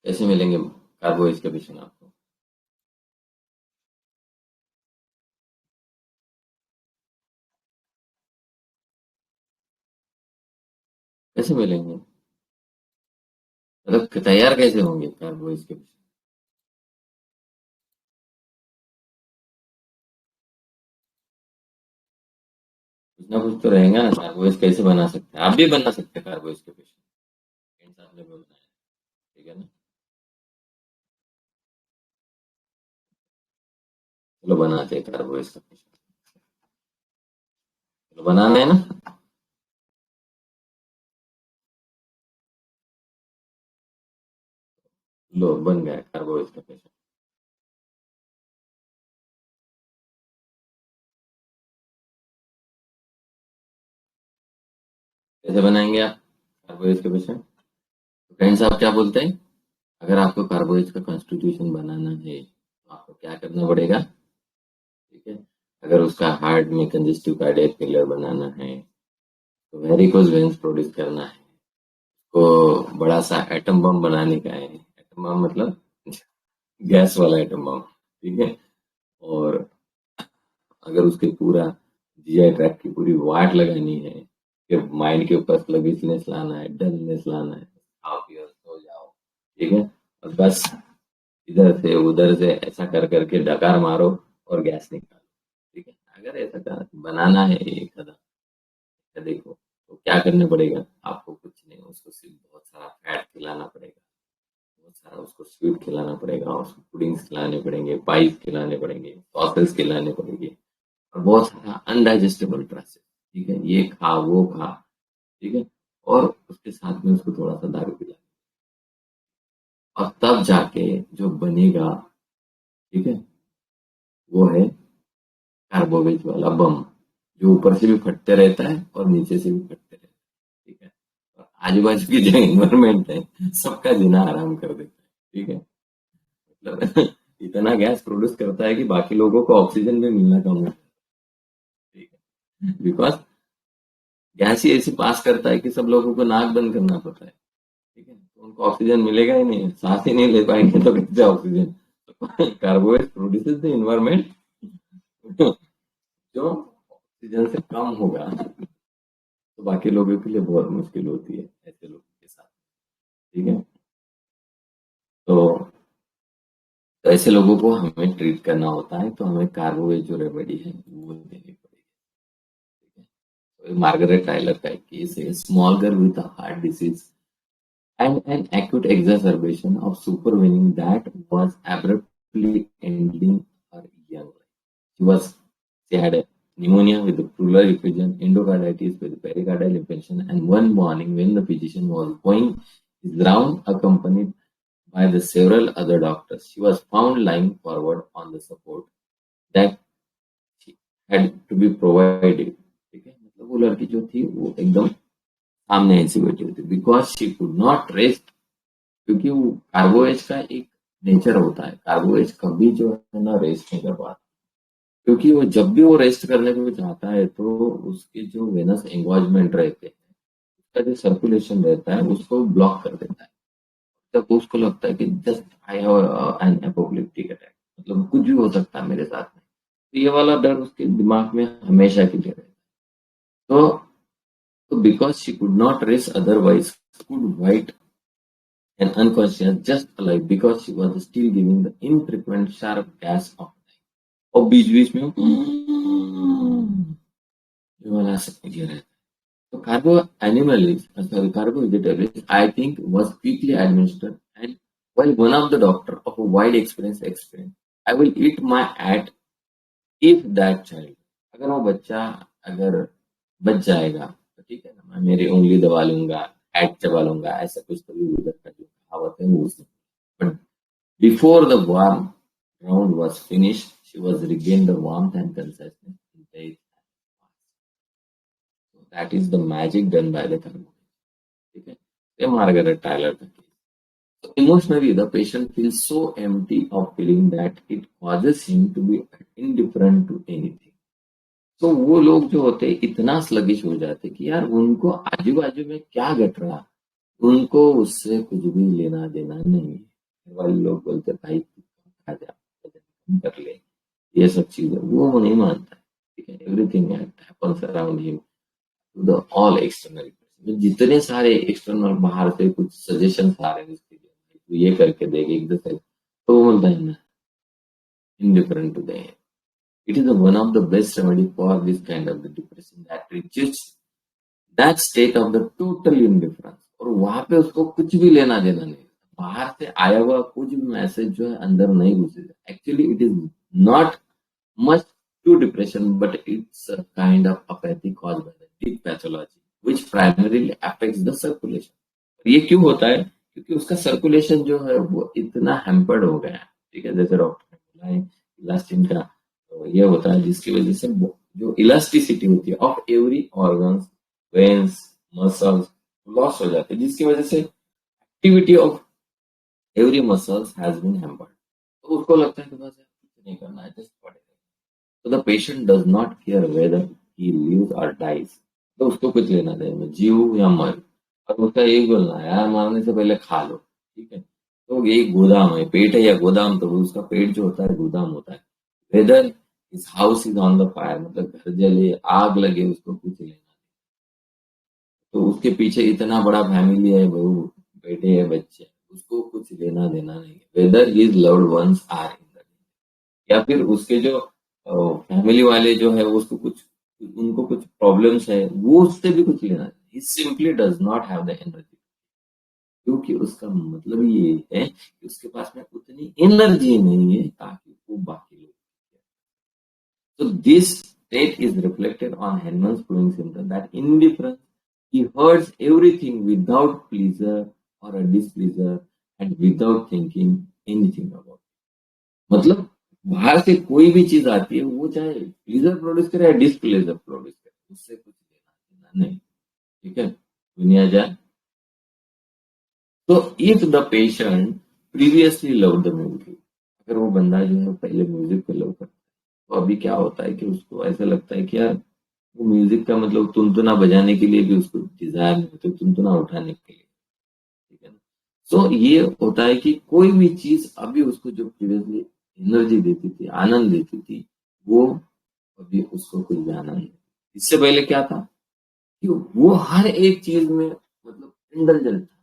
कैसे मिलेंगे कार्बोहाइड्रेट के पेशेंट आपको? कैसे मिलेंगे, मतलब तैयार कैसे होंगे कार्बोहाइड्रेट के पेशेंट? कुछ ना कुछ तो रहेगा ना। कार्बोहाइड्रेट कैसे बना सकते हैं? आप भी बना सकते हैं कार्बोहाइड्रेट के पेशेंट, आपने बनाया, ठीक है ना? चलो बनाते हैं कार्बोहाइड्रेट का पेशेंट। चलो बनाना है ना? लो बन गया कार्बोहाइड्रेट का पेशेंट। कैसे बनाएंगे आप कार्बोहाइड्रेट के पेशेंट? तो फ्रेंड्स आप क्या बोलते हैं, अगर आपको कार्बोहाइड्रेट का कॉन्स्टिट्यूशन बनाना है तो आपको क्या करना पड़ेगा, ठीक है? अगर उसका हार्ट में कंजेस्टिव कार्डियक फेलियर बनाना है तो वेरिकोज वेन्स प्रोड्यूस करना है, तो बड़ा सा एटम बम बनाने का है। एटम बम मतलब गैस वाला एटम बम, ठीक है? और अगर उसके पूरा जीआई ट्रैक्ट की पूरी वाट लगानी है, फिर माइंड के ऊपर स्लगिशनेस लाना है, डलनेस लाना है, खाओ पियो सो जाओ, ठीक है? और बस इधर से उधर से ऐसा कर करके डकार मारो और गैस निकालो, ठीक है? अगर ऐसा बनाना है एक कदम, तो देखो तो क्या करना पड़ेगा आपको, कुछ नहीं, उसको सिर्फ बहुत सारा फैट खिलाना पड़ेगा, बहुत सारा उसको स्वीट खिलाना पड़ेगा, उसको पुडिंग्स खिलाने पड़ेंगे, पाइस खिलाने पड़ेंगे, सॉसेस खिलाने पड़ेंगे, और बहुत सारा अनडाइजेस्टेबल प्रोसेस, ठीक है? ये खा वो खा, ठीक है? और उसके साथ में उसको थोड़ा सा दारू पिला, और तब जाके जो बनेगा, ठीक है, वो है कार्बोवेज वाला बम, जो ऊपर से भी फटते रहता है और नीचे से भी फटते रहता है, ठीक है? और आजू बाजू की जो एनवायरमेंट है सबका जीना आराम कर देता है, ठीक है? मतलब इतना गैस प्रोड्यूस करता है कि बाकी लोगों को ऑक्सीजन भी मिलना कम है, ठीक है? बिकॉज गैस ही ऐसी पास करता है कि सब लोगों को नाक बंद करना पड़ता है, ठीक है? तो उनको ऑक्सीजन मिलेगा ही नहीं, सांस ही नहीं ले पाएंगे तो कैसे oxygen? Carbohydrate produces the environment जो ऑक्सीजन से कम होगा, तो बाकी लोगों के लिए बहुत मुश्किल होती है ऐसे लोगों के साथ, ठीक है? तो ऐसे लोगों को हमें ट्रीट करना होता है, तो हमें कार्बोवेज जो रेमेडी है वो देनी पड़ेगी। मार्गरेट टाइलर का एक केस है, small girl with a heart disease and an acute exacerbation of supervening that was abruptly ending her young life. She had a pneumonia with a pleural effusion, endocarditis with pericardial infection, and one morning when the physician was going his round accompanied by the several other doctors, she was found lying forward on the support that she had to be provided. ठीक है, मतलब वो लड़की जो थी वो एकदम सामने ऐसी बैठी हुई थी because she could not rest, क्योंकि वो कार्बोएज का एक नेचर होता है, कार्बोएज कभी जो है ना रेस्ट नहीं कर पाता, क्योंकि वो जब भी वो रेस्ट करने को चाहता है तो उसके जो वेनस एंगॉजमेंट रहते हैं, उसका जो सर्कुलेशन रहता है उसको ब्लॉक कर देता है। जब उसको लगता है कि just I have an apoplectic attack, मतलब कुछ भी हो सकता है मेरे साथ में, तो ये वाला डर उसके दिमाग में हमेशा के लिए रहता है। तो because she could not rest otherwise could white and unconscious, just alive, because she was still giving the infrequent sharp gas of life. और बीच बीच में ये वाला ये रहता है। तो carbo vegetable, I think, was quickly administered, and while one of the doctor of a wide experience explained, I will eat my at if that child, अगर वो बच्चा अगर बच जाएगा तो ठीक है ना, मैं मेरी उंगली दबा लूंगा, एट चबा लूंगा, ऐसा कुछ तो भी उधर का जो कहावत है वो उसने। But before the warm round was finished, she was regained the warmth and consciousness in days. So that is the magic done by the carbo. ठीक है, ये मार्गरेट टायलर का case. So emotionally, the patient feels so empty of feeling that it causes him to be indifferent to anything. तो वो लोग जो होते हैं इतना स्लगिश हो जाते कि यार उनको आजू बाजू में क्या घट रहा, उनको उससे कुछ भी लेना देना नहीं है। वाले लोग बोलते भाई खा जा, कर ले, ये सब चीजें वो नहीं मानता है। ठीक है, everything happens around him to the all external, जितने सारे एक्सटर्नल बाहर से कुछ सजेशन आ रहे हैं उसके लिए, तो ये करके देख एक्सरसाइज, तो वो बोलता है ना, indifferent to them. It is one of the best remedy for this kind of the depression that reaches that state of the total indifference. और वहां पे उसको कुछ भी लेना देना नहीं, बाहर से आया हुआ कुछ भी मैसेज जो है अंदर नहीं घुसेगा। Actually it is not much to depression, but it's a kind of apathy caused by the deep pathology which primarily affects the circulation. ये क्यों होता है? क्योंकि उसका सर्कुलेशन जो है वो इतना हैम्पर्ड हो गया है। ठीक है, जैसे डॉक्टर ने बोला है इलास्टिन का तो ये होता है, जिसकी वजह से जो इलास्टिसिटी होती है of every organs, veins, muscles loss हो जाते हैं, जिसकी वजह से activity of every muscles has been hampered. तो उसको लगता है कि बस कुछ नहीं करना है, जस्ट पड़ेगा। तो the patient does not care whether he lives और डाइज, तो उसको कुछ लेना देना, जीव या मर, और उसका एक बोलना है यार मरने से पहले खा लो। ठीक है, तो ये गोदाम है, पेट है या गोदाम, तो उसका पेट जो होता है गोदाम होता है। वेदर इस house is on the fire, मतलब घर जले, आग लगे, उसको कुछ लेना। तो उसके पीछे इतना बड़ा फैमिली है, बहू बेटे है, बच्चे, उसको कुछ लेना देना नहीं है। Whether his loved ones are in the, या फिर उसके जो फैमिली वाले जो है उसको कुछ, उनको कुछ प्रॉब्लम्स है, वो उससे भी कुछ लेना नहीं। He simply does not have the energy, क्योंकि उसका मतलब ये है कि उसके पास में उतनी एनर्जी नहीं है ताकि वो बाकी लोग। So this state is reflected on Henman's proving symptom that indifference, he hears everything without pleasure or a displeasure and without thinking anything about it. मतलब बाहर से कोई भी चीज आती है, वो चाहे प्लीजर प्रोड्यूस करे या डिसप्लेजर प्रोड्यूस करे, उससे कुछ लेना देना नहीं। ठीक है, दुनिया जाए। तो if the patient previously love the music, अगर वो बंदा जो है पहले म्यूजिक को लव करता है, तो अभी क्या होता है कि उसको ऐसा लगता है कि यार वो म्यूजिक का मतलब तुनतुना बजाने के लिए भी उसको डिजायर नहीं होती, तुनतुना उठाने के लिए। ठीक है ना, सो ये होता है कि कोई भी चीज अभी उसको जो प्रीवियसली एनर्जी देती थी, आनंद देती थी, वो अभी उसको कुछ भी आनंद नहीं। इससे पहले क्या था कि वो हर एक चीज में मतलब इंडल्जेंट था।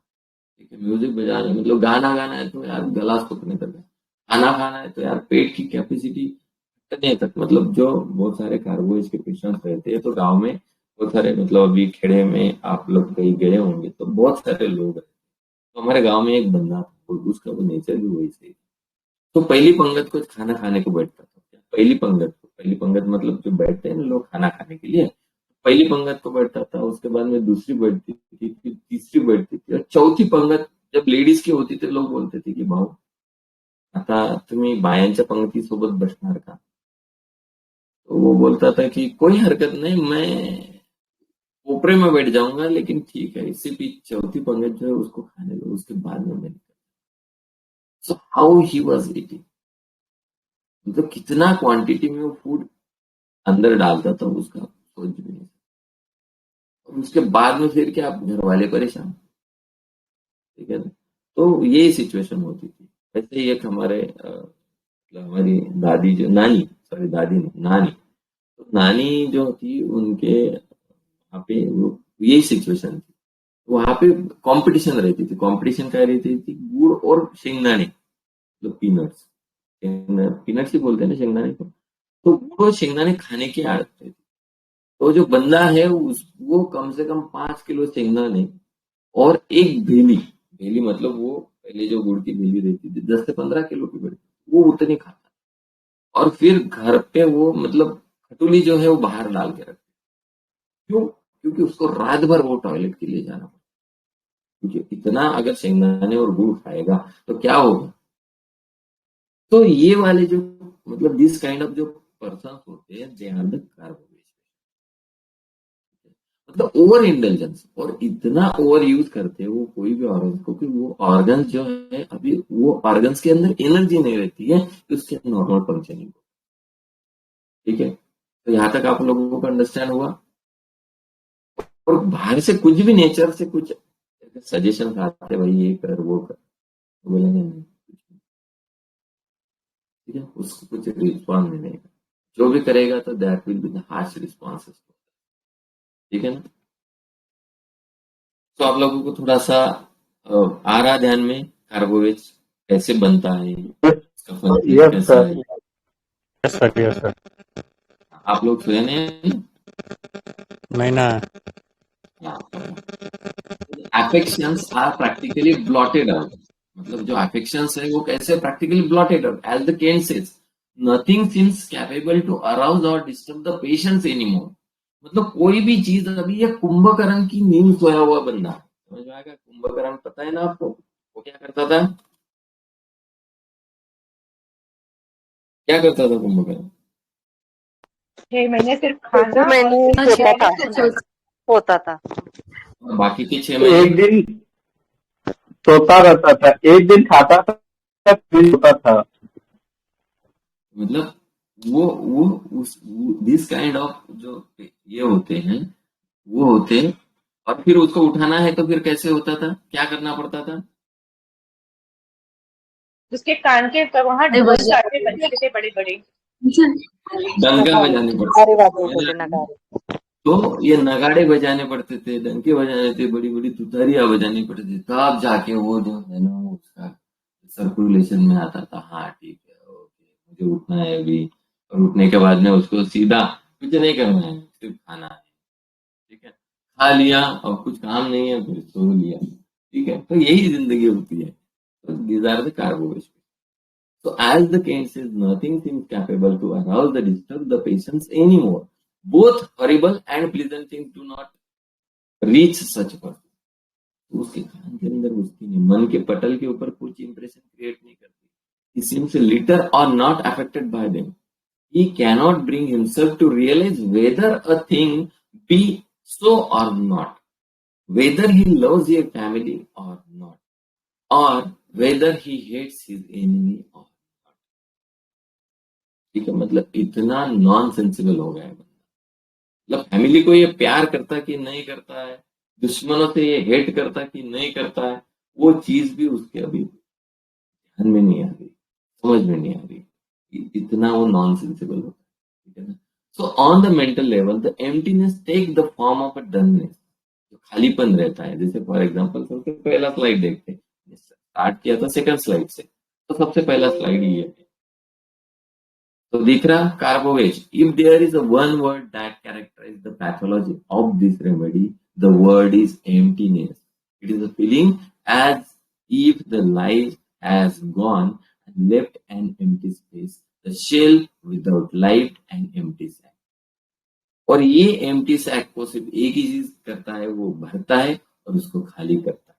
ठीक है, म्यूजिक बजाना मतलब गाना गाना है तो यार गला सूखने तक है, खाना खाना है तो यार पेट की कैपेसिटी नहीं तक, मतलब जो बहुत सारे कार्बोहाइड्रेट के पेशेंट्स रहते हैं तो गांव में बहुत सारे, मतलब अभी खेड़े में आप लोग कहीं गए होंगे तो बहुत सारे लोग हैं। तो हमारे गांव में एक बंदा था, तो उसका वो नेचर भी वही से। तो पहली पंगत को खाना खाने को बैठता था। पहली पंगत मतलब जो बैठते हैं ना लोग खाना खाने के लिए, पहली पंगत को बैठता था, उसके बाद में दूसरी बैठती थी, फिर तीसरी बैठती थी, और चौथी पंगत जब लेडीज की होती थी लोग बोलते थे की भाऊ आता तुम्ही बायांच्या पंक्तीसोबत बसणार का? तो वो बोलता था कि कोई हरकत नहीं, मैं ऊपरे में बैठ जाऊंगा, लेकिन ठीक है इससे भी चौथी पंगत जो है उसको खाने दो, उसके बाद में मैं। So how he was eating, मतलब कितना क्वांटिटी में वो फूड अंदर डालता था उसका सोच भी नहीं। और उसके बाद में फिर क्या, घर वाले परेशान, ठीक है ना। तो यही सिचुएशन होती थी। ऐसे ही एक हमारे मतलब हमारी दादी जो नानी, सॉरी दादी नहीं, नानी, तो नानी जो थी उनके वहाँ पे वो यही सिचुएशन थी। वहां पे कंपटीशन रहती थी। कंपटीशन क्या रहती थी, गुड़ और शेंगदाने, मतलब पीनट्स, पीनट्स ही बोलते हैं ना शेंगदाने को। तो गुड़ और शेंगदाने खाने की आदत रहती। तो जो बंदा है वो कम से कम 5 किलो शेंगदाने और एक भेली, भेली मतलब वो पहले जो गुड़ की भेली रहती थी 10 से 15 किलो की पड़ती, वो उतनी खाता। और फिर घर पे वो मतलब खटुली जो है वो बाहर डाल के रखते। क्यों? क्योंकि उसको रात भर वो टॉयलेट के लिए जाना पड़ता। क्योंकि इतना अगर शेंगदाने और गुड़ खाएगा तो क्या होगा। तो ये वाले जो, मतलब दिस काइंड ऑफ जो पर्सन होते हैं, दे आर द कार्बोवेज, मतलब ओवर इंटेलिजेंस, और इतना ओवर यूज करते हैं वो कोई भी ऑर्गन को कि वो ऑर्गन जो है अभी वो ऑर्गन्स के अंदर एनर्जी नहीं रहती है कि उसके नॉर्मल फंक्शनिंग को। ठीक है, तो यहाँ तक आप लोगों को अंडरस्टैंड हुआ। और बाहर से कुछ भी नेचर से कुछ सजेशन आते, भाई ये कर वो कर, तो बोलेंगे नहीं, ठीक है, उसको कुछ रिस्पॉन्स नहीं देगा। जो भी करेगा तो that will be the harsh responses, ठीक है ना। तो आप लोगों को थोड़ा सा आ रहा ध्यान में कार्बोवेज कैसे बनता है, इसका फंक्शन यस कैसा सर, है। Yes sir, yes sir. आप लोग सुने नहीं? नहीं ना। Affections are practically blotted out, मतलब जो अफेक्शंस है वो कैसे practically blotted out, as the Kent says nothing seems capable to arouse और डिस्टर्ब द पेशेंस एनीमोर। मतलब कोई भी चीज, अभी ये कुंभकर्ण की नींद सोया हुआ बंदा, समझ में आएगा। कुंभकर्ण पता है ना आपको, वो क्या करता था, क्या करता था कुंभकर्ण? 6 महीने सिर्फ तो खाना और मैंने सिर्फ सोता था, सोना। होता था। और बाकी के 6 महीने एक दिन सोता रहता था, एक दिन खाता था, फिर सोता था। मतलब वो उस दिस काइंड ऑफ जो ये होते हैं वो होते हैं। और फिर उसको उठाना है तो फिर कैसे होता था, क्या करना पड़ता था? उसके कान के वहां अरे ढोल भैया, साटे बजते थे बड़े बड़े। डंका नगाड़े, बजाने नगाड़े पड़ते वादे थे। होते थे, नगाड़े। तो ये नगाड़े बजाने पड़ते थे, डंके बजाने थे, बड़ी बड़ी तुतारियां बजानी पड़ती थी, तब जाके वो जो है ना उसका सर्कुलेशन में आता था। हाँ ठीक है, ओके, मुझे उठना है अभी। और उठने के बाद में उसको सीधा कुछ नहीं करना है, सिर्फ खाना है, ठीक है। खा लिया और कुछ काम नहीं है फिर सो लिया, ठीक है। तो यही जिंदगी होती है। तो these are the carbohydrates. So as the Kane says, nothing seems capable to arouse the disturb the patients anymore. Both horrible and pleasant things do not reach such person. तो उसके कान के अंदर घुसती नहीं, मन के पटल के ऊपर कुछ इंप्रेशन क्रिएट नहीं करती। He seems litter or not affected by them. He cannot bring himself to realize whether a thing be so or not, whether he loves a family or not, or whether he hates his enemy or not. ठीक है, मतलब इतना non sensible हो गया है बंदा। मतलब family को ये प्यार करता कि नहीं करता है, दुश्मनों से ये हेट करता कि नहीं करता है, वो चीज भी उसके अभी ध्यान में नहीं आ रही, समझ में नहीं आ रही, इतना वो नॉन सेंसिबल होता है, ठीक है ना। So on the mental level the emptiness take the form of a dullness, जो खालीपन रहता है। जैसे फॉर एग्जांपल सबसे पहला स्लाइड देखते हैं, स्टार्ट किया था सेकंड स्लाइड से, तो सबसे पहला स्लाइड ये है। तो दिख रहा carbo veg. If there is a one word that characterize the pathology of this remedy, the word is emptiness. It is a feeling as if the life has gone and left an empty space, the shell without life and empty sack. और ये empty sac को सिर्फ एक ही चीज करता है, वो भरता है और उसको खाली करता है.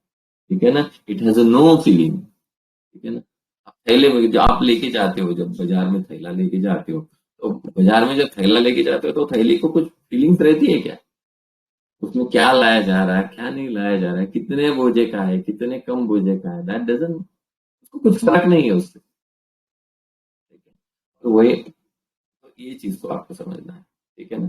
ठीक है ना. It has a no feeling. ठीक है ना. आप थैले में जो आप लेके जाते हो, जब बाजार में थैला लेके जाते हो, तो बाजार में जब थैला लेके जाते हो तो थैली को कुछ फीलिंग्स रहती है क्या? उसमें क्या लाया जा रहा है, क्या नहीं लाया जा रहा है, कितने बोझे का है, कितने कम बोझे का है, दैट डजंट, उसको कुछ फर्क नहीं है उससे. ठीक है. तो वही, तो ये चीज को आपको समझना है. ठीक है ना.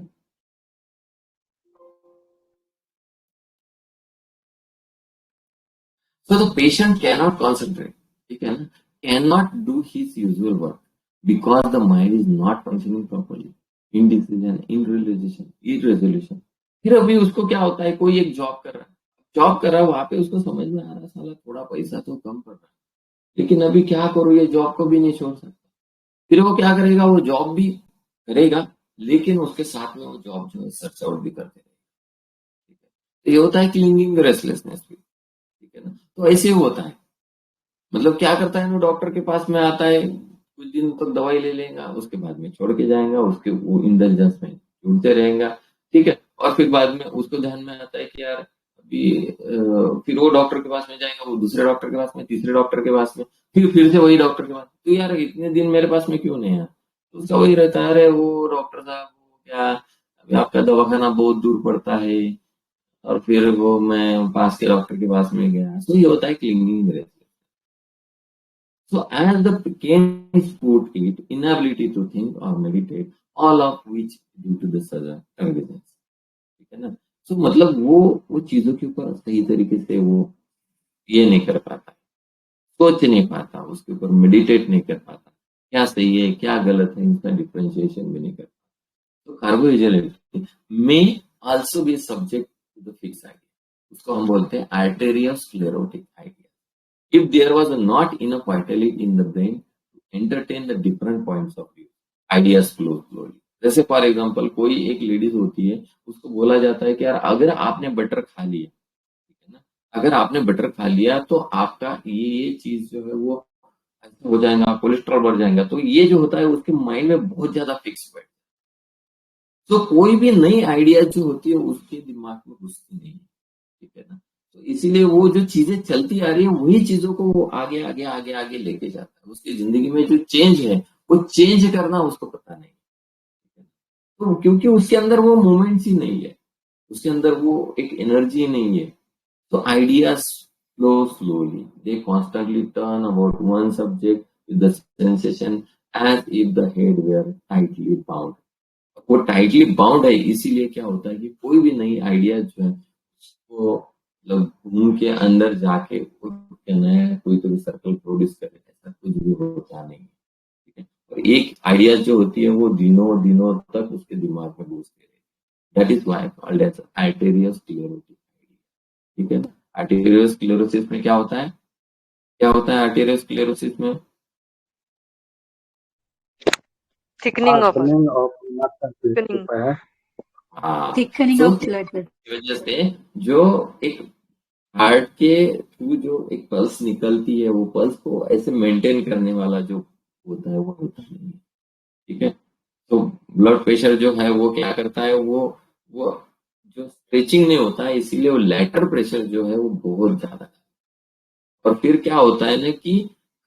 So the patient cannot concentrate, ठीक है ना, cannot do his usual work because the mind is not functioning properly. Indecision, irresolution. फिर अभी उसको क्या होता है, कोई एक जॉब कर रहा है, वहां पे उसको समझ में आ रहा है साला थोड़ा पैसा तो कम पड़ रहा है, लेकिन अभी क्या करूं, ये जॉब को भी नहीं छोड़ सकता. फिर वो क्या करेगा, वो जॉब भी करेगा, लेकिन उसके साथ में वो जॉब जो है सर्च आउट भी करते रहेगा. ठीक है. तो ये होता है क्लिंगिंग रेस्टलेसनेस भी. ठीक है ना. तो ऐसे होता है, मतलब क्या करता है ना, डॉक्टर के पास में आता है, कुछ दिन तक दवाई ले लेगा, उसके बाद में छोड़ के जाएगा, उसके वो इंडल्जेंस में जुड़ते रहेगा. ठीक है. और फिर बाद में उसको ध्यान में आता है कि यार अभी फिर वो डॉक्टर के पास में जाएगा, वो दूसरे डॉक्टर के पास में, तीसरे डॉक्टर के पास में, फिर से वही डॉक्टर के पास. तो यार इतने दिन मेरे पास में क्यों नहीं आया, तो उसका वही रहता है, अरे वो डॉक्टर साहब वो क्या, अभी आपका दवाखाना बहुत दूर पड़ता है, और फिर वो मैं पास के डॉक्टर के पास में गया. तो ये होता है clinging restlessness. So as the Cain's put it, inability to think or meditate, all of which due to the sudden convenience. ठीक है ना. So मतलब वो चीजों के ऊपर सही तरीके से वो ये नहीं कर पाता, सोच नहीं पाता, उसके ऊपर मेडिटेट नहीं कर पाता, क्या सही है क्या गलत है, इसका डिफरेंशिएशन भी नहीं कर पाता. तो कार्बोहाइड्रेट में also be subject to the fix idea. उसको हम बोलते हैं arteriosclerotic idea. If there was not enough vitality in the brain to entertain the different points of view, ideas flow slowly. जैसे फॉर एग्जाम्पल कोई एक ladies होती है, उसको बोला जाता है कि यार अगर आपने बटर खा लिया, ठीक है ना, अगर आपने बटर खा लिया तो आपका ये चीज जो है वो ऐसा हो जाएगा, कोलेस्ट्रॉल बढ़ जाएगा. तो ये जो होता है उसके माइंड में बहुत ज्यादा फिक्स बैठ. तो कोई भी नई आइडिया जो होती है उसके दिमाग में घुसती नहीं है. ठीक है ना. तो इसीलिए वो जो चीजें चलती आ रही है वही चीजों को वो आगे आगे आगे आगे लेके जाता है. उसकी जिंदगी में जो चेंज है वो चेंज करना उसको पता नहीं. तो क्योंकि उसके अंदर वो मोमेंट्स ही नहीं है, उसके अंदर वो एक एनर्जी नहीं है. तो ideas flow slowly, they constantly turn about one subject with the sensation as if the head were tightly bound. वो टाइटली बाउंड है, इसीलिए क्या होता है कि कोई भी नई आइडिया जो है वो मतलब घूम के अंदर जाके नया कोई तो भी सर्कल प्रोड्यूस करे, ऐसा कुछ भी होता नहीं. ठीक है. और एक आइडिया जो होती है वो दिनों दिनों तक उसके दिमाग में घुसती रहेगी. That is why called as arteriosclerotic. ठीक है. आर्टेरियोस्क्लेरोसिस में क्या होता है, आर्टेरियोस्क्लेरोसिस में Thickening of Hardening of muscle thickening. tissue. हाँ, Thickening तो of blood vessels. की वजह से जो एक हार्ट के थ्रू जो एक पल्स निकलती है, वो पल्स को ऐसे मेंटेन करने वाला जो होता है वो होता नहीं है. ठीक है. तो ब्लड प्रेशर जो है वो क्या करता है, वो जो स्ट्रेचिंग नहीं होता है, इसीलिए वो लेटर प्रेशर जो है वो बहुत ज्यादा है. और फिर क्या होता है ना कि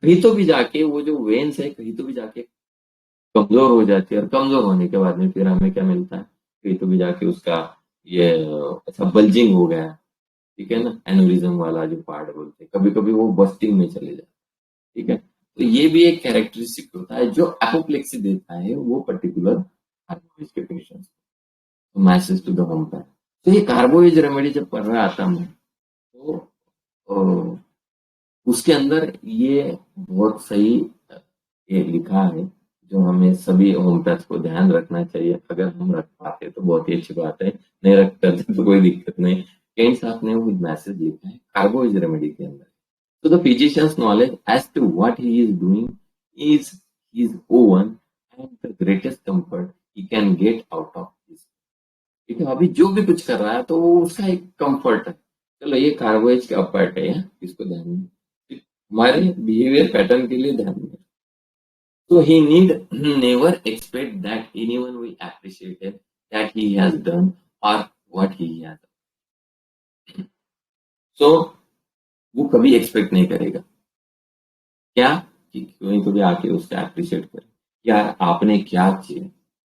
कहीं तो भी जाके वो जो वेन्स है कहीं तो भी जाके कमजोर हो जाती है, और कमजोर होने के बाद में फिर हमें क्या मिलता है, कहीं तो भी जाके उसका ये ऐसा बल्जिंग हो गया. ठीक है ना, एनोरिज्म वाला जो पार्ट बोलते हैं, कभी कभी वो बस्टिंग में चले जाते. ठीक है. तो ये भी एक कैरेक्टरिस्टिक होता है जो एपोप्लेक्सी देता है वो पर्टिकुलर कार्बोवेज के पेशेंट्स को. Message to the homeopath. तो ये कार्बोवेज रेमेडी जब पढ़ रहा था मैं, तो उसके अंदर ये बहुत सही ये लिखा है जो हमें सभी होम्योपैथ को ध्यान रखना चाहिए. अगर हम रख पाते तो बहुत ही अच्छी बात है, नहीं रख पाते तो कोई दिक्कत नहीं. केन साहब ने वो मैसेज लिखा है कार्बोवेज रेमेडी के अंदर. So the physician's knowledge as to what he is doing is his own, and the greatest comfort he can get out of this. ठीक है, अभी जो भी कुछ कर रहा है तो वो उसका एक कंफर्ट है. चलो ये कार्बोएज का पार्ट है, इसको ध्यान में, हमारे बिहेवियर पैटर्न के लिए ध्यान में. So he need never expect that anyone will appreciate it, that he has done or what he has done. So वो कभी एक्सपेक्ट नहीं करेगा क्या कि कोई कभी आके उससे अप्रिशिएट करे, यार आपने क्या किया,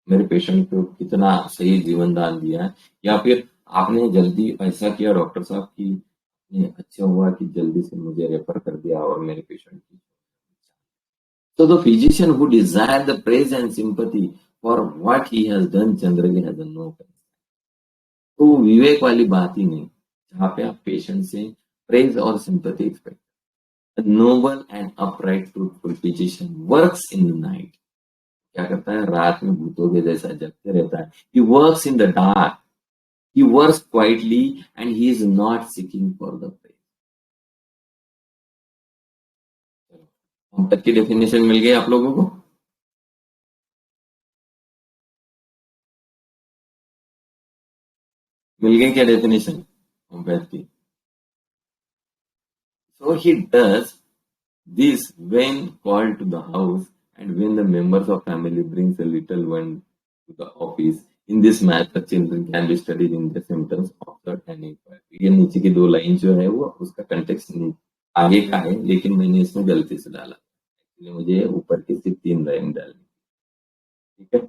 मेरे पेशेंट को कितना सही जीवन दान दिया है, या फिर आपने जल्दी ऐसा किया डॉक्टर साहब कि अच्छा हुआ कि जल्दी से मुझे रेफर कर दिया और मेरे पेशेंट की. So the physician who desires the praise and sympathy for what he has done generally has no concern. तो विवेक वाली बात ही नहीं जहाँ पे आप पेशेंट से प्रेज और sympathy expect. A noble and upright truthful physician works in the night. क्या करता है, रात में भूतों के जैसा जगते रहता है. He works in the dark. He works quietly and he is not seeking for the praise. Homeopath की डेफिनेशन मिल गई आप लोगों को. मिल गई क्या डेफिनेशन होम्योपैथ की. So he does this when called to the house and when the members of family brings a little one to the office. In this manner, children can be studied in the symptoms observed and inquired. ये नीचे की 2 line जो है वो उसका context आगे का है, लेकिन मैंने इसमें गलती से डाला, इसलिए मुझे ऊपर की सिर्फ 3 लाइन डालनी. ठीक है,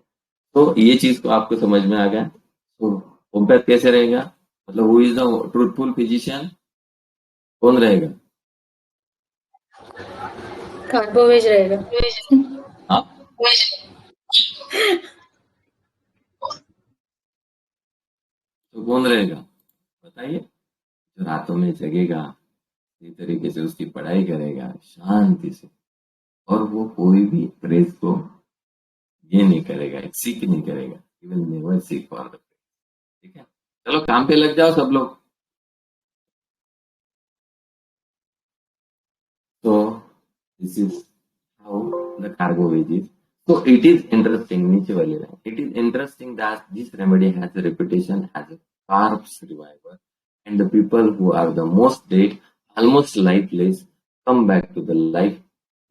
तो ये चीज को आपको समझ में आ गया. तो होम्योपैथ कैसे रहेगा, मतलब who is the truthful physician, कौन रहेगा. कार्बोवेज रहेगा. हाँ, तो कौन रहेगा बताइए. जो रातों में जगेगा, इसी तरीके से उसकी पढ़ाई करेगा शांति से, और वो कोई भी प्रेज को ये नहीं करेगा, सीख नहीं करेगा. He will never seek for the praise. ठीक है, चलो काम पे लग जाओ सब लोग. तो this is how the carbo veg is. So it is interesting, नीचे वाले line, it is interesting that this remedy has a reputation as a carbs reviver, and the people who are the most dead, almost lifeless, come back to the life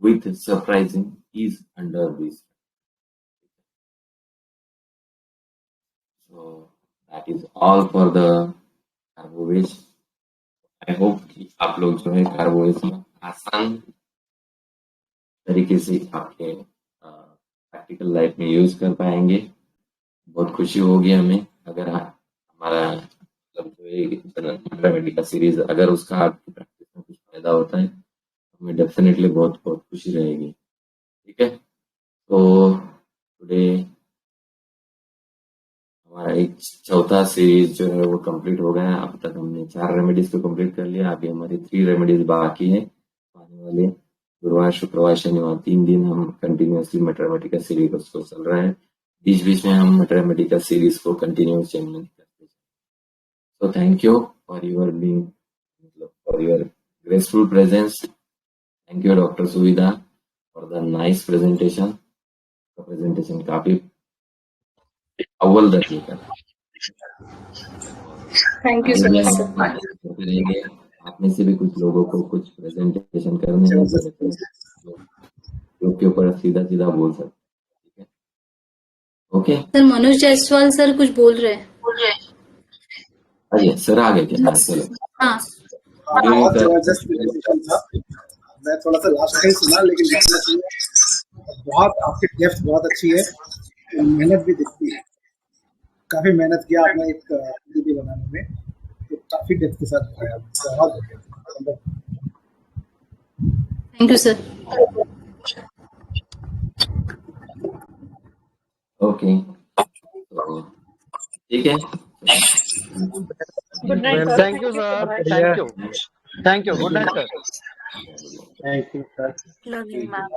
with surprising ease under this. So that is all for the carbo veg. I hope कि आप लोग जो है carbo veg में आसान तरीके से आपके प्रैक्टिकल लाइफ में यूज कर पाएंगे. बहुत खुशी होगी हमें अगर हमारा मतलब जो रेमेडी का सीरीज, अगर उसका आपकी प्रैक्टिस में कुछ फायदा होता है, हमें डेफिनेटली बहुत बहुत खुशी रहेगी. ठीक है, तो टुडे हमारा एक चौथा सीरीज जो है वो कंप्लीट हो गया. अब तक हमने 4 रेमेडीज को कंप्लीट कर लिया. अभी हमारी 3 रेमेडीज बाकी है. आने वाले गुरुवार, शुक्रवार, शनिवार 3 दिन हम कंटिन्यूअसली मैथमेटिकल सीरीज को चल रहे हैं. बीच बीच में हम मैथमेटिकल सीरीज को कंटिन्यूअस चैनल करते हैं. So thank you for your graceful presence. Thank you Dr. Suvida for the nice presentation. Presentation काफी अव्वल दर्जे. Thank you so much sir. करेंगे आप में से भी कुछ लोगों को कुछ प्रेजेंटेशन करने नहीं सकते, के ऊपर सीधा सीधा बोल सकते. ठीक है, okay. Sir Manoj Jaiswal sir कुछ बोल रहे हैं. अरे सर आ गए क्या? चलो. हाँ, बहुत जबरदस्त प्रेजेंटेशन था. मैं थोड़ा सा लास्ट में सुना, लेकिन बहुत आपकी डेप्थ बहुत अच्छी है, मेहनत भी दिखती है. काफी मेहनत किया आपने एक वीडियो बनाने में, तो काफी डेप्थ के साथ बनाया. बहुत बढ़िया. Thank you sir. ओके, ठीक है. Good night sir. Thank you, sir. Thank you. Thank you. Good night, sir. Thank you sir. Lovely, ma'am.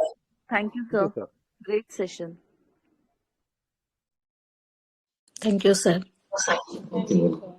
Thank you, sir. Great session. Thank you sir. Okay, welcome.